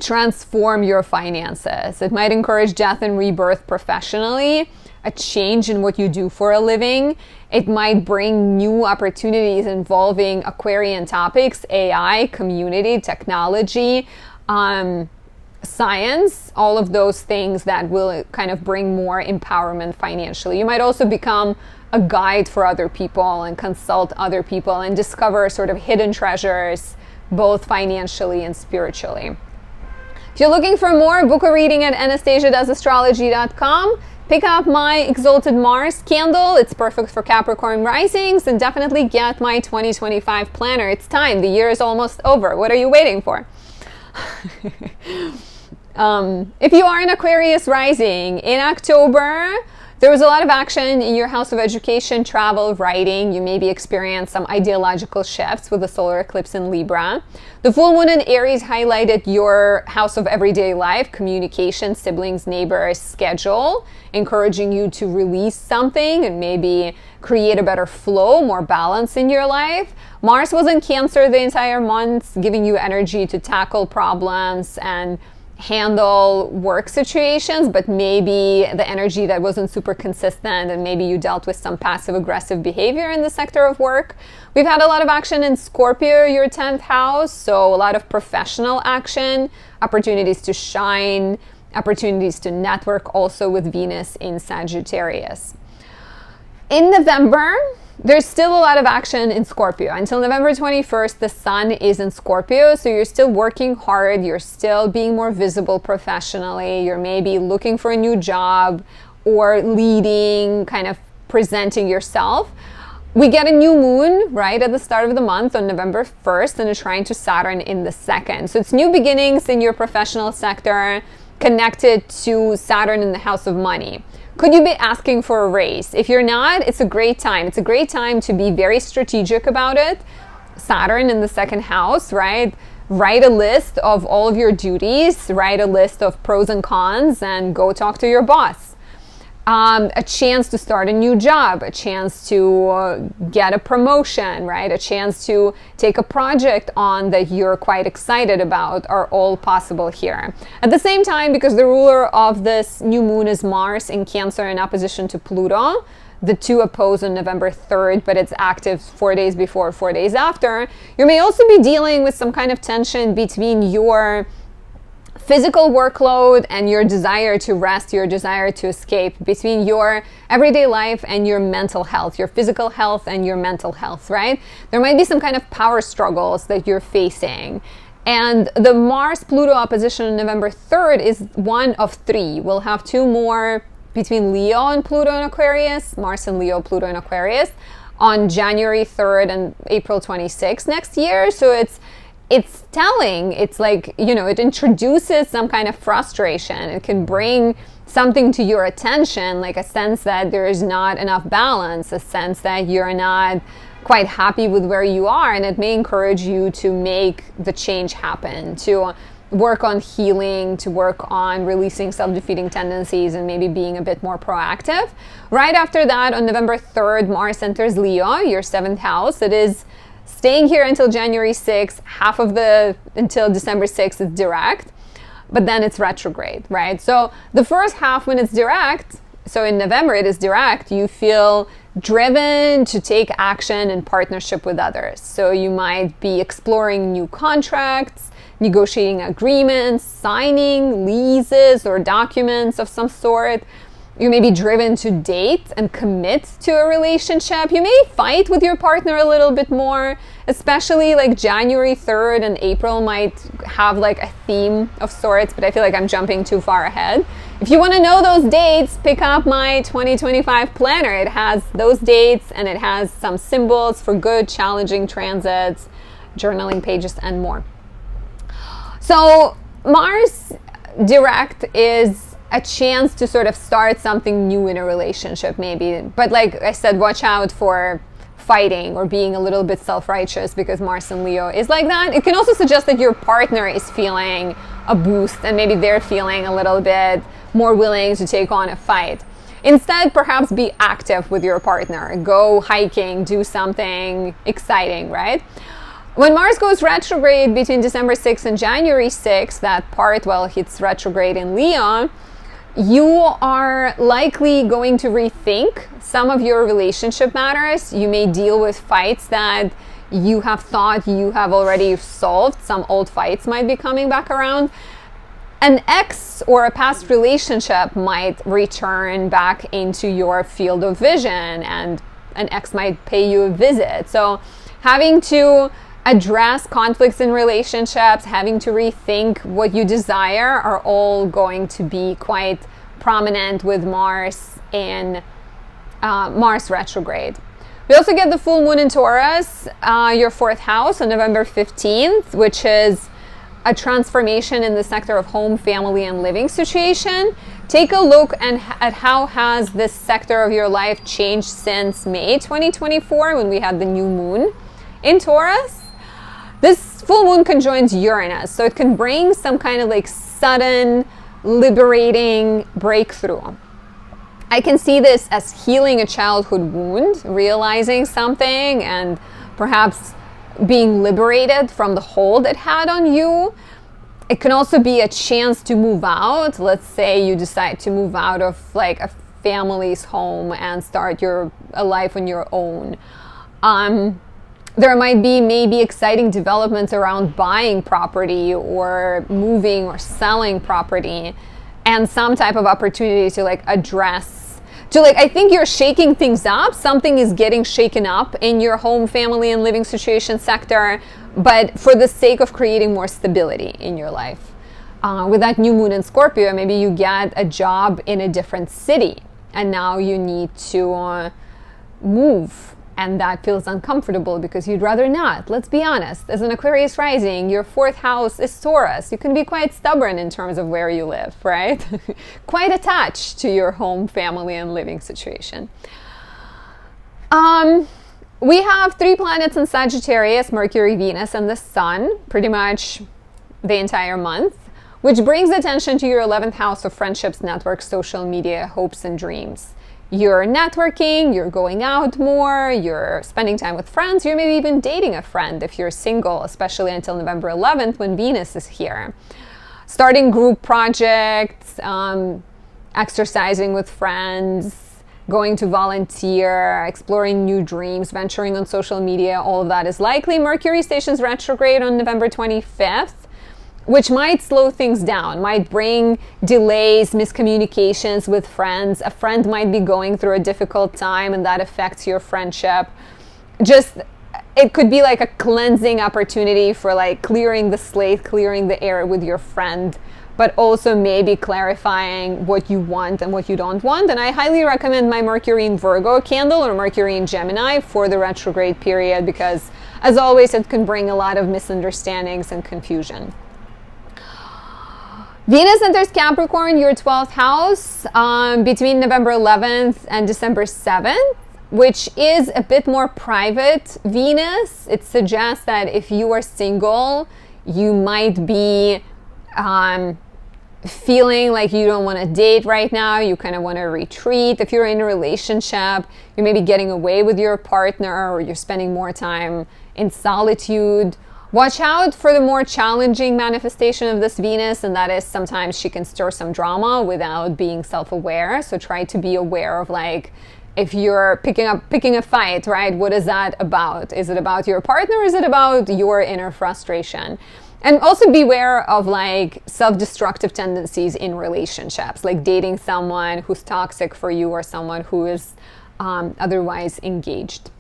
transform your finances. It might encourage death and rebirth professionally, a change in what you do for a living. It might bring new opportunities involving Aquarian topics, AI, community, technology, science, all of those things that will kind of bring more empowerment financially. You might also become a guide for other people and consult other people and discover sort of hidden treasures, both financially and spiritually. If you're looking for more, book a reading at anastasiadoesastrology.com. Pick up my Exalted Mars candle. It's perfect for Capricorn risings, and definitely get my 2025 planner. It's time. The year is almost over. What are you waiting for? If you are an Aquarius rising, in October, there was a lot of action in your house of education, travel, writing. You maybe experienced some ideological shifts with the solar eclipse in Libra. The full moon in Aries highlighted your house of everyday life, communication, siblings, neighbors, schedule, encouraging you to release something and maybe create a better flow, more balance in your life. Mars was in Cancer the entire month, giving you energy to tackle problems and handle work situations, but maybe the energy that wasn't super consistent, and maybe you dealt with some passive aggressive behavior in the sector of work. We've had a lot of action in Scorpio, your 10th house, so a lot of professional action, opportunities to shine, opportunities to network, also with Venus in Sagittarius. In November, there's still a lot of action in Scorpio. Until November 21st, the sun is in Scorpio, so you're still working hard, you're still being more visible professionally, you're maybe looking for a new job or leading, kind of presenting yourself. We get a new moon right at the start of the month on November 1st and a trine to Saturn in the 2nd. So it's new beginnings in your professional sector connected to Saturn in the house of money. Could you be asking for a raise? If you're not, it's a great time. It's a great time to be very strategic about it. Saturn in the 2nd house, right? Write a list of all of your duties, write a list of pros and cons, and go talk to your boss. A chance to start a new job, a chance to get a promotion, right? A chance to take a project on that you're quite excited about are all possible here. At the same time, because the ruler of this new moon is Mars in Cancer in opposition to Pluto, the two oppose on November 3rd, but it's active 4 days before, 4 days after. You may also be dealing with some kind of tension between your physical workload and your desire to rest, your desire to escape, between your everyday life and your mental health, your physical health and your mental health, right? There might be some kind of power struggles that you're facing. And the Mars Pluto opposition on November 3rd is one of 3. We'll have 2 more between Leo and Pluto in Aquarius, Mars and Leo, Pluto in Aquarius, on January 3rd and April 26th next year. So it's telling, it's like, you know, it introduces some kind of frustration. It can bring something to your attention, like a sense that there is not enough balance, a sense that you're not quite happy with where you are, and it may encourage you to make the change happen, to work on healing, to work on releasing self-defeating tendencies and maybe being a bit more proactive. Right after that, on November 3rd, Mars enters Leo, your 7th house. It is staying here until January 6th, until December 6th is direct, but then it's retrograde, right? So the first half when it's direct, so in November it is direct, you feel driven to take action in partnership with others. So you might be exploring new contracts, negotiating agreements, signing leases or documents of some sort. You may be driven to date and commit to a relationship. You may fight with your partner a little bit more, especially like January 3rd and April might have like a theme of sorts, but I feel like I'm jumping too far ahead. If you want to know those dates, pick up my 2025 planner. It has those dates and it has some symbols for good, challenging transits, journaling pages, and more. So Mars direct is a chance to sort of start something new in a relationship maybe. But like I said, watch out for fighting or being a little bit self-righteous, because Mars and Leo is like that. It can also suggest that your partner is feeling a boost, and maybe they're feeling a little bit more willing to take on a fight. Instead, perhaps be active with your partner. Go hiking, do something exciting, right? When Mars goes retrograde between December 6th and January 6th, that part, well, it's retrograde in Leo, you are likely going to rethink some of your relationship matters. You may deal with fights that you have thought you have already solved. Some old fights might be coming back around. An ex or a past relationship might return back into your field of vision, and an ex might pay you a visit. So having to address conflicts in relationships, having to rethink what you desire are all going to be quite prominent with Mars in Mars retrograde. We also get the full moon in Taurus, your 4th house, on November 15th, which is a transformation in the sector of home, family, and living situation. Take a look at how has this sector of your life changed since May 2024, when we had the new moon in Taurus. This full moon conjoins Uranus, so it can bring some kind of like sudden, liberating breakthrough. I can see this as healing a childhood wound, realizing something, and perhaps being liberated from the hold it had on you. It can also be a chance to move out. Let's say you decide to move out of like a family's home and start a life on your own. There might be maybe exciting developments around buying property or moving or selling property, and some type of opportunity to like address. So like, I think you're shaking things up. Something is getting shaken up in your home, family, and living situation sector, but for the sake of creating more stability in your life. With that new moon in Scorpio, maybe you get a job in a different city, and now you need to move. And that feels uncomfortable because you'd rather not. Let's be honest. As an Aquarius rising, your 4th house is Taurus. You can be quite stubborn in terms of where you live, right? Quite attached to your home, family, and living situation. We have 3 planets in Sagittarius, Mercury, Venus, and the Sun, pretty much the entire month, which brings attention to your 11th house of friendships, networks, social media, hopes, and dreams. You're networking, you're going out more, you're spending time with friends, you're maybe even dating a friend if you're single, especially until November 11th when Venus is here. Starting group projects, exercising with friends, going to volunteer, exploring new dreams, venturing on social media, all of that is likely. Mercury stations retrograde on November 25th. Which might slow things down, might bring delays, miscommunications with friends. A friend might be going through a difficult time and that affects your friendship. Just, it could be like a cleansing opportunity for like clearing the slate, clearing the air with your friend, but also maybe clarifying what you want and what you don't want. And I highly recommend my Mercury in Virgo candle or Mercury in Gemini for the retrograde period, because as always, it can bring a lot of misunderstandings and confusion. Venus enters Capricorn, your 12th house, between November 11th and December 7th, which is a bit more private Venus. It suggests that if you are single, you might be feeling like you don't want to date right now. You kind of want to retreat. If you're in a relationship, you're maybe getting away with your partner, or you're spending more time in solitude. Watch out for the more challenging manifestation of this Venus, and that is sometimes she can stir some drama without being self-aware. So try to be aware of like, if you're picking a fight, right? What is that about? Is it about your partner? Or is it about your inner frustration? And also beware of like self-destructive tendencies in relationships, like dating someone who's toxic for you or someone who is otherwise engaged.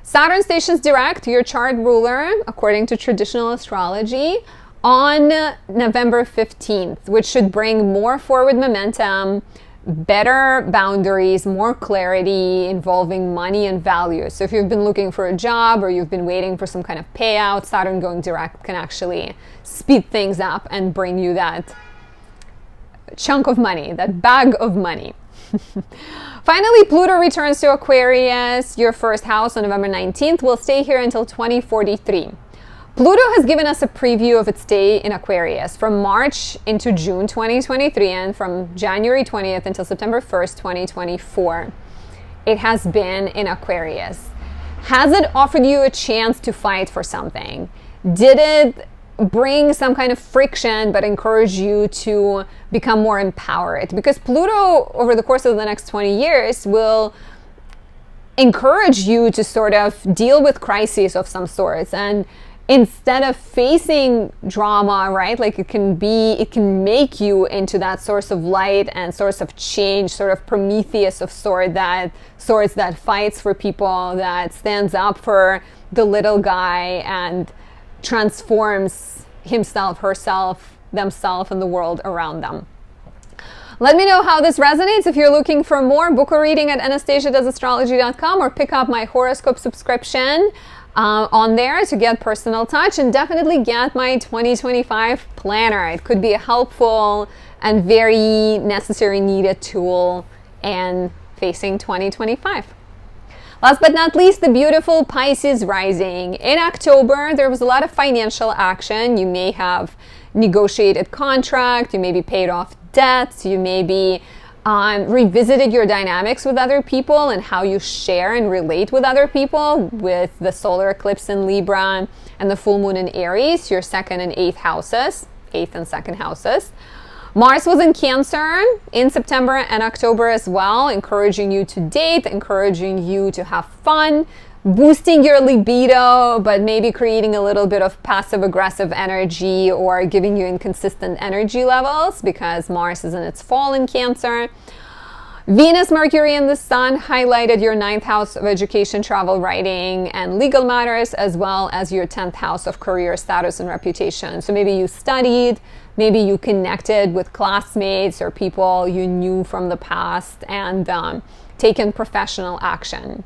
Saturn stations direct, your chart ruler, according to traditional astrology, on November 15th, which should bring more forward momentum, better boundaries, more clarity involving money and values. So if you've been looking for a job or you've been waiting for some kind of payout, Saturn going direct can actually speed things up and bring you that chunk of money, that bag of money. Finally, Pluto returns to Aquarius, your 1st house, on November 19th. Will stay here until 2043. Pluto has given us a preview of its stay in Aquarius from March into June 2023 and from January 20th until September 1st, 2024. It has been in Aquarius. Has it offered you a chance to fight for something? Did it bring some kind of friction but encourage you to become more empowered? Because Pluto, over the course of the next 20 years, will encourage you to sort of deal with crises of some sorts, and instead of facing drama, right, like it can make you into that source of light and source of change, sort of Prometheus of sorts that fights for people, that stands up for the little guy and transforms himself, herself, themselves, and the world around them. Let me know how this resonates. If you're looking for more, book a reading at anastasiadoesastrology.com or pick up my horoscope subscription on there to get personal touch, and definitely get my 2025 planner. It could be a helpful and very necessary, needed tool in facing 2025. Last but not least, the beautiful Pisces rising. In October, there was a lot of financial action. You may have negotiated contract, you may be paid off debts, you may be revisited your dynamics with other people and how you share and relate with other people with the solar eclipse in Libra and the full moon in Aries, your second and eighth and second houses. Mars was in Cancer in September and October as well, encouraging you to date, encouraging you to have fun, boosting your libido, but maybe creating a little bit of passive-aggressive energy or giving you inconsistent energy levels because Mars is in its fall in Cancer. Venus, Mercury, and the Sun highlighted your 9th house of education, travel, writing, and legal matters, as well as your 10th house of career, status, and reputation. So maybe you studied, maybe you connected with classmates or people you knew from the past and taken professional action.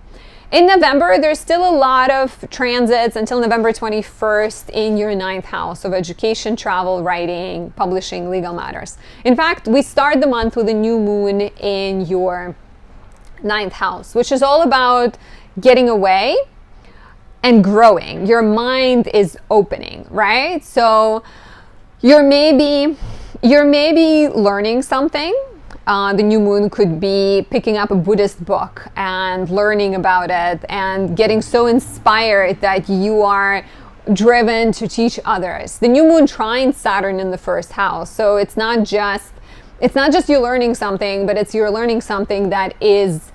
In November, there's still a lot of transits until November 21st in your 9th house of education, travel, writing, publishing, legal matters. In fact, we start the month with a new moon in your 9th house, which is all about getting away and growing. Your mind is opening, right? So you're maybe learning something. The new moon could be picking up a Buddhist book and learning about it and getting so inspired that you are driven to teach others. The new moon trines Saturn in the first house. So it's not just you learning something, but it's you're learning something that is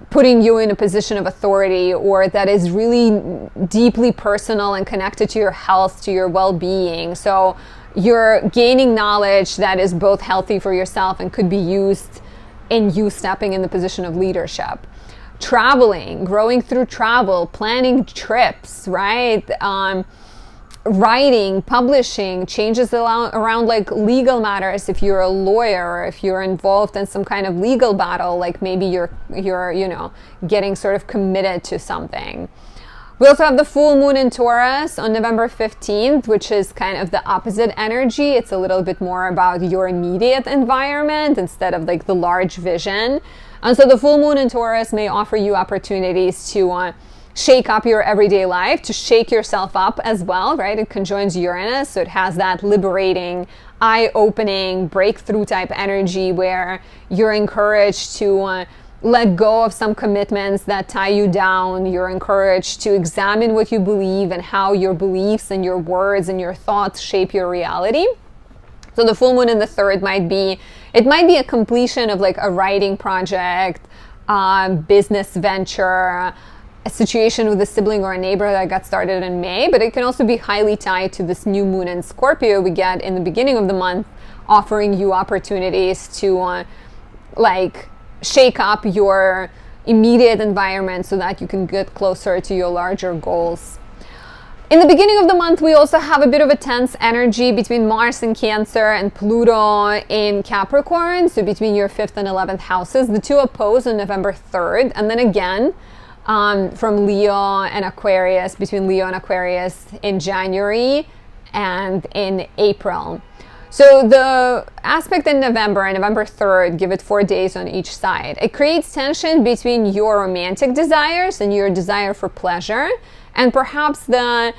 putting you in a position of authority, or that is really deeply personal and connected to your health, to your well-being. So you're gaining knowledge that is both healthy for yourself and could be used in you stepping in the position of leadership. Traveling, growing through travel, planning trips, right? Writing, publishing, changes around like legal matters. If you're a lawyer, or if you're involved in some kind of legal battle, like maybe you're getting sort of committed to something. We also have the full moon in Taurus on November 15th, which is kind of the opposite energy. It's a little bit more about your immediate environment instead of like the large vision. And so the full moon in Taurus may offer you opportunities to shake up your everyday life, to shake yourself up as well, right? It conjoins Uranus, so it has that liberating, eye-opening, breakthrough type energy where you're encouraged to let go of some commitments that tie you down. You're encouraged to examine what you believe and how your beliefs and your words and your thoughts shape your reality. So the full moon in the third might be a completion of like a writing project, business venture, a situation with a sibling or a neighbor that got started in May, but it can also be highly tied to this new moon in Scorpio we get in the beginning of the month, offering you opportunities to shake up your immediate environment so that you can get closer to your larger goals. In the beginning of the month, we also have a bit of a tense energy between Mars in Cancer and Pluto in Capricorn, so between your 5th and 11th houses. The two oppose on November 3rd, and then again from Leo and Aquarius, between Leo and Aquarius in January and in April. So the aspect in November, November 3rd, give it 4 days on each side. It creates tension between your romantic desires and your desire for pleasure, and perhaps the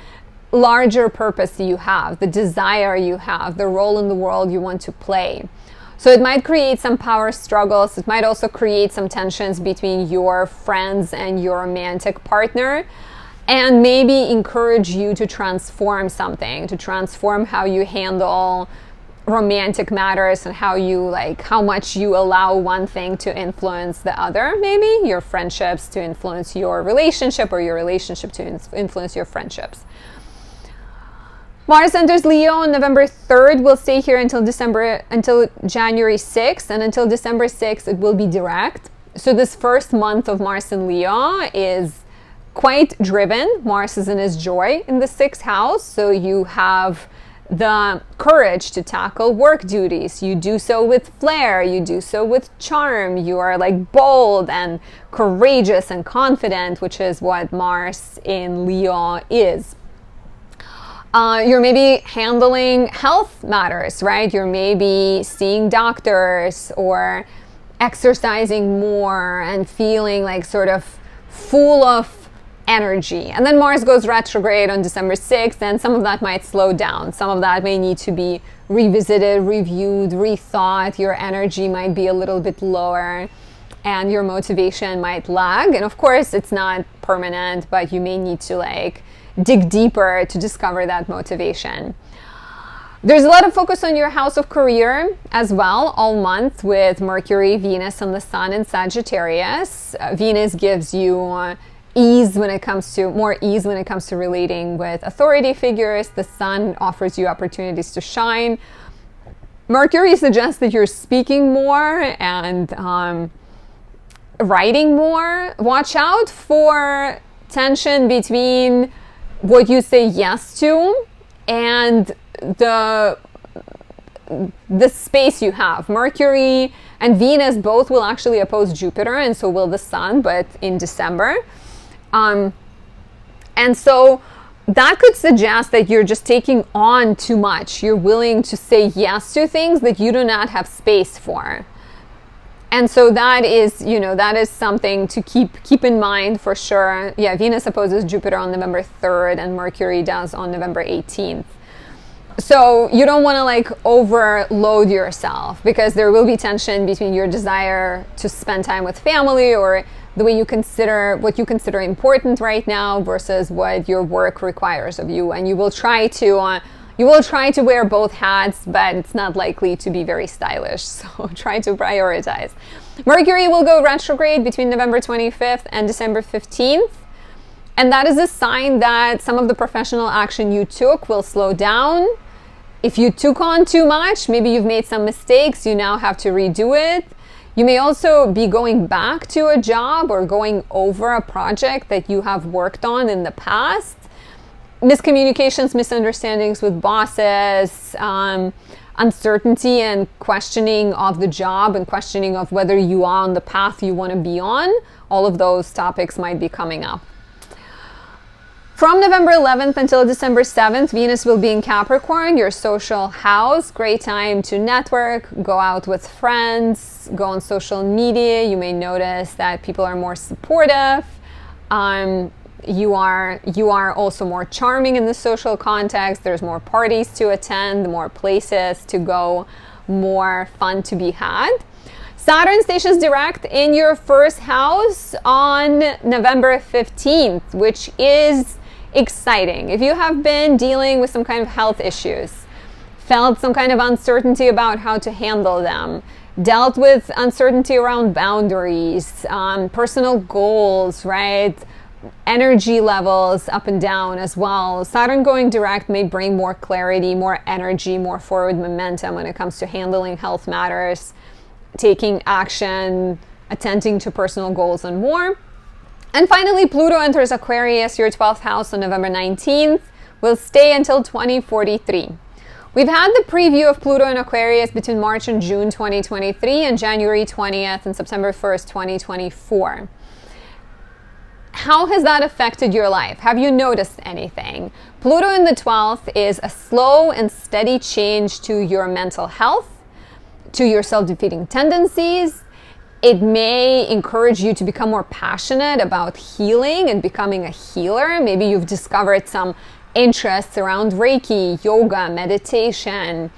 larger purpose you have, the desire you have, the role in the world you want to play. So it might create some power struggles. It might also create some tensions between your friends and your romantic partner, and maybe encourage you to transform something, to transform how you handle romantic matters and how much you allow one thing to influence the other. Maybe your friendships to influence your relationship, or your relationship to influence your friendships. Mars enters Leo on November 3rd. Will stay here until January 6th, and until December 6th it will be direct. So this first month of Mars in Leo is quite driven. Mars is in his joy in the 6th house, so you have the courage to tackle work duties. You do so with flair, you do so with charm. You are like bold and courageous and confident, which is what Mars in Leo is. You're maybe handling health matters, right? You're maybe seeing doctors or exercising more and feeling like sort of full of energy. And then Mars goes retrograde on December 6th, and some of that might slow down. Some of that may need to be revisited, reviewed, rethought. Your energy might be a little bit lower and your motivation might lag. And of course, it's not permanent, but you may need to dig deeper to discover that motivation. There's a lot of focus on your house of career as well all month, with Mercury, Venus, and the Sun in Sagittarius. Venus gives you more ease when it comes to relating with authority figures. The Sun offers you opportunities to shine. Mercury suggests that you're speaking more and writing more. Watch out for tension between what you say yes to and the space you have. Mercury and Venus both will actually oppose Jupiter, and so will the Sun, but in December. And so that could suggest that you're just taking on too much. You're willing to say yes to things that you do not have space for. And so that is something to keep in mind for sure. Yeah, Venus opposes Jupiter on November 3rd and Mercury does on November 18th. So you don't want to overload yourself, because there will be tension between your desire to spend time with family, or the way what you consider important right now versus what your work requires of you. And you will try to wear both hats, but it's not likely to be very stylish. So try to prioritize. Mercury will go retrograde between November 25th and December 15th. And that is a sign that some of the professional action you took will slow down. If you took on too much, maybe you've made some mistakes, you now have to redo it. You may also be going back to a job or going over a project that you have worked on in the past. Miscommunications, misunderstandings with bosses, uncertainty and questioning of the job and questioning of whether you are on the path you want to be on. All of those topics might be coming up. From November 11th until December 7th, Venus will be in Capricorn, your social house. Great time to network, go out with friends, go on social media. You may notice that people are more supportive. You are also more charming in the social context. There's more parties to attend, more places to go, more fun to be had. Saturn stations direct in your first house on November 15th, which is exciting. If you have been dealing with some kind of health issues, felt some kind of uncertainty about how to handle them, dealt with uncertainty around boundaries, personal goals, right? Energy levels up and down as well. Saturn going direct may bring more clarity, more energy, more forward momentum when it comes to handling health matters, taking action, attending to personal goals, and more. And finally, Pluto enters Aquarius, your 12th house, on November 19th. Will stay until 2043. We've had the preview of Pluto in Aquarius between March and June 2023 and January 20th and September 1st, 2024. How has that affected your life? Have you noticed anything? Pluto in the 12th is a slow and steady change to your mental health, to your self-defeating tendencies. It may encourage you to become more passionate about healing and becoming a healer. Maybe you've discovered some interests around Reiki, yoga, meditation,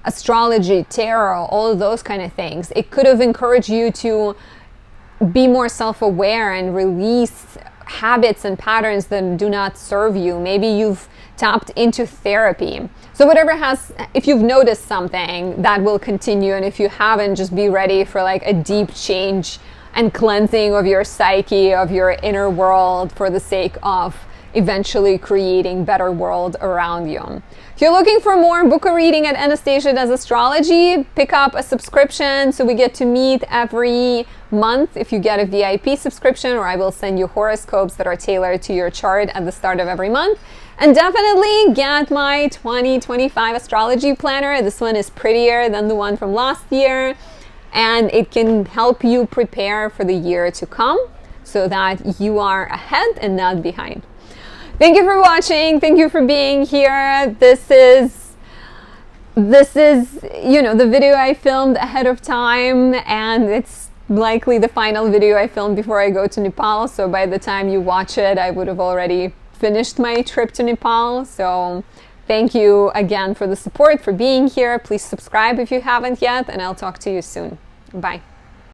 astrology, tarot, all of those kind of things. It could have encouraged you to be more self-aware and release habits and patterns that do not serve you. Maybe you've tapped into therapy. So whatever if you've noticed something, that will continue. And if you haven't, just be ready for like a deep change and cleansing of your psyche, of your inner world, for the sake of eventually creating better world around you. If you're looking for more, book a reading at Anastasia Does Astrology. Pick up a subscription so we get to meet every month if you get a VIP subscription, or I will send you horoscopes that are tailored to your chart at the start of every month. And definitely get my 2025 astrology planner. This one is prettier than the one from last year, and it can help you prepare for the year to come so that you are ahead and not behind. Thank you for watching. Thank you for being here. This is the video I filmed ahead of time, and it's likely the final video I filmed before I go to Nepal. So by the time you watch it, I would have already finished my trip to Nepal. So thank you again for the support, for being here. Please subscribe if you haven't yet, and I'll talk to you soon. Bye.